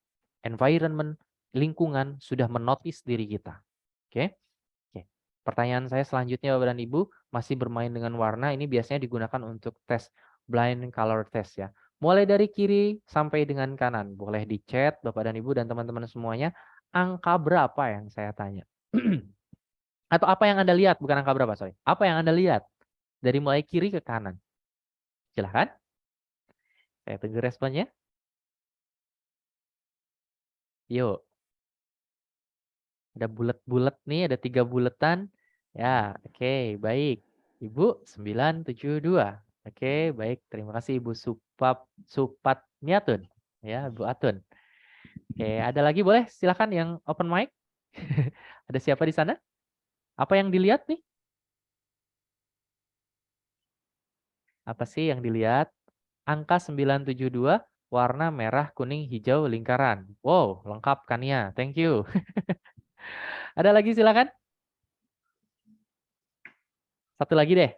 environment, lingkungan sudah menotis diri kita. Oke? Oke. Pertanyaan saya selanjutnya Bapak dan Ibu, masih bermain dengan warna, ini biasanya digunakan untuk tes blind color test ya. Mulai dari kiri sampai dengan kanan. Boleh di chat Bapak dan Ibu dan teman-teman semuanya. Angka berapa yang saya tanya? Atau apa yang Anda lihat? Bukan angka berapa, sorry. Apa yang Anda lihat? Dari mulai kiri ke kanan. Silahkan. Saya tunggu responnya. Yuk. Ada bulat-bulat nih, ada 3 buletan. Ya, oke, baik. Ibu 972. Oke, baik. Terima kasih Ibu Supatniatun. Ya, Bu Atun. Oke, ada lagi boleh? Silakan yang open mic. Ada siapa di sana? Apa yang dilihat nih? Apa sih yang dilihat? Angka 972, warna merah, kuning, hijau, lingkaran. Wow, lengkap kan ya? Thank you. Ada lagi silakan. Satu lagi deh.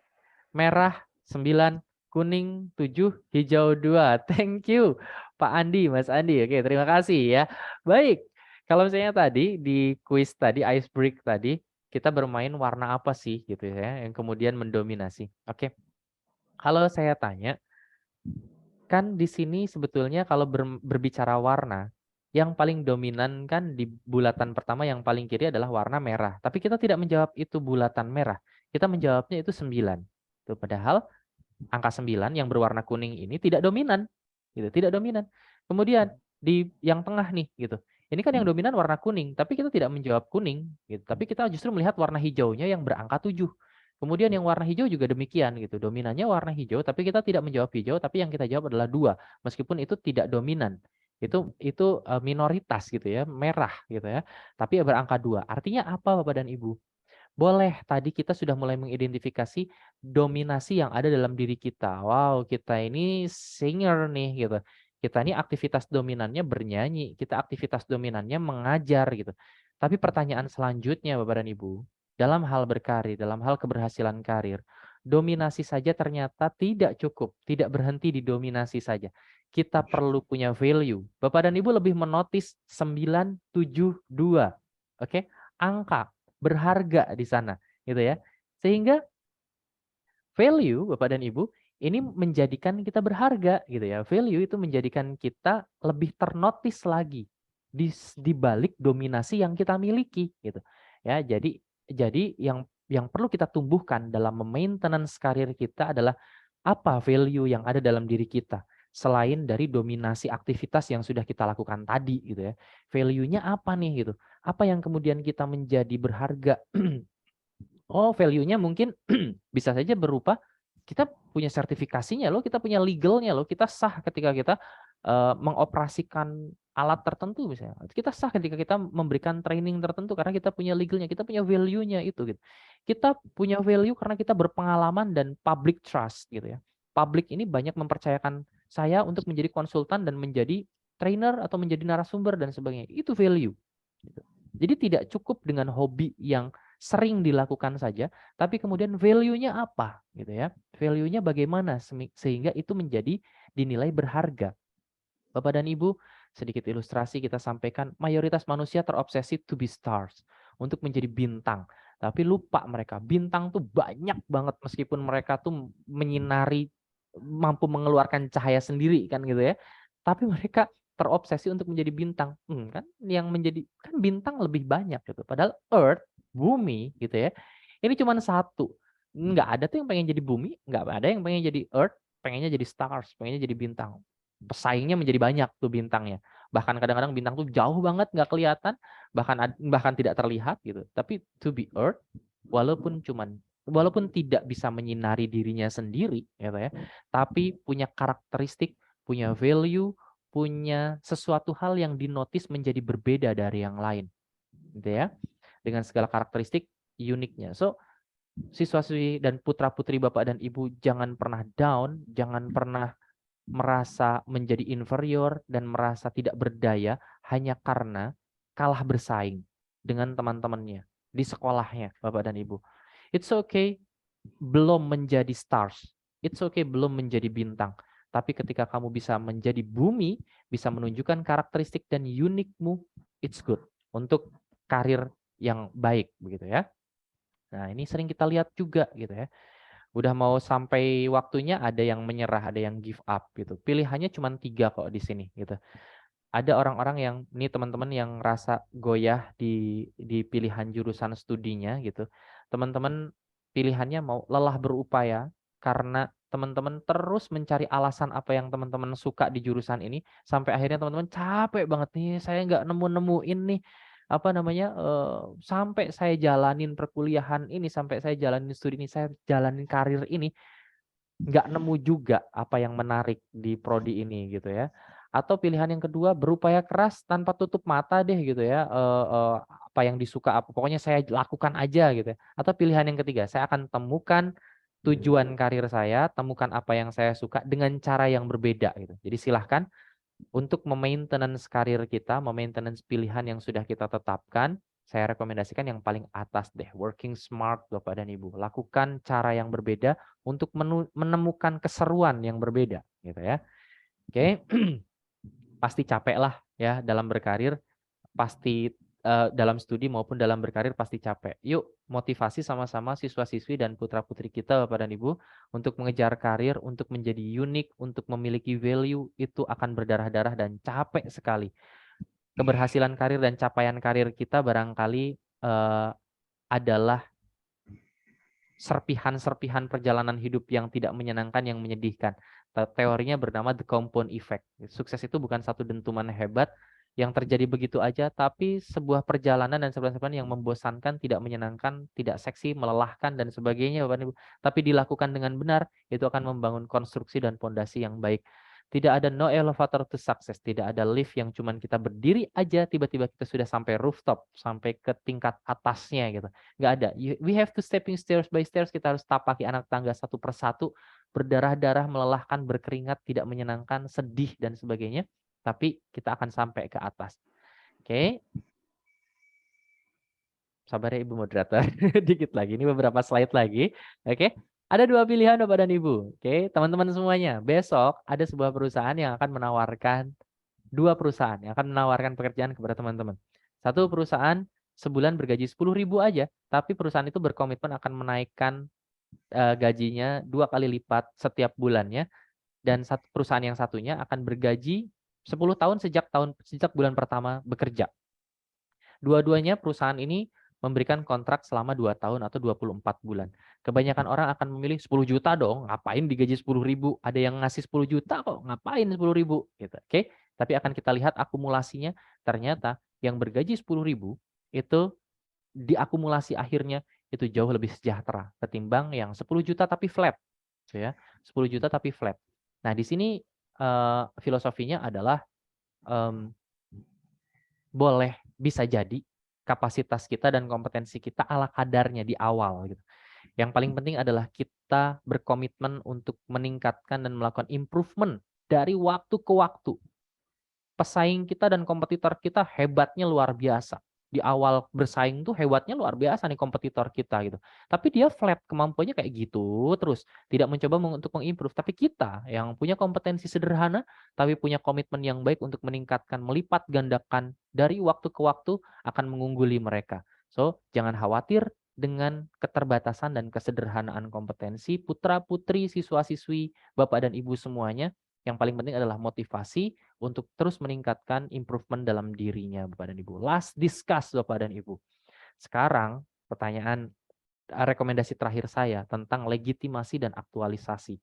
Merah 9, kuning 7, hijau 2. Thank you Pak Andi, Mas Andi. Oke, terima kasih ya. Baik. Kalau misalnya tadi di quiz tadi, ice break tadi, kita bermain warna apa sih gitu ya, yang kemudian mendominasi. Oke. Kalau saya tanya, kan di sini sebetulnya kalau berbicara warna, yang paling dominan kan di bulatan pertama yang paling kiri adalah warna merah. Tapi kita tidak menjawab itu bulatan merah. Kita menjawabnya itu 9. Tuh, padahal angka 9 yang berwarna kuning ini tidak dominan. Gitu, tidak dominan. Kemudian di yang tengah nih gitu. Ini kan yang dominan warna kuning, tapi kita tidak menjawab kuning gitu. Tapi kita justru melihat warna hijaunya yang berangka 7. Kemudian yang warna hijau juga demikian gitu. Dominannya warna hijau, tapi kita tidak menjawab hijau, tapi yang kita jawab adalah 2. Meskipun itu tidak dominan. Itu minoritas gitu ya, merah gitu ya. Tapi berangka 2. Artinya apa Bapak dan Ibu? Boleh, tadi kita sudah mulai mengidentifikasi dominasi yang ada dalam diri kita. Wow, kita ini singer nih gitu. Kita ini aktivitas dominannya bernyanyi, kita aktivitas dominannya mengajar gitu. Tapi pertanyaan selanjutnya Bapak dan Ibu, dalam hal berkarir, dalam hal keberhasilan karir, dominasi saja ternyata tidak cukup, tidak berhenti di dominasi saja. Kita perlu punya value. Bapak dan Ibu lebih menotis 972. Oke? Angka berharga di sana, gitu ya. Sehingga value Bapak dan Ibu ini menjadikan kita berharga gitu ya. Value itu menjadikan kita lebih ternotis lagi di balik dominasi yang kita miliki gitu. Ya, jadi yang perlu kita tumbuhkan dalam maintenance karir kita adalah apa value yang ada dalam diri kita selain dari dominasi aktivitas yang sudah kita lakukan tadi gitu ya. Value-nya apa nih gitu. Apa yang kemudian kita menjadi berharga? Oh, value-nya mungkin bisa saja berupa kita punya sertifikasinya loh, kita punya legalnya loh, kita sah ketika kita mengoperasikan alat tertentu misalnya. Kita sah ketika kita memberikan training tertentu karena kita punya legalnya, kita punya value-nya itu gitu. Kita punya value karena kita berpengalaman dan public trust gitu ya. Public ini banyak mempercayakan saya untuk menjadi konsultan dan menjadi trainer atau menjadi narasumber dan sebagainya. Itu value. Gitu. Jadi tidak cukup dengan hobi yang sering dilakukan saja, tapi kemudian value-nya apa gitu ya. Value-nya bagaimana sehingga itu menjadi dinilai berharga. Bapak dan Ibu, sedikit ilustrasi kita sampaikan, mayoritas manusia terobsesi to be stars, untuk menjadi bintang. Tapi lupa mereka, bintang tuh banyak banget meskipun mereka tuh menyinari, mampu mengeluarkan cahaya sendiri kan gitu ya. Tapi mereka terobsesi untuk menjadi bintang. Kan yang menjadi, kan bintang lebih banyak gitu. Padahal Earth, bumi gitu ya, ini cuma satu. Nggak ada tuh yang pengen jadi bumi, nggak ada yang pengen jadi Earth, pengennya jadi stars, pengennya jadi bintang. Pesaingnya menjadi banyak tuh bintangnya. Bahkan kadang-kadang bintang tuh jauh banget nggak kelihatan, bahkan tidak terlihat gitu. Tapi to be Earth, walaupun tidak bisa menyinari dirinya sendiri gitu ya, tapi punya karakteristik, punya value, punya sesuatu hal yang dinotis menjadi berbeda dari yang lain. Gitu ya. Dengan segala karakteristik uniknya. So, siswa-siswi dan putra-putri Bapak dan Ibu jangan pernah down, jangan pernah merasa menjadi inferior dan merasa tidak berdaya hanya karena kalah bersaing dengan teman-temannya di sekolahnya, Bapak dan Ibu. It's okay belum menjadi stars. It's okay belum menjadi bintang. Tapi ketika kamu bisa menjadi bumi, bisa menunjukkan karakteristik dan unikmu, it's good untuk karir yang baik begitu ya. Nah, ini sering kita lihat juga gitu ya. Udah mau sampai waktunya ada yang menyerah, ada yang give up gitu. Pilihannya cuma 3 kok di sini gitu. Ada orang-orang yang, ini teman-teman yang rasa goyah di pilihan jurusan studinya gitu. Teman-teman pilihannya mau lelah berupaya karena teman-teman terus mencari alasan apa yang teman-teman suka di jurusan ini sampai akhirnya teman-teman capek banget nih, saya nggak nemu-nemuin nih sampai saya jalanin perkuliahan ini, sampai saya jalanin studi ini, saya jalanin karir ini, nggak nemu juga apa yang menarik di prodi ini gitu ya. Atau pilihan yang kedua, berupaya keras tanpa tutup mata deh gitu ya, apa yang disuka, pokoknya saya lakukan aja gitu ya. Atau pilihan yang ketiga, saya akan temukan tujuan karir saya, temukan apa yang saya suka dengan cara yang berbeda gitu. Jadi silahkan untuk memaintenance karir kita, memaintenance pilihan yang sudah kita tetapkan, saya rekomendasikan yang paling atas deh, working smart Bapak dan Ibu. Lakukan cara yang berbeda untuk menemukan keseruan yang berbeda gitu ya. Oke. Pasti capek lah ya dalam berkarir, pasti dalam studi maupun dalam berkarir pasti capek. Yuk motivasi sama-sama siswa-siswi dan putra-putri kita Bapak dan Ibu untuk mengejar karir, untuk menjadi unik, untuk memiliki value, itu akan berdarah-darah dan capek sekali. Keberhasilan karir dan capaian karir kita barangkali adalah serpihan-serpihan perjalanan hidup yang tidak menyenangkan, yang menyedihkan. Teorinya bernama the compound effect. Sukses itu bukan satu dentuman hebat yang terjadi begitu aja, tapi sebuah perjalanan dan sebuah yang membosankan, tidak menyenangkan, tidak seksi, melelahkan, dan sebagainya, Bapak Ibu. Tapi dilakukan dengan benar, itu akan membangun konstruksi dan fondasi yang baik. Tidak ada no elevator to success, tidak ada lift yang cuman kita berdiri aja, tiba-tiba kita sudah sampai rooftop, sampai ke tingkat atasnya gitu. Nggak ada. We have to stepping stairs by stairs, kita harus tapaki anak tangga satu persatu, berdarah-darah, melelahkan, berkeringat, tidak menyenangkan, sedih, dan sebagainya. Tapi kita akan sampai ke atas. Oke. Sabar ya Ibu Moderator. Dikit lagi, ini beberapa slide lagi. Oke. Ada 2 pilihan Bapak dan Ibu. Oke, teman-teman semuanya. Besok ada sebuah perusahaan yang akan menawarkan, 2 perusahaan yang akan menawarkan pekerjaan kepada teman-teman. Satu perusahaan sebulan bergaji 10.000 aja, tapi perusahaan itu berkomitmen akan menaikkan gajinya 2 kali lipat setiap bulannya, dan perusahaan yang satunya akan bergaji 10 tahun sejak bulan pertama bekerja. Dua-duanya perusahaan ini memberikan kontrak selama 2 tahun atau 24 bulan. Kebanyakan orang akan memilih 10 juta dong, ngapain digaji 10.000? Ada yang ngasih 10 juta kok, ngapain 10.000? Gitu. Oke. Tapi akan kita lihat akumulasinya, ternyata yang bergaji 10.000 itu diakumulasi akhirnya itu jauh lebih sejahtera ketimbang yang 10 juta tapi flat. Gitu ya. 10 juta tapi flat. Nah, di sini filosofinya adalah boleh bisa jadi kapasitas kita dan kompetensi kita ala kadarnya di awal gitu. Yang paling penting adalah kita berkomitmen untuk meningkatkan dan melakukan improvement dari waktu ke waktu. Pesaing kita dan kompetitor kita hebatnya luar biasa. Di awal bersaing tuh hebatnya luar biasa nih kompetitor kita gitu. Tapi dia flat, kemampuannya kayak gitu terus. Tidak mencoba untuk mengimprove. Tapi kita yang punya kompetensi sederhana, tapi punya komitmen yang baik untuk meningkatkan, melipat gandakan dari waktu ke waktu akan mengungguli mereka. So, jangan khawatir dengan keterbatasan dan kesederhanaan kompetensi putra-putri, siswa-siswi, Bapak dan Ibu semuanya. Yang paling penting adalah motivasi untuk terus meningkatkan improvement dalam dirinya, Bapak dan Ibu. Last discuss, Bapak dan Ibu. Sekarang pertanyaan rekomendasi terakhir saya tentang legitimasi dan aktualisasi.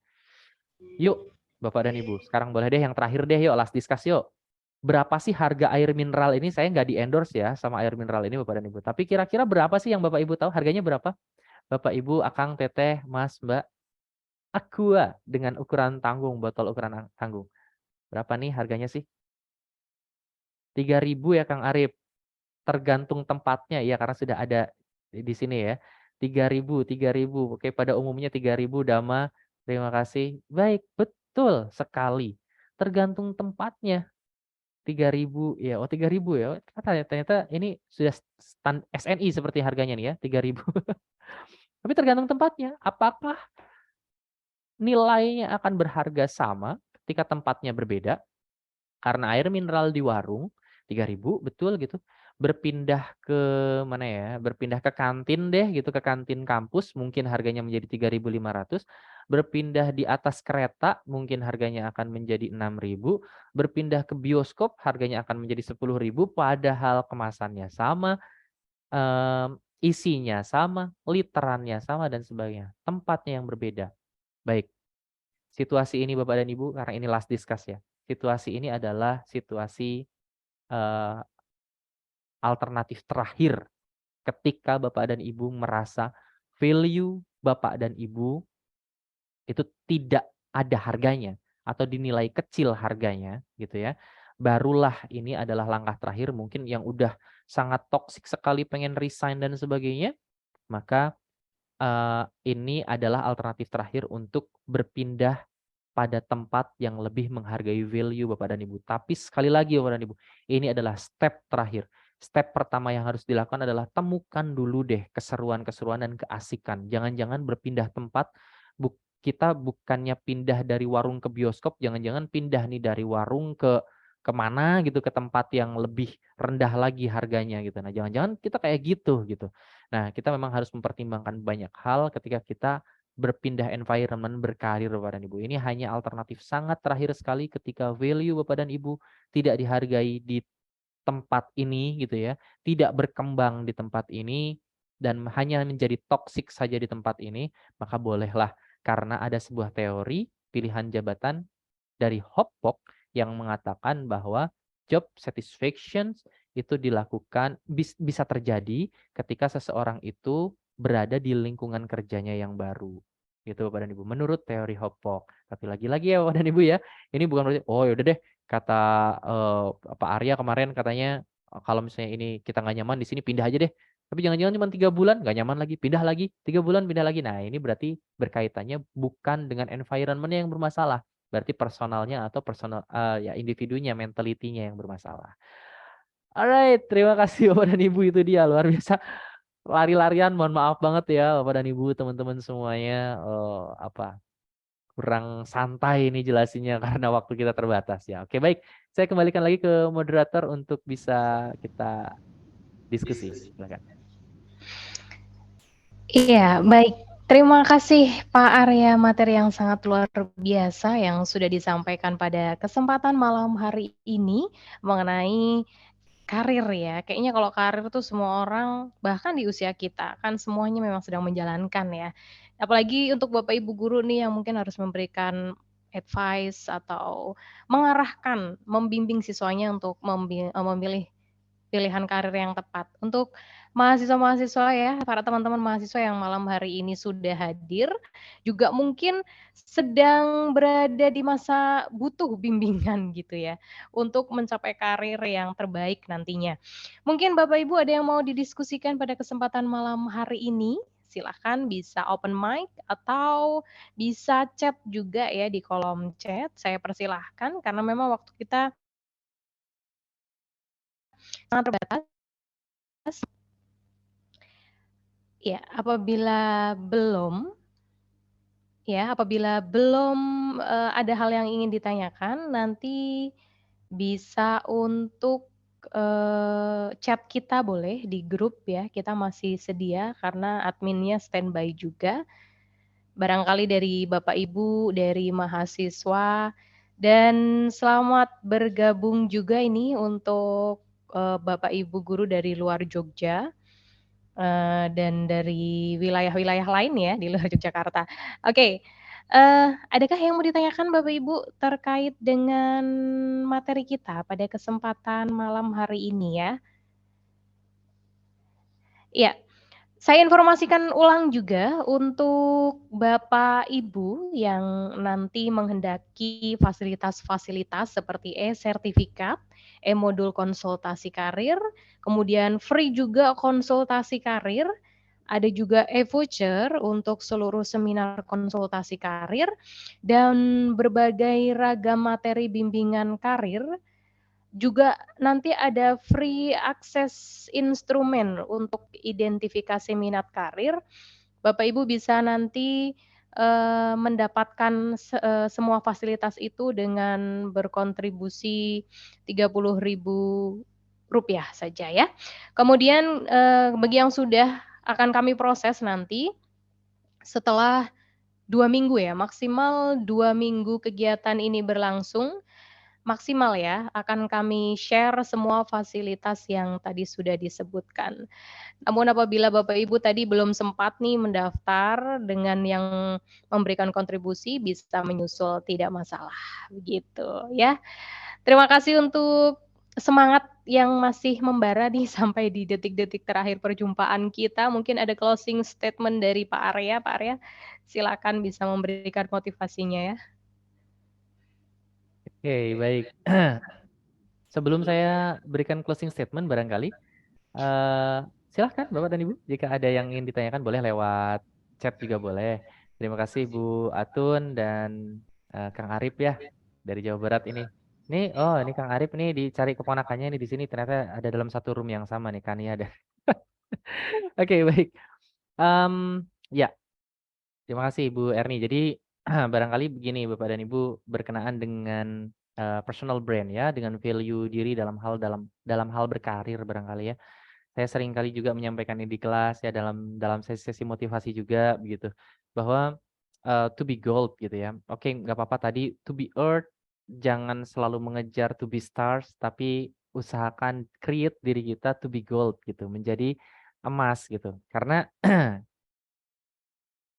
Yuk, Bapak dan Ibu, sekarang boleh deh yang terakhir deh, yuk last discuss yuk. Berapa sih harga air mineral ini? Saya nggak di-endorse ya sama air mineral ini, Bapak dan Ibu. Tapi kira-kira berapa sih yang Bapak Ibu tahu? Harganya berapa? Bapak Ibu, Akang, Teteh, Mas, Mbak. Aqua dengan ukuran tanggung, botol ukuran tanggung. Berapa nih harganya sih? 3.000 ya Kang Arif. Tergantung tempatnya ya karena sudah ada di sini ya. 3.000, 3.000. Oke, pada umumnya 3.000 Dama. Terima kasih. Baik, betul sekali. Tergantung tempatnya. 3.000 ya. Oh, 3.000 ya. Ternyata ini sudah SNI seperti harganya nih ya, 3.000. Tapi tergantung tempatnya. Apakah nilainya akan berharga sama ketika tempatnya berbeda? Karena air mineral di warung 3.000 betul gitu. Berpindah ke mana ya? Berpindah ke kantin deh gitu, ke kantin kampus mungkin harganya menjadi 3.500. Berpindah di atas kereta mungkin harganya akan menjadi 6.000. Berpindah ke bioskop harganya akan menjadi 10.000 padahal kemasannya sama, isinya sama, literannya sama dan sebagainya. Tempatnya yang berbeda. Baik. Situasi ini Bapak dan Ibu, karena ini last discuss ya. Situasi ini adalah situasi alternatif terakhir ketika Bapak dan Ibu merasa value Bapak dan Ibu itu tidak ada harganya atau dinilai kecil harganya gitu ya. Barulah ini adalah langkah terakhir mungkin yang udah sangat toksik sekali pengen resign dan sebagainya, maka ini adalah alternatif terakhir untuk berpindah pada tempat yang lebih menghargai value Bapak dan Ibu. Tapi sekali lagi Bapak dan Ibu, ini adalah step terakhir. Step pertama yang harus dilakukan adalah temukan dulu deh keseruan-keseruan dan keasikan. Jangan-jangan berpindah tempat, kita bukannya pindah dari warung ke bioskop, jangan-jangan pindah nih dari warung ke kemana gitu, ke tempat yang lebih rendah lagi harganya gitu. Nah, jangan-jangan kita kayak gitu gitu. Nah, kita memang harus mempertimbangkan banyak hal ketika kita berpindah environment berkarir Bapak dan Ibu. Ini hanya alternatif sangat terakhir sekali ketika value Bapak dan Ibu tidak dihargai di tempat ini gitu ya, tidak berkembang di tempat ini dan hanya menjadi toksik saja di tempat ini, maka bolehlah karena ada sebuah teori pilihan jabatan dari Hopok yang mengatakan bahwa job satisfaction itu dilakukan bisa terjadi ketika seseorang itu berada di lingkungan kerjanya yang baru. Gitu Bapak dan Ibu. Menurut teori Hopok. Tapi lagi-lagi ya Bapak dan Ibu ya. Ini bukan berarti oh yaudah deh kata Pak Arya kemarin katanya kalau misalnya ini kita nggak nyaman di sini pindah aja deh. Tapi jangan-jangan cuma 3 bulan nggak nyaman lagi, pindah lagi, 3 bulan pindah lagi. Nah ini berarti berkaitannya bukan dengan environment yang bermasalah, berarti personalnya atau ya individunya, mentalitinya yang bermasalah. Alright, terima kasih Bapak dan Ibu, itu dia luar biasa lari-larian. Mohon maaf banget ya Bapak dan Ibu, teman-teman semuanya, kurang santai ini jelasinnya karena waktu kita terbatas ya. Oke baik, saya kembalikan lagi ke moderator untuk bisa kita diskusi. Silakan. Iya, baik. Terima kasih Pak Arya, materi yang sangat luar biasa yang sudah disampaikan pada kesempatan malam hari ini mengenai karir ya. Kayaknya kalau karir tuh semua orang, bahkan di usia kita, kan semuanya memang sedang menjalankan ya. Apalagi untuk Bapak Ibu guru nih yang mungkin harus memberikan advice atau mengarahkan, membimbing siswanya untuk memilih pilihan karir yang tepat. Untuk mahasiswa-mahasiswa ya, para teman-teman mahasiswa yang malam hari ini sudah hadir, juga mungkin sedang berada di masa butuh bimbingan gitu ya, untuk mencapai karir yang terbaik nantinya. Mungkin Bapak Ibu ada yang mau didiskusikan pada kesempatan malam hari ini? Silahkan bisa open mic atau bisa chat juga ya di kolom chat. Saya persilahkan karena memang waktu kita sangat terbatas. Ya, apabila belum ada hal yang ingin ditanyakan, nanti bisa untuk chat kita boleh di grup ya. Kita masih sedia karena adminnya standby juga. Barangkali dari Bapak Ibu, dari mahasiswa, dan selamat bergabung juga ini untuk Bapak Ibu guru dari luar Jogja. Dan dari wilayah-wilayah lain ya di luar Yogyakarta. Oke, adakah yang mau ditanyakan Bapak Ibu terkait dengan materi kita pada kesempatan malam hari ini ya? Iya, saya informasikan ulang juga untuk Bapak Ibu yang nanti menghendaki fasilitas-fasilitas seperti e-sertifikat, e-modul konsultasi karir, kemudian free juga konsultasi karir, ada juga e-voucher untuk seluruh seminar konsultasi karir, dan berbagai ragam materi bimbingan karir. Juga nanti ada free akses instrumen untuk identifikasi minat karir. Bapak Ibu bisa nanti mendapatkan semua fasilitas itu dengan berkontribusi Rp30.000 saja ya. Kemudian bagi yang sudah akan kami proses nanti setelah 2 minggu ya, maksimal 2 minggu kegiatan ini berlangsung, maksimal ya, akan kami share semua fasilitas yang tadi sudah disebutkan. Namun apabila Bapak Ibu tadi belum sempat nih mendaftar dengan yang memberikan kontribusi, bisa menyusul tidak masalah, begitu ya. Terima kasih untuk semangat yang masih membara nih sampai di detik-detik terakhir perjumpaan kita. Mungkin ada closing statement dari Pak Arya. Pak Arya, silakan bisa memberikan motivasinya ya. Oke, baik. Sebelum saya berikan closing statement barangkali, silahkan Bapak dan Ibu, jika ada yang ingin ditanyakan boleh lewat chat juga boleh. Terima kasih Bu Atun dan Kang Arif ya dari Jawa Barat ini. Ini Kang Arif nih dicari keponakannya ini di sini ternyata ada dalam satu room yang sama nih Kania ada. Oke, baik. Ya, terima kasih Ibu Erni. Jadi barangkali begini Bapak dan Ibu berkenaan dengan personal brand ya, dengan value diri dalam hal berkarir barangkali ya. Saya sering kali juga menyampaikan ini di kelas ya dalam sesi-sesi motivasi juga begitu. Bahwa to be gold gitu ya. Oke, nggak apa-apa tadi to be earth, jangan selalu mengejar to be stars, tapi usahakan create diri kita to be gold gitu, menjadi emas gitu. Karena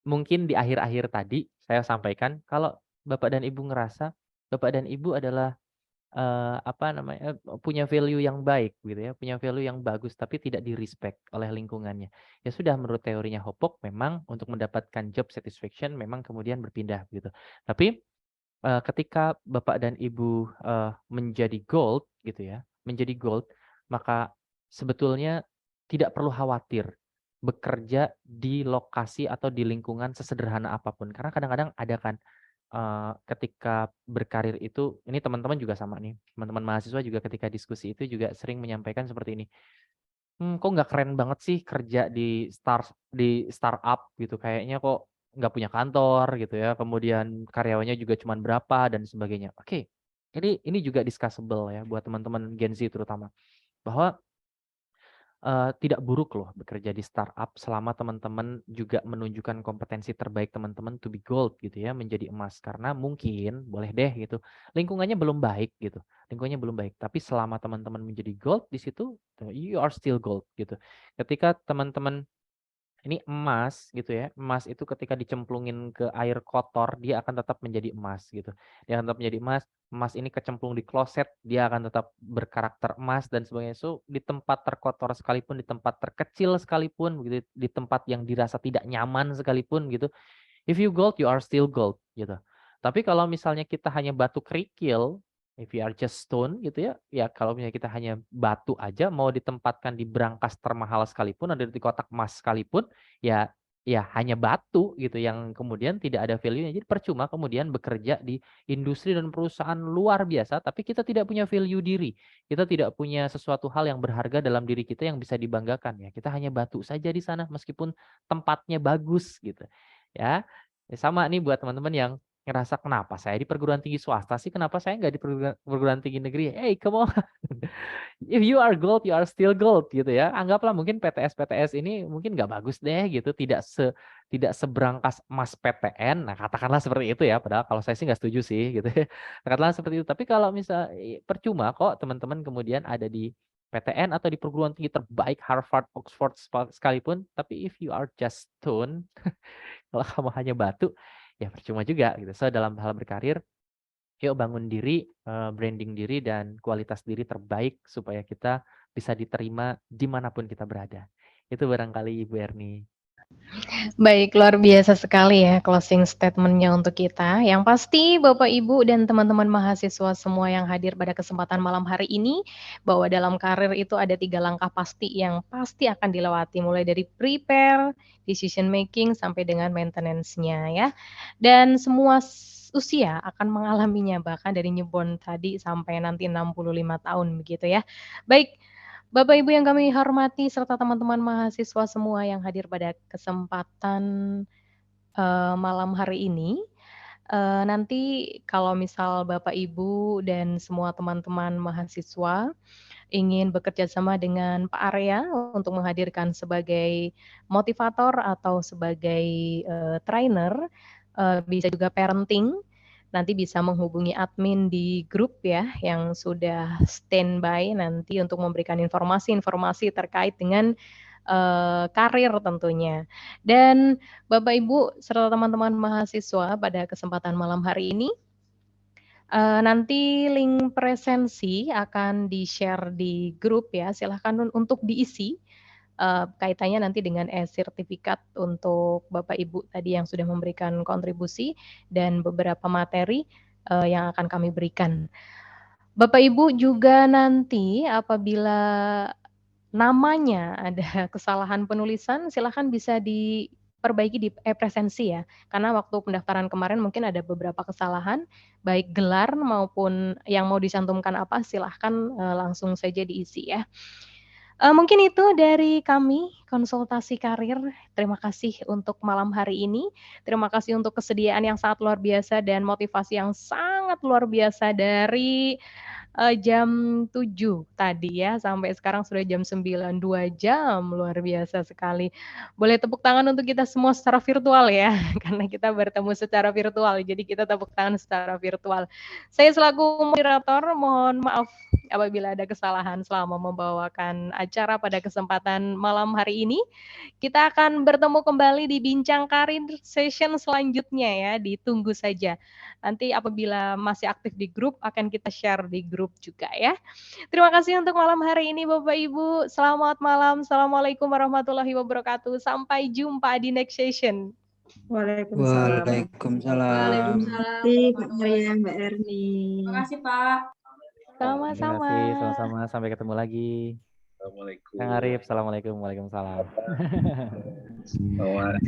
mungkin di akhir-akhir tadi saya sampaikan kalau Bapak dan Ibu ngerasa Bapak dan Ibu adalah punya value yang baik gitu ya, punya value yang bagus tapi tidak di-respect oleh lingkungannya. Ya sudah menurut teorinya Hopok memang untuk mendapatkan job satisfaction memang kemudian berpindah gitu. Tapi ketika Bapak dan Ibu menjadi gold gitu ya, menjadi gold, maka sebetulnya tidak perlu khawatir bekerja di lokasi atau di lingkungan sesederhana apapun. Karena kadang-kadang ada kan ketika berkarir itu, ini teman-teman juga sama nih, teman-teman mahasiswa juga ketika diskusi itu juga sering menyampaikan seperti ini. Kok nggak keren banget sih kerja di startup gitu, kayaknya kok nggak punya kantor gitu ya, kemudian karyawannya juga cuman berapa dan sebagainya. Oke, ini juga discussable ya buat teman-teman Gen Z terutama, bahwa tidak buruk loh bekerja di startup selama teman-teman juga menunjukkan kompetensi terbaik teman-teman to be gold gitu ya, menjadi emas. Karena mungkin boleh deh gitu, lingkungannya belum baik gitu, lingkungannya belum baik. Tapi selama teman-teman menjadi gold di situ, you are still gold gitu. Ketika teman-teman Ini emas gitu ya. Emas itu ketika dicemplungin ke air kotor, dia akan tetap menjadi emas gitu. Dia akan tetap menjadi emas. Emas ini kecemplung di kloset, dia akan tetap berkarakter emas dan sebagainya. So, di tempat terkotor sekalipun, di tempat terkecil sekalipun, begitu, di tempat yang dirasa tidak nyaman sekalipun gitu. If you gold, you are still gold gitu. Tapi kalau misalnya kita hanya batu kerikil, if you are just stone gitu ya, ya kalau misalnya kita hanya batu aja mau ditempatkan di brankas termahal sekalipun, ada di kotak emas sekalipun, ya ya hanya batu gitu yang kemudian tidak ada value-nya. Jadi percuma kemudian bekerja di industri dan perusahaan luar biasa, tapi kita tidak punya value diri. Kita tidak punya sesuatu hal yang berharga dalam diri kita yang bisa dibanggakan ya. Kita hanya batu saja di sana meskipun tempatnya bagus gitu. Ya, sama nih buat teman-teman yang ngerasa kenapa saya di perguruan tinggi swasta sih, kenapa saya nggak di perguruan tinggi negeri? Hey, come on. If you are gold, you are still gold gitu ya. Anggaplah mungkin PTS ini mungkin nggak bagus deh gitu, tidak seberangkas emas PTN. Nah, katakanlah seperti itu ya. Padahal kalau saya sih nggak setuju sih gitu ya. Katakanlah seperti itu. Tapi kalau misal percuma kok teman-teman kemudian ada di PTN atau di perguruan tinggi terbaik Harvard, Oxford sekalipun, tapi if you are just stone, kalau kamu hanya batu, ya percuma juga gitu. So dalam hal berkarir, yuk bangun diri, branding diri dan kualitas diri terbaik supaya kita bisa diterima dimanapun kita berada. Itu barangkali Ibu Erni. Baik, luar biasa sekali ya closing statement-nya untuk kita. Yang pasti Bapak, Ibu, dan teman-teman mahasiswa semua yang hadir pada kesempatan malam hari ini, bahwa dalam karir itu ada 3 langkah pasti yang pasti akan dilewati, mulai dari prepare, decision making, sampai dengan maintenance-nya ya. Dan semua usia akan mengalaminya, bahkan dari newborn tadi sampai nanti 65 tahun begitu ya. Baik, Bapak Ibu yang kami hormati serta teman-teman mahasiswa semua yang hadir pada kesempatan, malam hari ini, nanti kalau misal Bapak Ibu dan semua teman-teman mahasiswa ingin bekerja sama dengan Pak Arya untuk menghadirkan sebagai motivator atau sebagai, trainer, bisa juga parenting, nanti bisa menghubungi admin di grup ya, yang sudah standby nanti untuk memberikan informasi-informasi terkait dengan, karir tentunya. Dan Bapak Ibu serta teman-teman mahasiswa pada kesempatan malam hari ini, nanti link presensi akan di-share di grup ya, silahkan untuk diisi, kaitannya nanti dengan e-sertifikat untuk Bapak Ibu tadi yang sudah memberikan kontribusi dan beberapa materi, yang akan kami berikan. Bapak Ibu juga nanti apabila namanya ada kesalahan penulisan, silahkan bisa diperbaiki di e-presensi ya, karena waktu pendaftaran kemarin mungkin ada beberapa kesalahan, baik gelar maupun yang mau dicantumkan apa, silahkan, langsung saja diisi ya. Mungkin itu dari kami, konsultasi karir. Terima kasih untuk malam hari ini. Terima kasih untuk kesediaan yang sangat luar biasa dan motivasi yang sangat luar biasa dari, jam 7 tadi ya, sampai sekarang sudah jam 9, 2 jam, luar biasa sekali. Boleh tepuk tangan untuk kita semua secara virtual ya, karena kita bertemu secara virtual, jadi kita tepuk tangan secara virtual. Saya selaku moderator mohon maaf apabila ada kesalahan selama membawakan acara pada kesempatan malam hari ini. Kita akan bertemu kembali di Bincang Karir session selanjutnya ya, ditunggu saja. Nanti apabila masih aktif di grup, akan kita share di grup juga ya. Terima kasih untuk malam hari ini Bapak Ibu. Selamat malam. Assalamualaikum warahmatullahi wabarakatuh. Sampai jumpa di next session. Waalaikumsalam. Waalaikumsalam. Terima kasih Kak Maria, Mbak Erni. Terima kasih, Pak. Terima Sama-sama. kasih, sama-sama. Sampai ketemu lagi. Assalamualaikum. Kang Arif, assalamualaikum, waalaikumsalam. Selamat